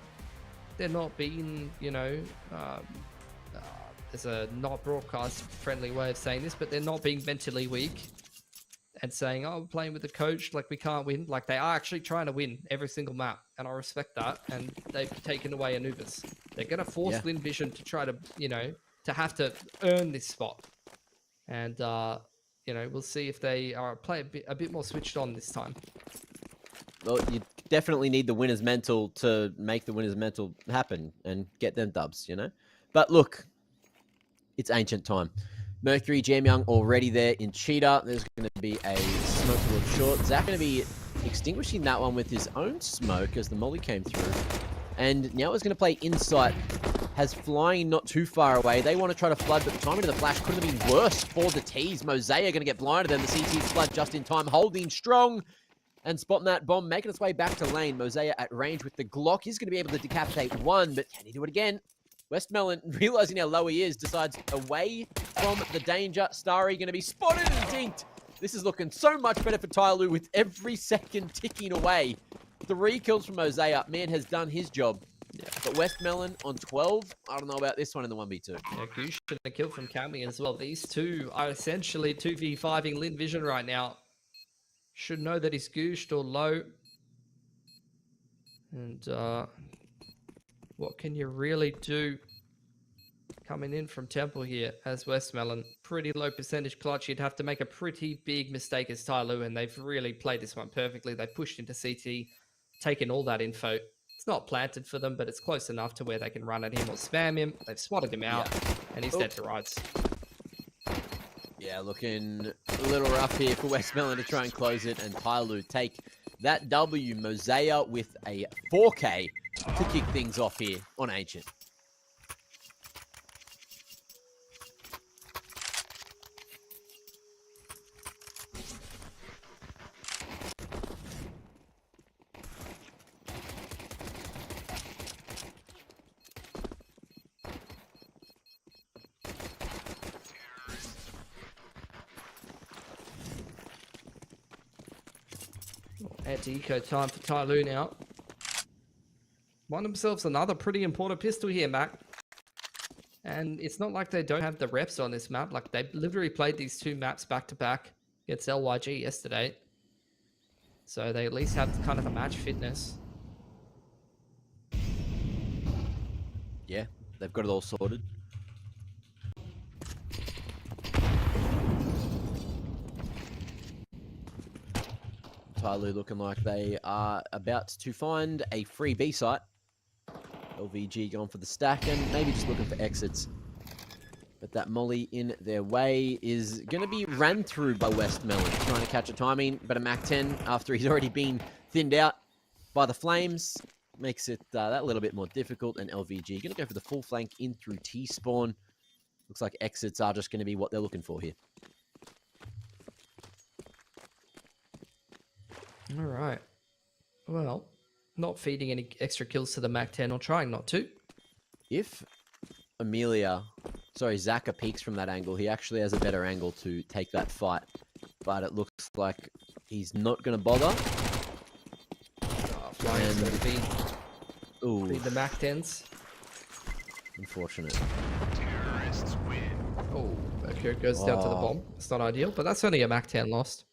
being, there's a not broadcast friendly way of saying this, but they're not being mentally weak. and saying, "Oh, we're playing with the coach, like we can't win." Like they are actually trying to win every single map, and I respect that. And they've taken away Anubis. They're gonna force Lyn Vision to try to, to have to earn this spot. And we'll see if they are a bit more switched on this time. Well, you definitely need the winner's mental to make the winner's mental happen and get them dubs, But look, it's ancient time. Mercury, Jam Young already there in Cheetah. There's going to be a smoke towards short. Zach going to be extinguishing that one with his own smoke as the molly came through. And now he's going to play Insight. Has flying not too far away. They want to try to flood, but the timing of the flash could have been worse for the T's. Mosaic going to get blinded, and the CT's flood just in time, holding strong. And spotting that bomb, making its way back to lane. Mosaic at range with the Glock. He's going to be able to decapitate one, but can he do it again? Westmelon, realizing how low he is, decides away from the danger. Starry going to be spotted and dinked. This is looking so much better for TYLOO with every second ticking away. 3 kills from Mosaic. Man has done his job. Yeah. But Westmelon on 12. I don't know about this one in the 1v2. Yeah, Goosh and a kill from Cami as well. These two are essentially 2v5ing Lyn Vision right now. Should know that he's gooshed or low. And what can you really do coming in from Temple here as Westmelon? Pretty low percentage clutch. You'd have to make a pretty big mistake as TYLOO, and they've really played this one perfectly. They pushed into CT, taken all that info. It's not planted for them, but it's close enough to where they can run at him or spam him. They've spotted him out, and he's dead to rights. Yeah, looking a little rough here for Westmelon to try and close it, and TYLOO take that W. Mosaic with a 4K to kick things off here on Ancient. Anti-eco time for TYLOO now. Won themselves another pretty important pistol here, Mac. And it's not like they don't have the reps on this map. Like, they literally played these 2 maps back-to-back against LYG yesterday. So they at least have kind of the match fitness. Yeah, they've got it all sorted. TYLOO looking like they are about to find a free B site. LVG going for the stack and maybe just looking for exits. But that molly in their way is going to be ran through by Westmelon, trying to catch a timing. But a Mac-10, after he's already been thinned out by the flames, makes it that little bit more difficult. And LVG going to go for the full flank in through T-spawn. Looks like exits are just going to be what they're looking for here. All right. Well, not feeding any extra kills to the Mac-10 or trying not to. If Zaka peeks from that angle, he actually has a better angle to take that fight. But it looks like he's not going to bother. Flying's going to be the Mac-10s. Unfortunate. Terrorists win. Oh, Mercury goes down to the bomb. It's not ideal, but that's only a Mac-10 lost.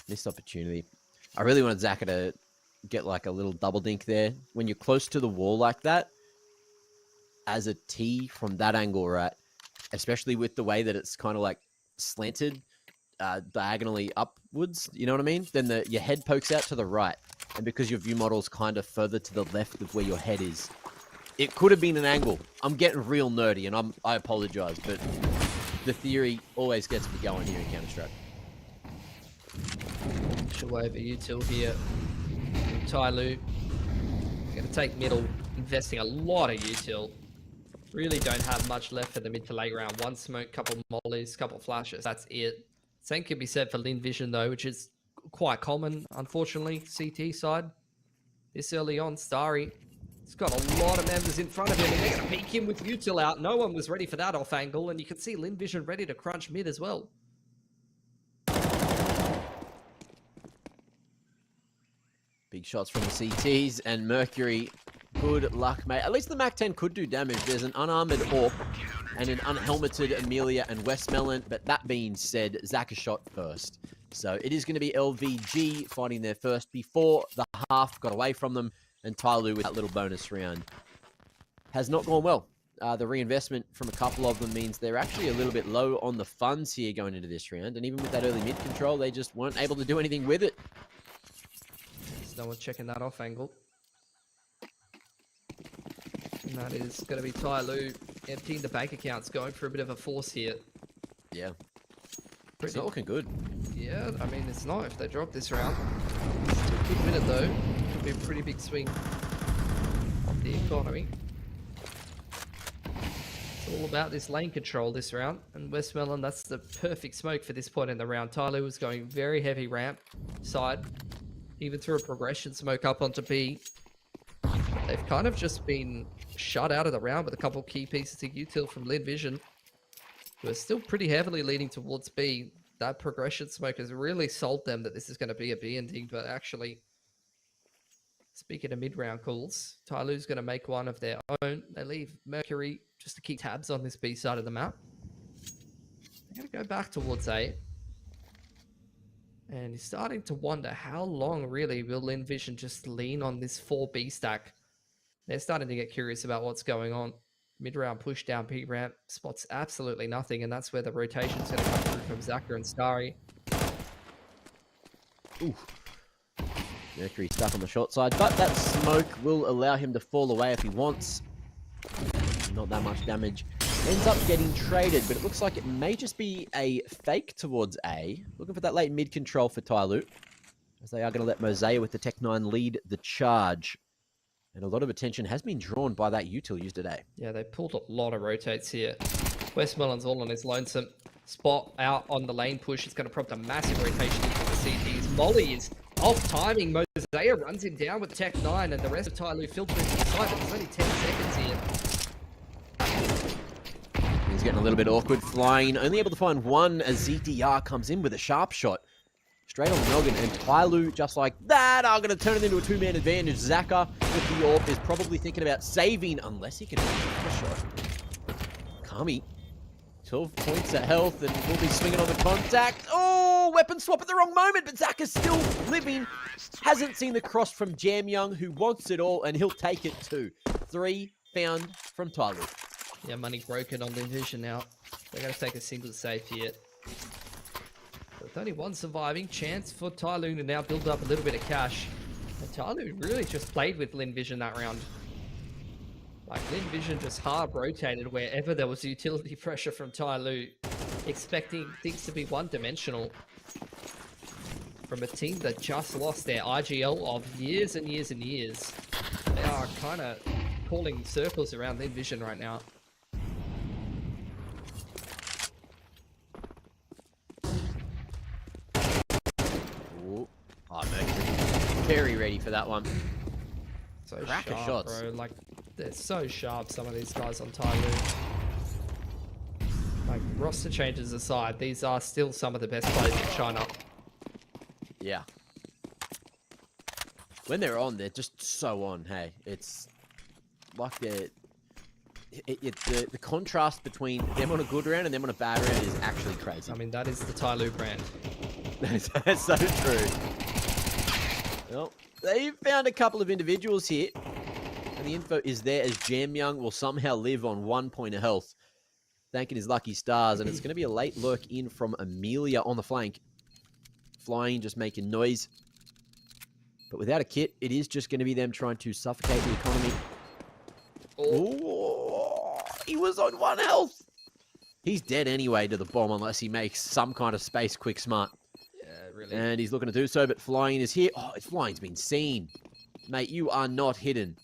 Missed opportunity. I really wanted Zaka to get like a little double dink there. When you're close to the wall like that, as a T from that angle, right? Especially with the way that it's kind of like slanted diagonally upwards, you know what I mean? Then your head pokes out to the right. And because your view model's kind of further to the left of where your head is, it could have been an angle. I'm getting real nerdy and I apologize, but the theory always gets me going here in Counter-Strike. Away over util here. TYLOO going to take middle, investing a lot of util. Really don't have much left for the mid to late round. 1 smoke, couple mollies, couple flashes. That's it. Same could be said for Lyn Vision though, which is quite common, unfortunately. CT side this early on. Starry, he's got a lot of members in front of him, and they're going to peek him with util out. No one was ready for that off angle, and you can see Lyn Vision ready to crunch mid as well. Big shots from the CTs, and Mercury, good luck, mate. At least the Mac-10 could do damage. There's an unarmored AWP and an unhelmeted Amelia and Westmelon. But that being said, Zach is shot first. So it is going to be LVG finding their first before the half got away from them. And TYLOO with that little bonus round has not gone well. The reinvestment from a couple of them means they're actually a little bit low on the funds here going into this round. And even with that early mid control, they just weren't able to do anything with it. There's no one checking that off angle. And that is going to be TYLOO emptying the bank accounts, going for a bit of a force here. Yeah. It's not looking good. Yeah, I mean, it's not if they drop this round. Still a good minute, though. Could be a pretty big swing of the economy. It's all about this lane control this round. And Westmelon, that's the perfect smoke for this point in the round. TYLOO was going very heavy ramp side. Even through a progression smoke up onto B. They've kind of just been shut out of the round with a couple key pieces of util from Lyn Vision. We're still pretty heavily leaning towards B. That progression smoke has really sold them that this is going to be a B ending, but actually, speaking of mid-round calls, TYLOO's going to make one of their own. They leave Mercury just to keep tabs on this B side of the map. They're going to go back towards A. And he's starting to wonder how long really will Lyn Vision just lean on this 4B stack. They're starting to get curious about what's going on. Mid-round push down P ramp spots absolutely nothing, and that's where the rotation's going to come through from Zaka and Starry. Ooh. Mercury stuck on the short side, but that smoke will allow him to fall away if he wants. Not that much damage. Ends up getting traded, but it looks like it may just be a fake towards A. Looking for that late mid control for TYLOO, as they are going to let Mosaic with the Tech 9 lead the charge. And a lot of attention has been drawn by that util used today. Yeah, they pulled a lot of rotates here. Westmelon's all on his lonesome. Spot out on the lane push. It's going to prompt a massive rotation into the CTs. Molly is off timing. Mosaic runs him down with Tech 9, and the rest of TYLOO filters to the side, but there's only 10 seconds here. He's getting a little bit awkward flying. Only able to find one as ZDR comes in with a sharp shot. Straight on the noggin, and TYLOO, just like that, are going to turn it into a two-man advantage. Zaka with the AWP is probably thinking about saving, unless he can make a shot. Kami, 12 points of health, and will be swinging on the contact. Oh, weapon swap at the wrong moment, but Zaka's still living. Hasn't seen the cross from Jam Young, who wants it all, and he'll take it too. 3 found from TYLOO. Yeah, money broken on Lyn Vision now. They're going to take a single save here. With only one surviving, chance for TYLOO to now build up a little bit of cash. And TYLOO really just played with Lyn Vision that round. Like, Lyn Vision just hard rotated wherever there was utility pressure from TYLOO, expecting things to be one-dimensional. From a team that just lost their IGL of years and years and years. They are kind of calling circles around Lyn Vision right now. Oh, Mercury. Very ready for that one. So Cracker sharp, shots. bro. Like, they're so sharp, some of these guys on TYLOO. Like, roster changes aside, these are still some of the best players in China. Yeah. When they're on, they're just so on, hey. It's like they're... The contrast between them on a good round and them on a bad round is actually crazy. I mean, that is the TYLOO brand. That's so true. Well, they've found a couple of individuals here. And the info is there as Jam Young will somehow live on 1 point of health. Thanking his lucky stars. And it's going to be a late lurk in from Amelia on the flank. Flying, just making noise. But without a kit, it is just going to be them trying to suffocate the economy. Oh, he was on 1 health. He's dead anyway to the bomb unless he makes some kind of space quick smart. Really. And he's looking to do so, but Flying is here. Oh, Flying's been seen. Mate, you are not hidden.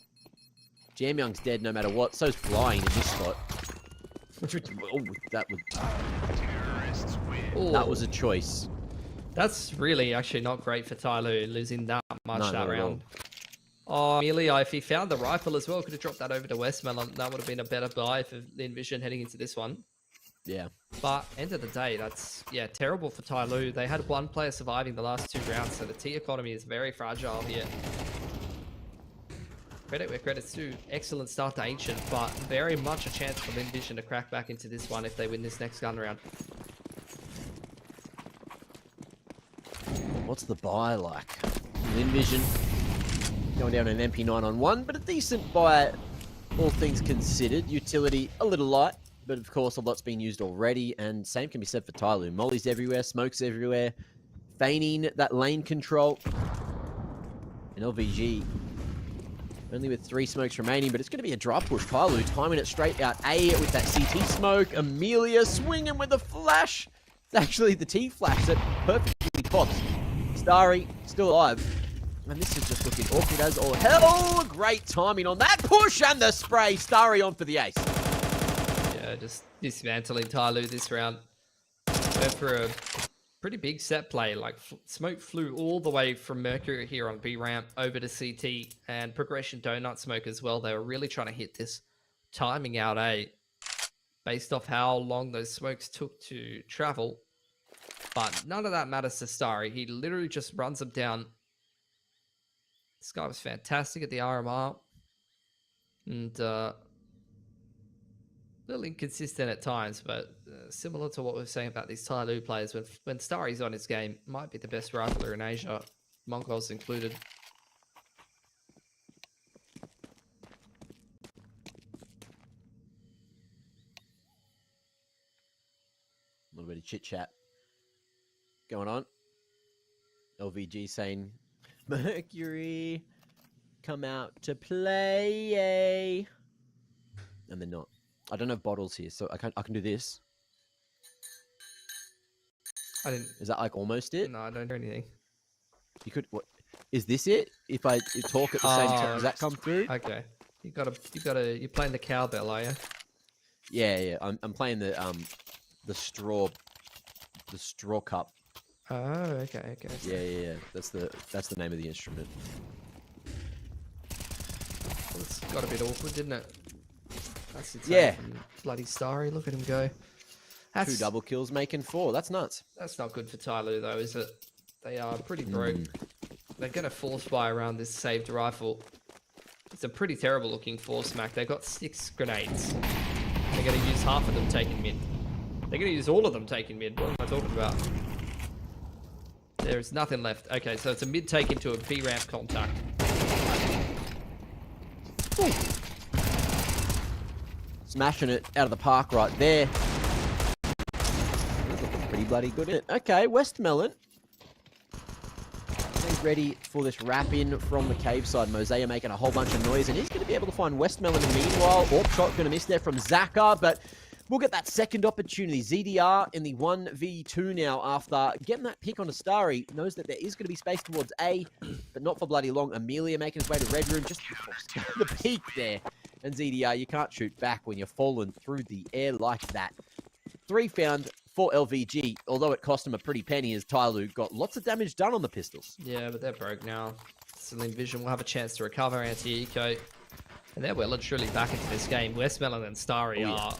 Jam Young's dead no matter what. So's Flying in this spot. Oh, that was a choice. That's really actually not great for TYLOO, losing that much that round. All. Oh, Amelia, if he found the rifle as well, could have dropped that over to Westmelon. That would have been a better buy for Lyn Vision heading into this one. Yeah. But end of the day, that's, yeah, terrible for TYLOO. They had one player surviving the last 2 rounds, so the T economy is very fragile here. Credit where credit's due. Excellent start to Ancient, but very much a chance for Lyn Vision to crack back into this one if they win this next gun round. What's the buy like? Lyn Vision going down an MP9 on 1, but a decent buy, all things considered. Utility a little light, but of course a lot's been used already, and same can be said for TYLOO. Molly's everywhere, smokes everywhere, feigning that lane control. And LVG only with 3 smokes remaining, but it's going to be a drop push. TYLOO timing it straight out A with that CT smoke. Amelia swinging with a flash. It's actually the T flash that perfectly pops. Starry still alive. And this is just looking awkward as all hell. Great timing on that push and the spray. Starry on for the ace. Yeah, just dismantling TYLOO this round. Went for a pretty big set play. Like smoke flew all the way from Mercury here on B ramp over to CT, and progression donut smoke as well. They were really trying to hit this timing out A based off how long those smokes took to travel. But none of that matters to Starry. He literally just runs them down. This guy was fantastic at the RMR. And a little inconsistent at times, but similar to what we were saying about these TYLOO players, when Starry's on his game, might be the best rifler in Asia, Mongols included. A little bit of chit chat going on. LVG saying, Mercury, come out to play. And they're not. I don't have bottles here, so I can do this. I didn't. Is that like almost it? No, I don't do anything. You could. What? Is this it? If I talk at the same time, does that come through? Okay. You're playing the cowbell, are you? Yeah. I'm playing the straw cup. Oh, okay. Yeah. That's the name of the instrument. Well, it's got a bit awkward, didn't it? That's insane. Yeah. From bloody Starry. Look at him go. That's 2 double kills, making 4. That's nuts. That's not good for TYLOO, though, is it? They are pretty broke. They're going to force buy around this saved rifle. It's a pretty terrible looking force smack. They've got 6 grenades. They're going to use half of them taking mid. They're going to use all of them taking mid. What am I talking about? There's nothing left. Okay, so it's a mid take into a B ramp contact. Ooh. Smashing it out of the park right there. That's looking pretty bloody good, isn't it? Okay, Westmelon. He's ready for this wrap in from the cave side. Mosea making a whole bunch of noise, and he's going to be able to find Westmelon. Meanwhile, Orp shot going to miss there from Zaka, but we'll get that second opportunity. ZDR in the 1v2 now after getting that pick on a Starry. Knows that there is going to be space towards A, but not for bloody long. Amelia making his way to Red Room just before the peak there. And ZDR, you can't shoot back when you're falling through the air like that. 3 found for LVG, although it cost him a pretty penny as TYLOO got lots of damage done on the pistols. Yeah, but they're broke now. So Lyn Vision will have a chance to recover anti-eco. And they're well and truly back into this game. Westmelon and Starry are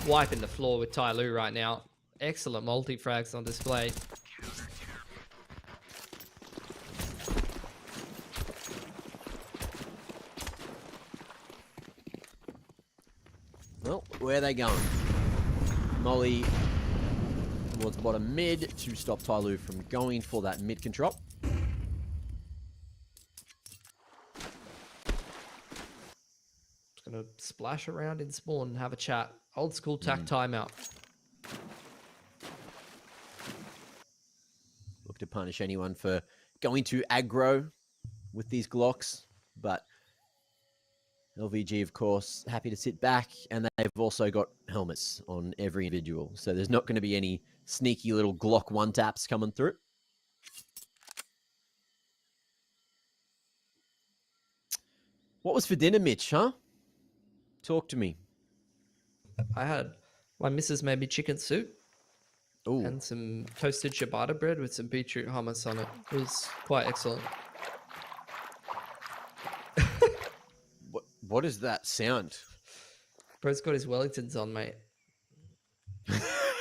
wiping the floor with TYLOO right now. Excellent multi-frags on display. Well, where are they going? Molly towards bottom mid to stop TYLOO from going for that mid control. Just gonna splash around in spawn and have a chat. Old school tack timeout. Look to punish anyone for going to aggro with these Glocks, but LVG, of course, happy to sit back, and they've also got helmets on every individual, so there's not going to be any sneaky little Glock one-taps coming through. What was for dinner, Mitch, huh? Talk to me. My missus made me chicken soup. Ooh. And some toasted ciabatta bread with some beetroot hummus on it. It was quite excellent. What is that sound? Bro's got his Wellingtons on, mate.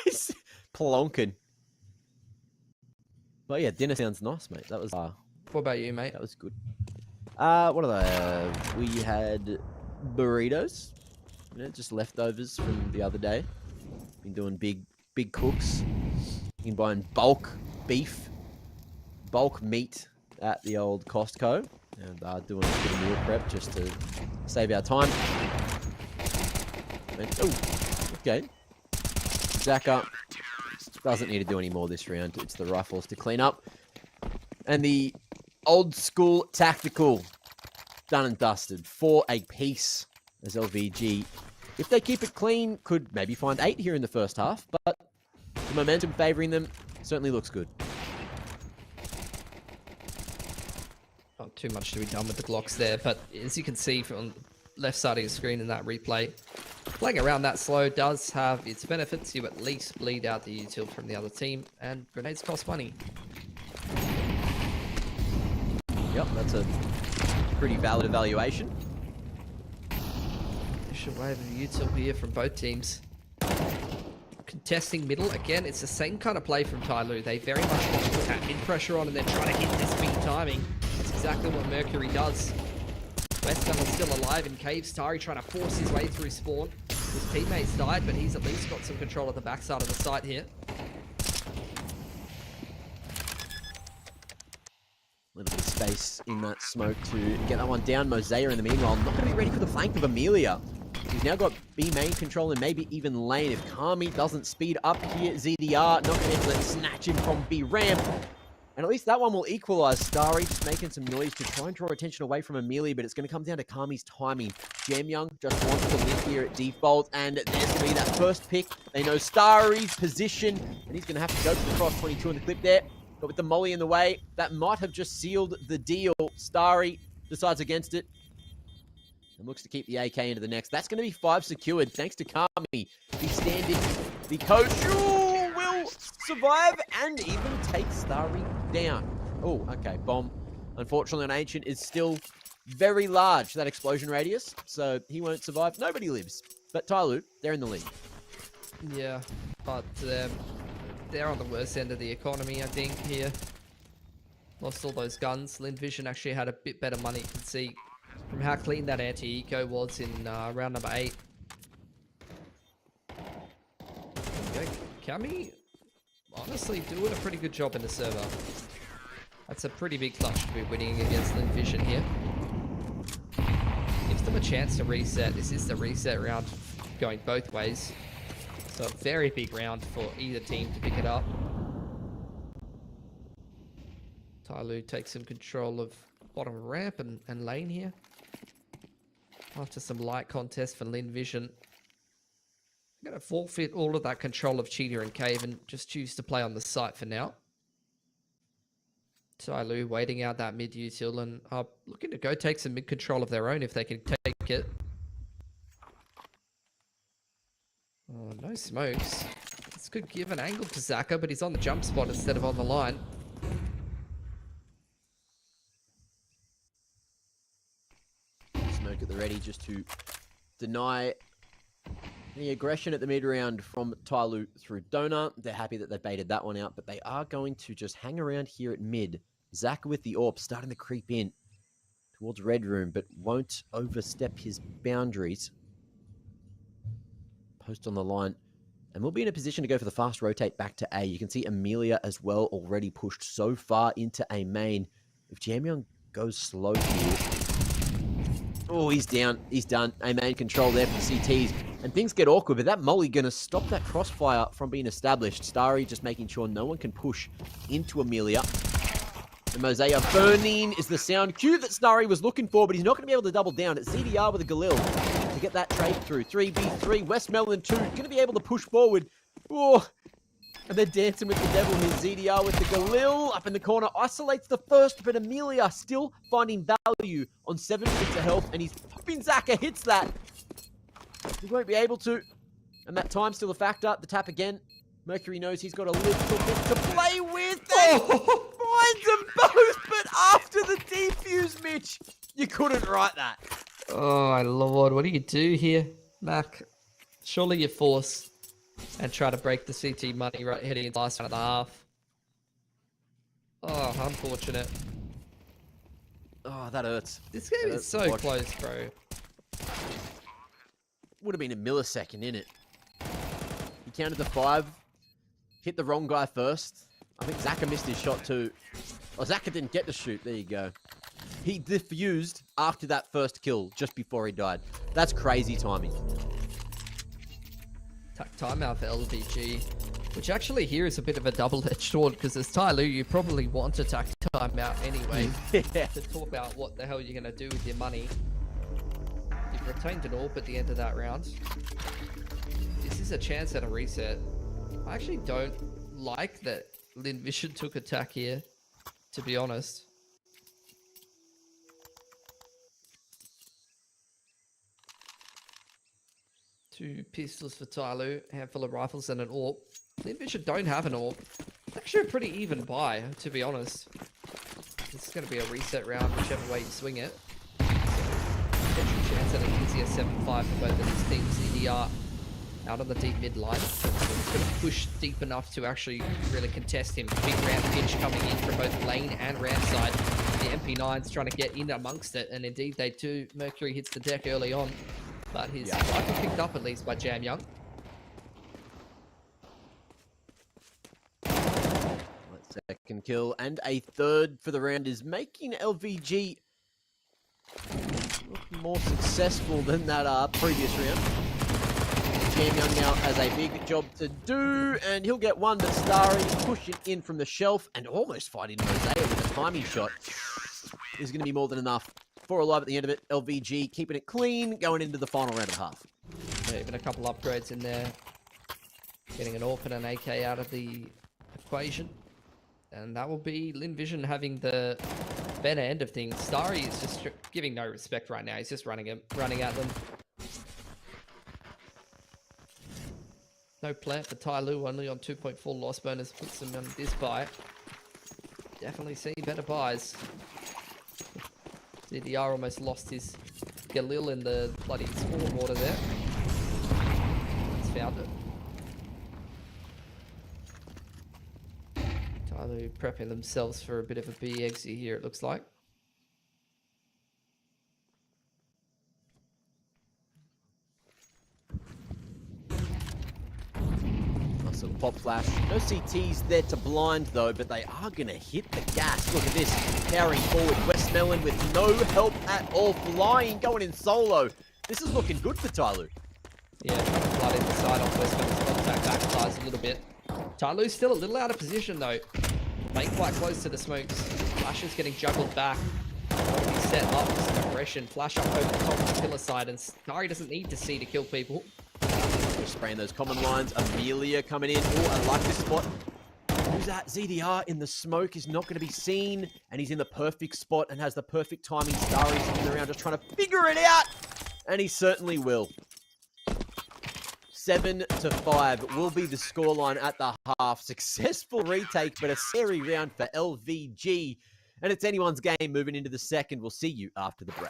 He's plonking. But yeah, dinner sounds nice, mate. That was What about you, mate? that was good. What are they? We had burritos. You know, just leftovers from the other day. Been doing big cooks. Been buying bulk beef, bulk meat at the old Costco. And doing a bit of meal prep just to save our time. And, oh, okay. Zaka doesn't need to do any more this round. It's the rifles to clean up. And the old school tactical, done and dusted. 4 a piece as LVG. If they keep it clean, could maybe find 8 here in the first half. But the momentum favouring them certainly looks good. Not too much to be done with the Glocks there, but as you can see from the left side of your screen in that replay, playing around that slow does have its benefits. You at least bleed out the util from the other team, and grenades cost money. Yep, that's a pretty valid evaluation. Initial wave of util here from both teams. Contesting middle, again, it's the same kind of play from TYLOO. They very much want to put that mid pressure on and then try to hit this big timing. That's exactly what Mercury does. West Tunnel's still alive in Cave. Starry trying to force his way through spawn. His teammates died, but he's at least got some control of the backside of the site here. A little bit of space in that smoke to get that one down. Mosea in the meanwhile, not going to be ready for the flank of Amelia. He's now got B main control and maybe even lane. If Kami doesn't speed up here, ZDR not going to be able to snatch him from B ramp. And at least that one will equalize. Starry just making some noise to try and draw attention away from Amelia, but it's going to come down to Kami's timing. Jamyoung just wants to live here at default, and there's going to be that first pick. They know Starry's position, and he's going to have to go for the cross 22 in the clip there. But with the molly in the way, that might have just sealed the deal. Starry decides against it and looks to keep the AK into the next. That's going to be 5 secured, thanks to Kami. He's standing. The coach will survive and even take Starry down. Oh, okay. Bomb, unfortunately, on Ancient is still very large, that explosion radius. So he won't survive. Nobody lives. But TYLOO, they're in the lead. Yeah, but they're on the worst end of the economy, I think, here. Lost all those guns. Lyn Vision actually had a bit better money. You can see from how clean that anti-eco was in round number 8. Okay, Kami honestly doing a pretty good job in the server. That's a pretty big clutch to be winning against Lyn Vision here. Gives them a chance to reset. This is the reset round going both ways. So a very big round for either team to pick it up. TYLOO takes some control of bottom ramp and lane here. After some light contest for Lyn Vision. I'm going to forfeit all of that control of Cheetah and Cave and just choose to play on the site for now. TYLOO waiting out that mid util and looking to go take some mid control of their own if they can take it. Oh, no smokes. This could give an angle to Zaka, but he's on the jump spot instead of on the line. Smoke at the ready just to deny the aggression at the mid-round from TYLOO through Donut. They're happy that they baited that one out, but they are going to just hang around here at mid. Zaka with the AWP starting to creep in towards Red Room, but won't overstep his boundaries. Post on the line, and we'll be in a position to go for the fast rotate back to A. You can see Amelia as well already pushed so far into A main. If Jamyoung goes slow here, oh, he's down. He's done. A main control there for the CTs. And things get awkward, but that molly going to stop that crossfire from being established. Starry just making sure no one can push into Amelia. And Mosea burning is the sound cue that Starry was looking for, but he's not going to be able to double down. It's ZDR with a Galil to get that trade through. 3v3, West Melon 2, going to be able to push forward. Oh, and they're dancing with the devil here. ZDR with the Galil up in the corner, isolates the first, but Amelia still finding value on 7 bits of health, and he's popping Zaka, hits that. He won't be able to, and that time's still a factor. The tap again. Mercury knows he's got a little bit to play with. Finds them both, but after the defuse, Mitch, you couldn't write that. Oh my lord, what do you do here, Mac? Surely you force and try to break the CT money right heading into the last 1.5. Oh, unfortunate. Oh, that hurts. This game That is hurts to so watch. close, bro. Would have been a millisecond in it. He counted to 5. Hit the wrong guy first. I think Zaka missed his shot too. Oh, Zaka didn't get to shoot. There you go. He diffused after that first kill, just before he died. That's crazy timing. Timeout for LVG, which actually here is a bit of a double-edged sword, because as TYLOO, you probably want to take timeout anyway Yeah. to talk about what the hell you're going to do with your money. You've retained an AWP at the end of that round. This is a chance at a reset. I actually don't like that Lyn Vision took attack here, to be honest. Two pistols for TYLOO, handful of rifles and an AWP. Lyn Vision don't have an AWP. It's actually a pretty even buy, to be honest. This is going to be a reset round, whichever way you swing it. So, potential chance at an easier 7-5 for both of these teams. EDR out on the deep mid line. So it's going to push deep enough to actually really contest him. Big ramp pinch coming in from both lane and ramp side. The MP9's trying to get in amongst it, and indeed they do. Mercury hits the deck early on, but his rifle picked up at least by Jam Young. Second kill and a third for the round is making LVG look more successful than that previous round. Jam Young now has a big job to do, and he'll get one, but Starry pushing in from the shelf and almost fighting Mosaic with a timing shot is going to be more than enough. 4 alive at the end of it. LVG keeping it clean, going into the final round of half. Yeah, even a couple upgrades in there. Getting an AWP and an AK out of the equation. And that will be Lyn Vision having the better end of things. Starry is just giving no respect right now. He's just running at them. No plant for TYLOO, only on 2.4 loss bonus. Puts him on this buy. Definitely see better buys. ZDR almost lost his Galil in the bloody spawn water there. He's found it. TYLOO prepping themselves for a bit of a B exit here, it looks like. Nice little pop flash. No CTs there to blind though, but they are going to hit the gas. Look at this. Powering forward. Westmelon with no help at all. Flying, going in solo. This is looking good for TYLOO. Yeah, trying to flood in the side off Westmelon's contact backslides a little bit. TYLOO's still a little out of position though. Playing quite close to the smokes. Flash is getting juggled back. He's set up for some aggression. Flash up over the top of the pillar side, and Starry doesn't need to see to kill people. Just spraying those common lines. Amelia coming in. Oh, I like this spot. Who's that? ZDR in the smoke is not going to be seen, and he's in the perfect spot and has the perfect timing. Starry's sitting around just trying to figure it out, and he certainly will. 7-5 will be the scoreline at the half. Successful retake, but a scary round for LVG. And it's anyone's game moving into the second. We'll see you after the break.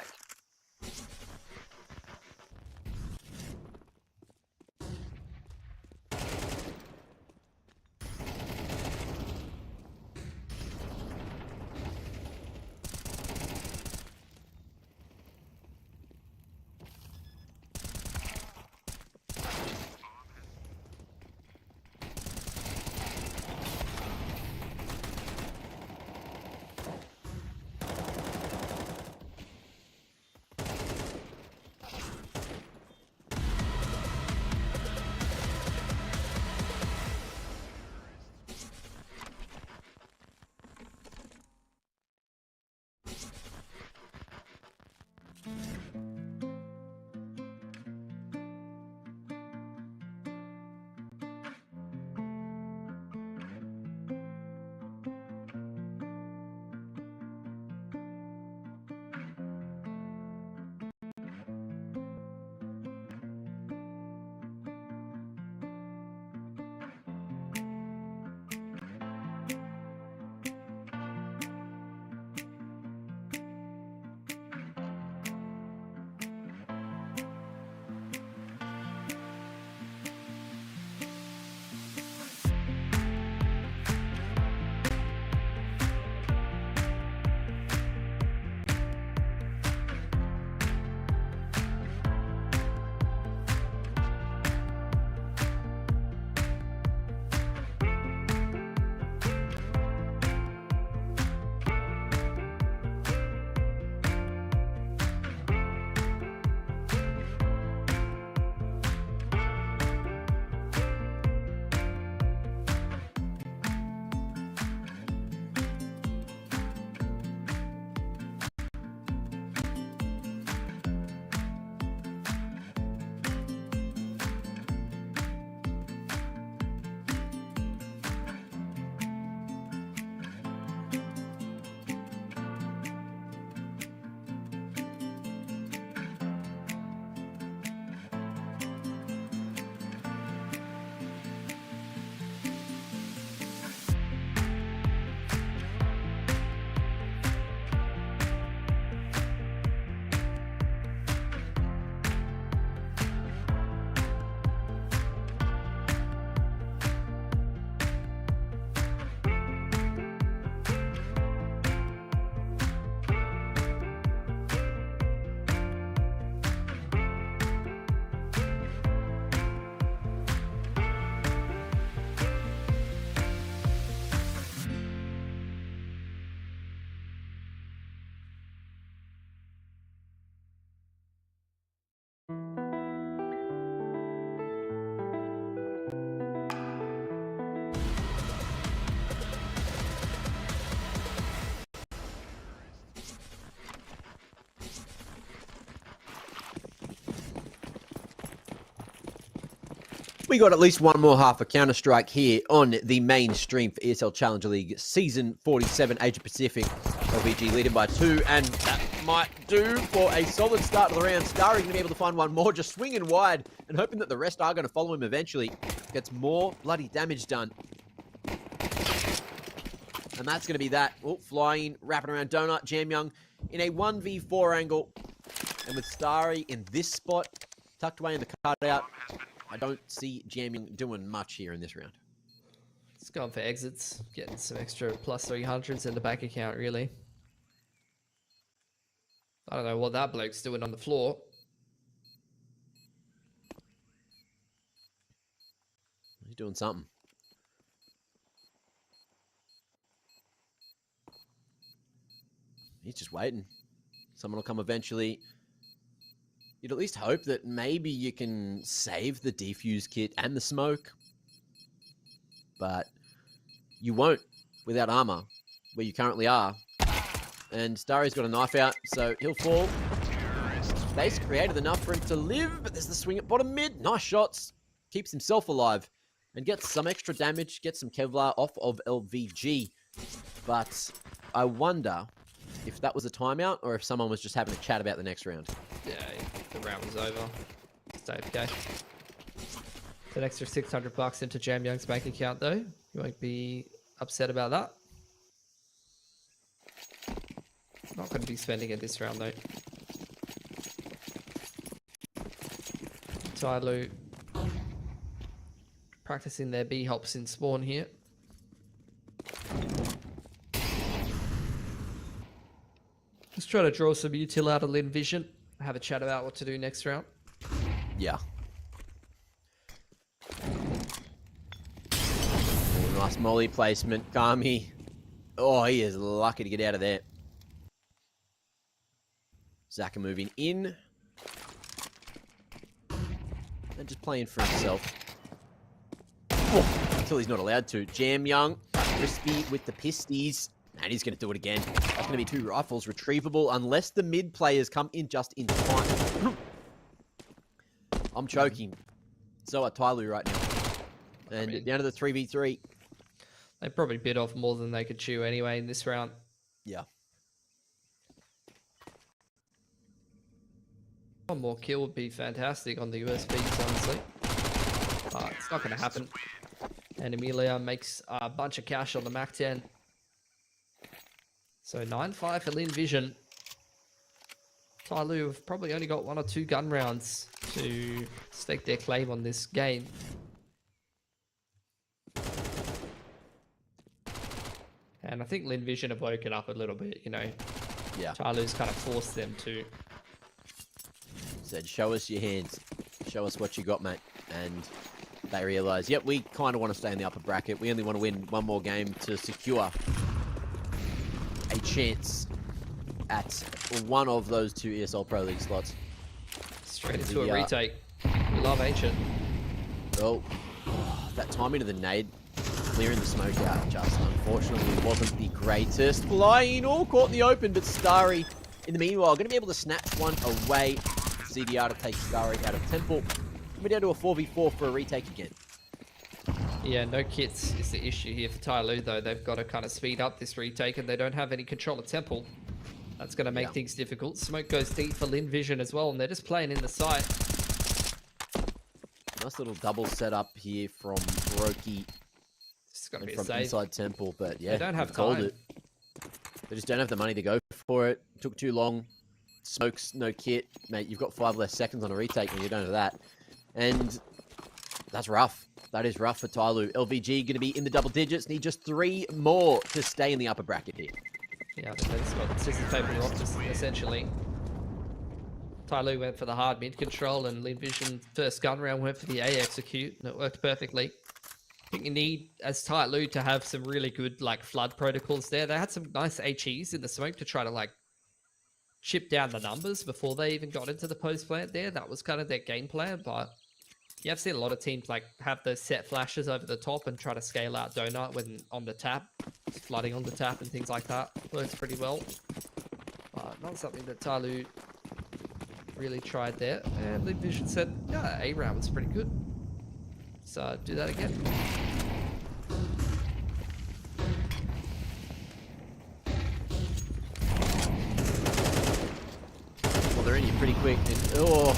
we got at least one more half of Counter-Strike here on the main stream for ESL Challenger League Season 47 Asia Pacific. LVG leading by 2, and that might do for a solid start to the round. Starry going to be able to find one more, just swinging wide and hoping that the rest are going to follow him eventually. Gets more bloody damage done. And that's going to be that. Oh, flying, wrapping around Donut, Jam Young in a 1v4 angle. And with Starry in this spot, tucked away in the cutout, I don't see Jam Young doing much here in this round. It's going for exits, getting some extra plus 300s in the bank account, really. I don't know what that bloke's doing on the floor. He's doing something. He's just waiting. Someone will come eventually. You'd at least hope that maybe you can save the defuse kit and the smoke. But you won't without armor, where you currently are. And Starry's got a knife out, so he'll fall. Space created enough for him to live, but there's the swing at bottom mid. Nice shots. Keeps himself alive and gets some extra damage, gets some Kevlar off of LVG. But I wonder if that was a timeout or if someone was just having a chat about the next round. Yeah, the round was over. Stay okay. An extra $600 into Jam Young's bank account, though. You won't be upset about that. Not going to be spending it this round, though. TYLOO practicing their B hops in spawn here. Just trying to draw some util out of Lyn Vision. Have a chat about what to do next round. Yeah. Oh, nice molly placement. Kami. Oh, he is lucky to get out of there. Zaka moving in. And just playing for himself. Oh, until he's not allowed to. Jam Young. Crispy with the pisties. And he's going to do it again. That's going to be 2 rifles retrievable unless the mid players come in just in time. I'm choking. So are TYLOO right now. And down to the 3v3. They probably bit off more than they could chew anyway in this round. Yeah. One more kill would be fantastic on the USBs, honestly. It's not going to happen. And Amelia makes a bunch of cash on the Mac 10. So 9-5 for Lyn Vision. TYLOO have probably only got 1 or 2 gun rounds to stake their claim on this game. And I think Lyn Vision have woken up a little bit, you know. Yeah. TYLOO's kind of forced them to. Said, show us your hands. Show us what you got, mate. And they realise, yep, we kind of want to stay in the upper bracket. We only want to win 1 more game to secure a chance at one of those 2 ESL Pro League slots. Straight into a retake. We love Ancient. Well, that timing of the nade, clearing the smoke out, just unfortunately wasn't the greatest. Flying all caught in the open, but Starry, in the meanwhile, going to be able to snatch one away. CDR to take Starry out of Temple. We're down to a 4v4 for a retake again. Yeah, no kits is the issue here for TYLOO, though. They've got to kind of speed up this retake, and they don't have any control of Temple. That's going to make things difficult. Smoke goes deep for Lyn Vision as well, and they're just playing in the site. Nice little double setup here from Brokey. It's got to be a from save. inside Temple, but yeah, They don't have time. it. They just don't have the money to go for it. Took too long. Smokes, no kit. Mate, you've got 5 less seconds on a retake when you don't have that. And that's rough. That is rough for TYLOO. LVG going to be in the double digits. Need just 3 more to stay in the upper bracket here. Yeah, they just got scissors, paper, rock, essentially. TYLOO went for the hard mid control, and Lyn Vision first gun round went for the A execute, and it worked perfectly. I think you need, as TYLOO, to have some really good, like, flood protocols there. They had some nice HEs in the smoke to try to, like, chip down the numbers before they even got into the post plant there. That was kind of their game plan, but you have seen a lot of teams like have those set flashes over the top and try to scale out Donut when on the tap, flooding on the tap and things like that. Works pretty well. Not something that TYLOO really tried there. And Lyn Vision said, yeah, A round was pretty good. So do that again. Well, they're in here pretty quick. And, oh,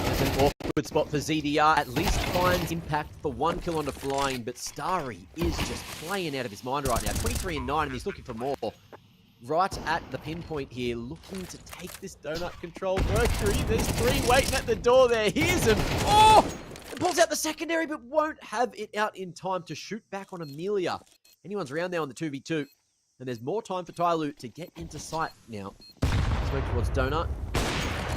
that's an awkward spot for ZDR. At least finds impact for 1 kill onto Flying, but Starry is just playing out of his mind right now. 23 and 9, and he's looking for more. Right at the pinpoint here, looking to take this donut control. Mercury, there's 3 waiting at the door there. Here's him. Oh! And pulls out the secondary, but won't have it out in time to shoot back on Amelia. Anyone's around there on the 2v2. And there's more time for TYLOO to get into sight now. Smoke towards Donut.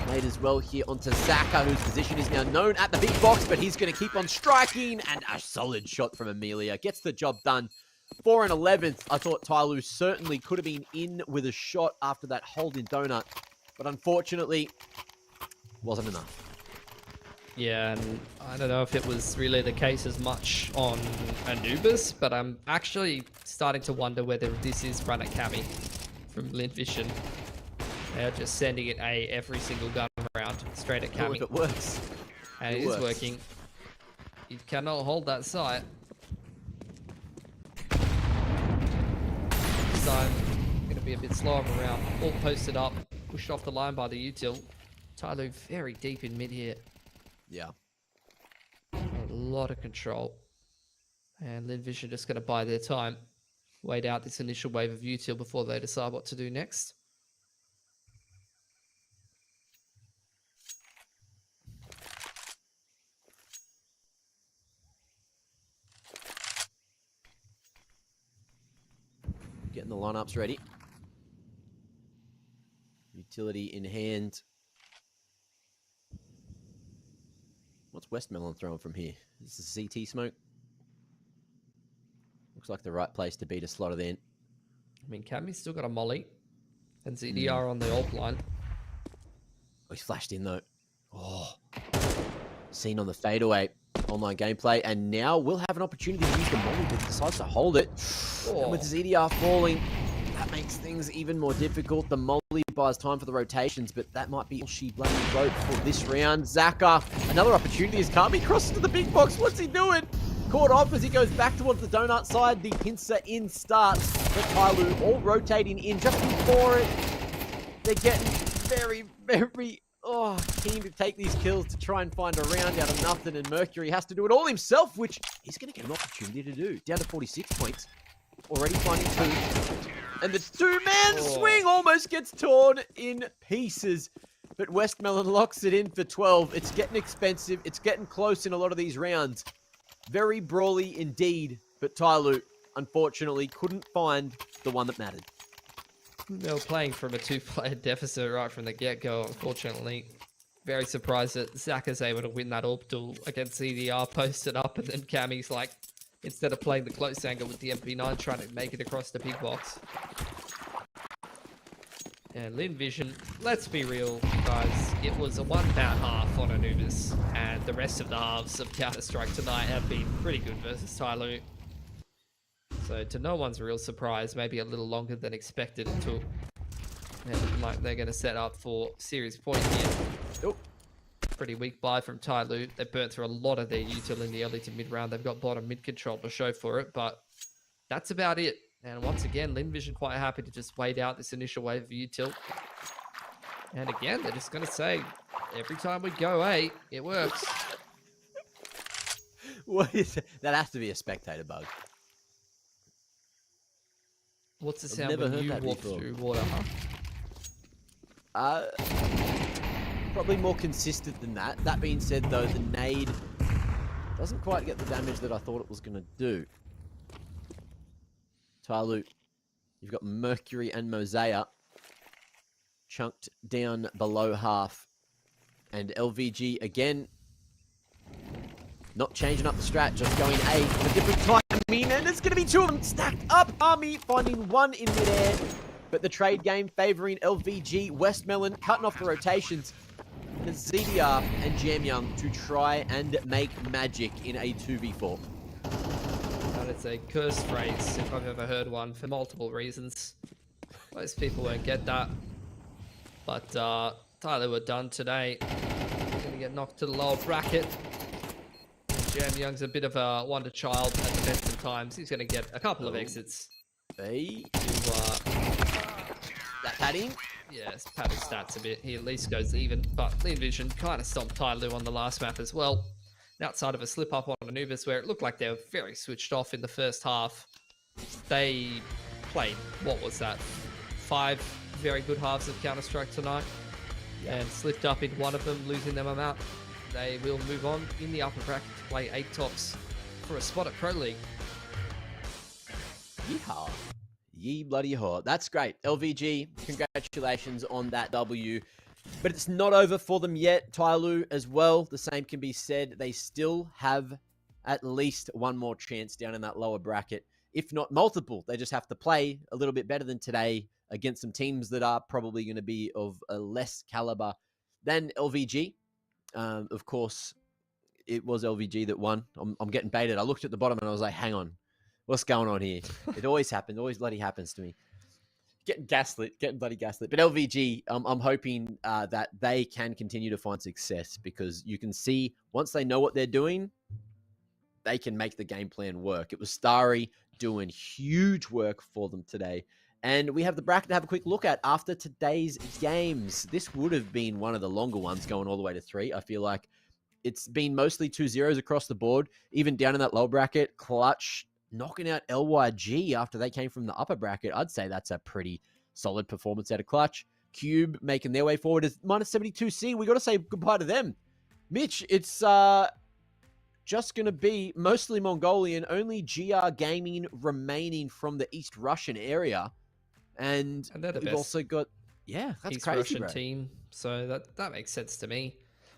Made as well here onto Zaka, whose position is now known at the big box, but he's going to keep on striking. And a solid shot from Amelia. Gets the job done. 4 and 11th. I thought TYLOO certainly could have been in with a shot after that hold in Donut. But unfortunately, wasn't enough. Yeah, and I don't know if it was really the case as much on Anubis, but I'm actually starting to wonder whether this is run at Cami from Lyn Vision. They're just sending it A every single gun round, straight at Cami. Oh, if it works. And it is working. You cannot hold that sight. This time, going to be a bit slow of a round. All posted up, pushed off the line by the util. TYLOO very deep in mid here. Yeah. A lot of control. And Lyn Vision just going to buy their time. Wait out this initial wave of util before they decide what to do next. Getting the lineups ready. Utility in hand. What's Westmelon throwing from here? This is CT smoke. Looks like the right place to be to slot it in. I mean, Cami's still got a molly. And ZDR on the ult line. Oh, he's flashed in though. Oh. Seen on the fadeaway. Online gameplay. And now we'll have an opportunity to use the molly, but decides to hold it. Oh. And with ZDR falling, that makes things even more difficult. The molly buys time for the rotations, but that might be all she bloody wrote for this round. Zaka, another opportunity as Kami crosses to the big box. What's he doing? Caught off as he goes back towards the donut side. The pincer in starts for TYLOO, all rotating in just before it. They're getting very, very keen to take these kills to try and find a round out of nothing, and Mercury has to do it all himself, which he's going to get an opportunity to do. Down to 46 points. Already finding 2. And the 2-man swing almost gets torn in pieces. But Westmelon locks it in for 12. It's getting expensive. It's getting close in a lot of these rounds. Very brawly indeed. But TYLOO, unfortunately, couldn't find the one that mattered. They were playing from a 2-player deficit right from the get-go, unfortunately. Very surprised that Zaka's able to win that orbital against CDR, posted up, and then Cami's like, instead of playing the close angle with the MP9, trying to make it across the big box. And Lyn Vision, let's be real, guys. It was a 1-pound half on Anubis, and the rest of the halves of Counter-Strike tonight have been pretty good versus TYLOO. So to no one's real surprise, maybe a little longer than expected it took. They're looking like they're going to set up for serious point here. Oh, pretty weak buy from TYLOO. They burnt through a lot of their util in the early to mid round. They've got bottom mid control to show for it, but that's about it. And once again, Lyn Vision quite happy to just wait out this initial wave of util. And again, they're just going to say, every time we go A, it works. What is it? That has to be a spectator bug. What's the sound when you walk through water, huh? Probably more consistent than that. That being said, though, the nade doesn't quite get the damage that I thought it was going to do. TYLOO, you've got Mercury and Mosaic chunked down below half. And LVG, again, not changing up the strat, just going A for a different time. And it's going to be 2 of them stacked up. Army finding 1 in midair. But the trade game favoring LVG. Westmelon cutting off the rotations. And ZDR and Jamyoung to try and make magic in a 2v4. That is a cursed phrase, if I've ever heard one, for multiple reasons. Most people won't get that. But TYLOO were done today. They're going to get knocked to the lower bracket. Jam Young's a bit of a wonder child at the best of times. He's going to get a couple of exits. Hey. That padding? Yes, pad his stats a bit. He at least goes even. But Lyn Vision kind of stomped TYLOO on the last map as well. And outside of a slip up on Anubis where it looked like they were very switched off in the first half, they played, what was that, 5 very good halves of Counter-Strike tonight, and slipped up in one of them, losing them out. They will move on in the upper bracket to play ATOX for a spot at Pro League. Yeehaw. Yee bloody haw. That's great. LVG, congratulations on that W. But it's not over for them yet. TYLOO as well, the same can be said. They still have at least one more chance down in that lower bracket, if not multiple. They just have to play a little bit better than today against some teams that are probably going to be of a less caliber than LVG. Of course, it was LVG that won. I'm getting baited. I looked at the bottom and I was like, hang on. What's going on here? It always happens. Always bloody happens to me. Getting bloody gaslit. But LVG, I'm hoping that they can continue to find success, because you can see once they know what they're doing, they can make the game plan work. It was Starry doing huge work for them today. And we have the bracket to have a quick look at after today's games. This would have been one of the longer ones, going all the way to 3. I feel like it's been mostly 2-0s across the board. Even down in that low bracket, Clutch knocking out LYG after they came from the upper bracket. I'd say that's a pretty solid performance out of Clutch. Cube making their way forward as -72C. We got to say goodbye to them. Mitch, it's just going to be mostly Mongolian, only GR Gaming remaining from the East Russian area. And we've also got, that's East crazy, Russian bro. team. So that makes sense to me.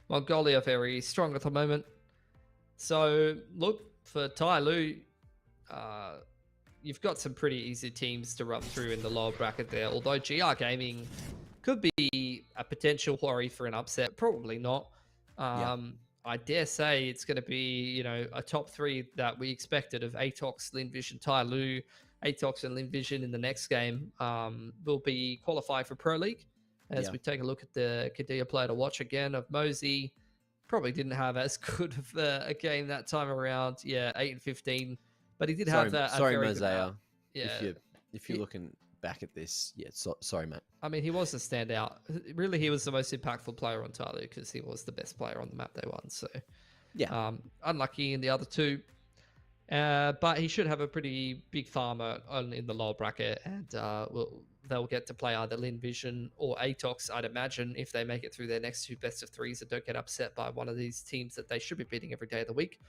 Mongolia very strong at the moment. So look, for TYLOO, you've got some pretty easy teams to run through in the lower bracket there. Although GR Gaming could be a potential worry for an upset, probably not. I dare say it's going to be, a top 3 that we expected of ATOX, Lyn Vision, TYLOO. ATOX and Lyn Vision in the next game will be qualified for Pro League. As we take a look at the Kadia player to watch again of Mosey, probably didn't have as good of a game that time around. 8-15, but he did have that. Sorry, Mosea. If you're looking back at this, sorry, mate. I mean, he was a standout. Really, he was the most impactful player on TYLOO because he was the best player on the map they won. So, unlucky in the other 2. But he should have a pretty big farmer in the lower bracket, and they'll get to play either Lyn Vision or ATOX, I'd imagine, if they make it through their next 2 best of 3s and don't get upset by one of these teams that they should be beating every day of the week.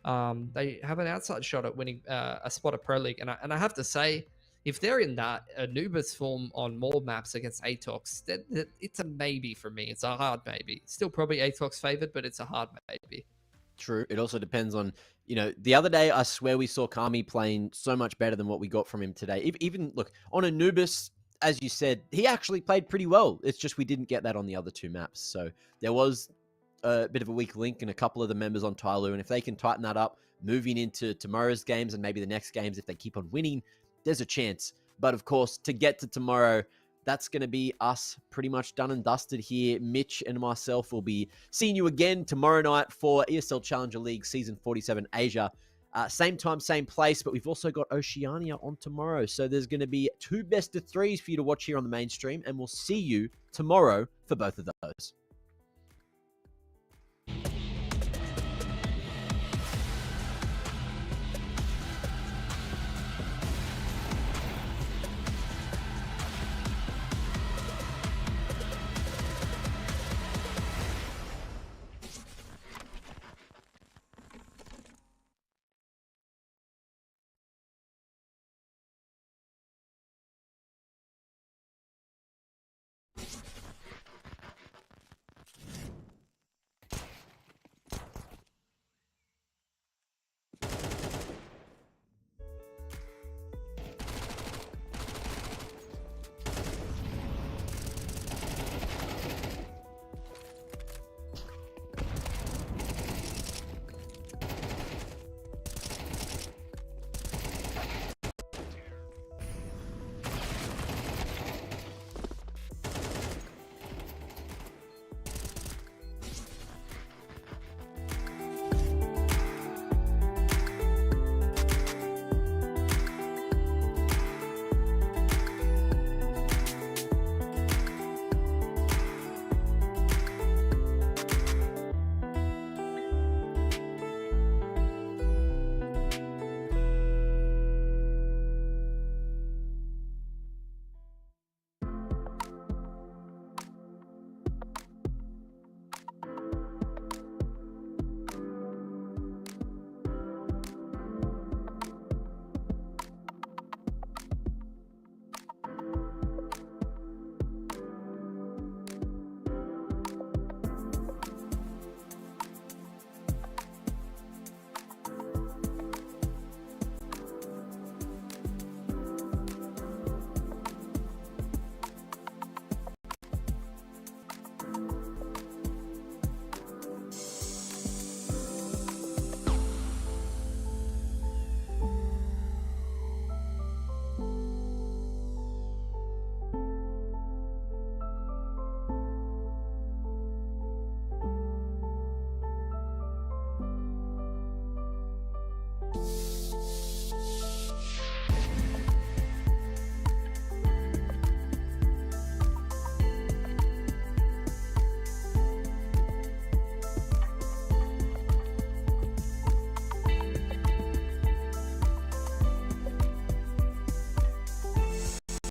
They have an outside shot at winning a spot at Pro League, and I have to say, if they're in that Anubis form on more maps against ATOX, it's a maybe for me. It's a hard maybe. Still probably ATOX favored, but it's a hard maybe. True. It also depends on, the other day, I swear we saw Kami playing so much better than what we got from him today. Even, look, on Anubis, as you said, he actually played pretty well. It's just we didn't get that on the other 2 maps. So there was a bit of a weak link in a couple of the members on TYLOO. And if they can tighten that up, moving into tomorrow's games and maybe the next games, if they keep on winning, there's a chance. But of course, to get to tomorrow, that's going to be us pretty much done and dusted here. Mitch and myself will be seeing you again tomorrow night for ESL Challenger League Season 47 Asia. Same time, same place, but we've also got Oceania on tomorrow. So there's going to be 2 best of 3s for you to watch here on the mainstream, and we'll see you tomorrow for both of those.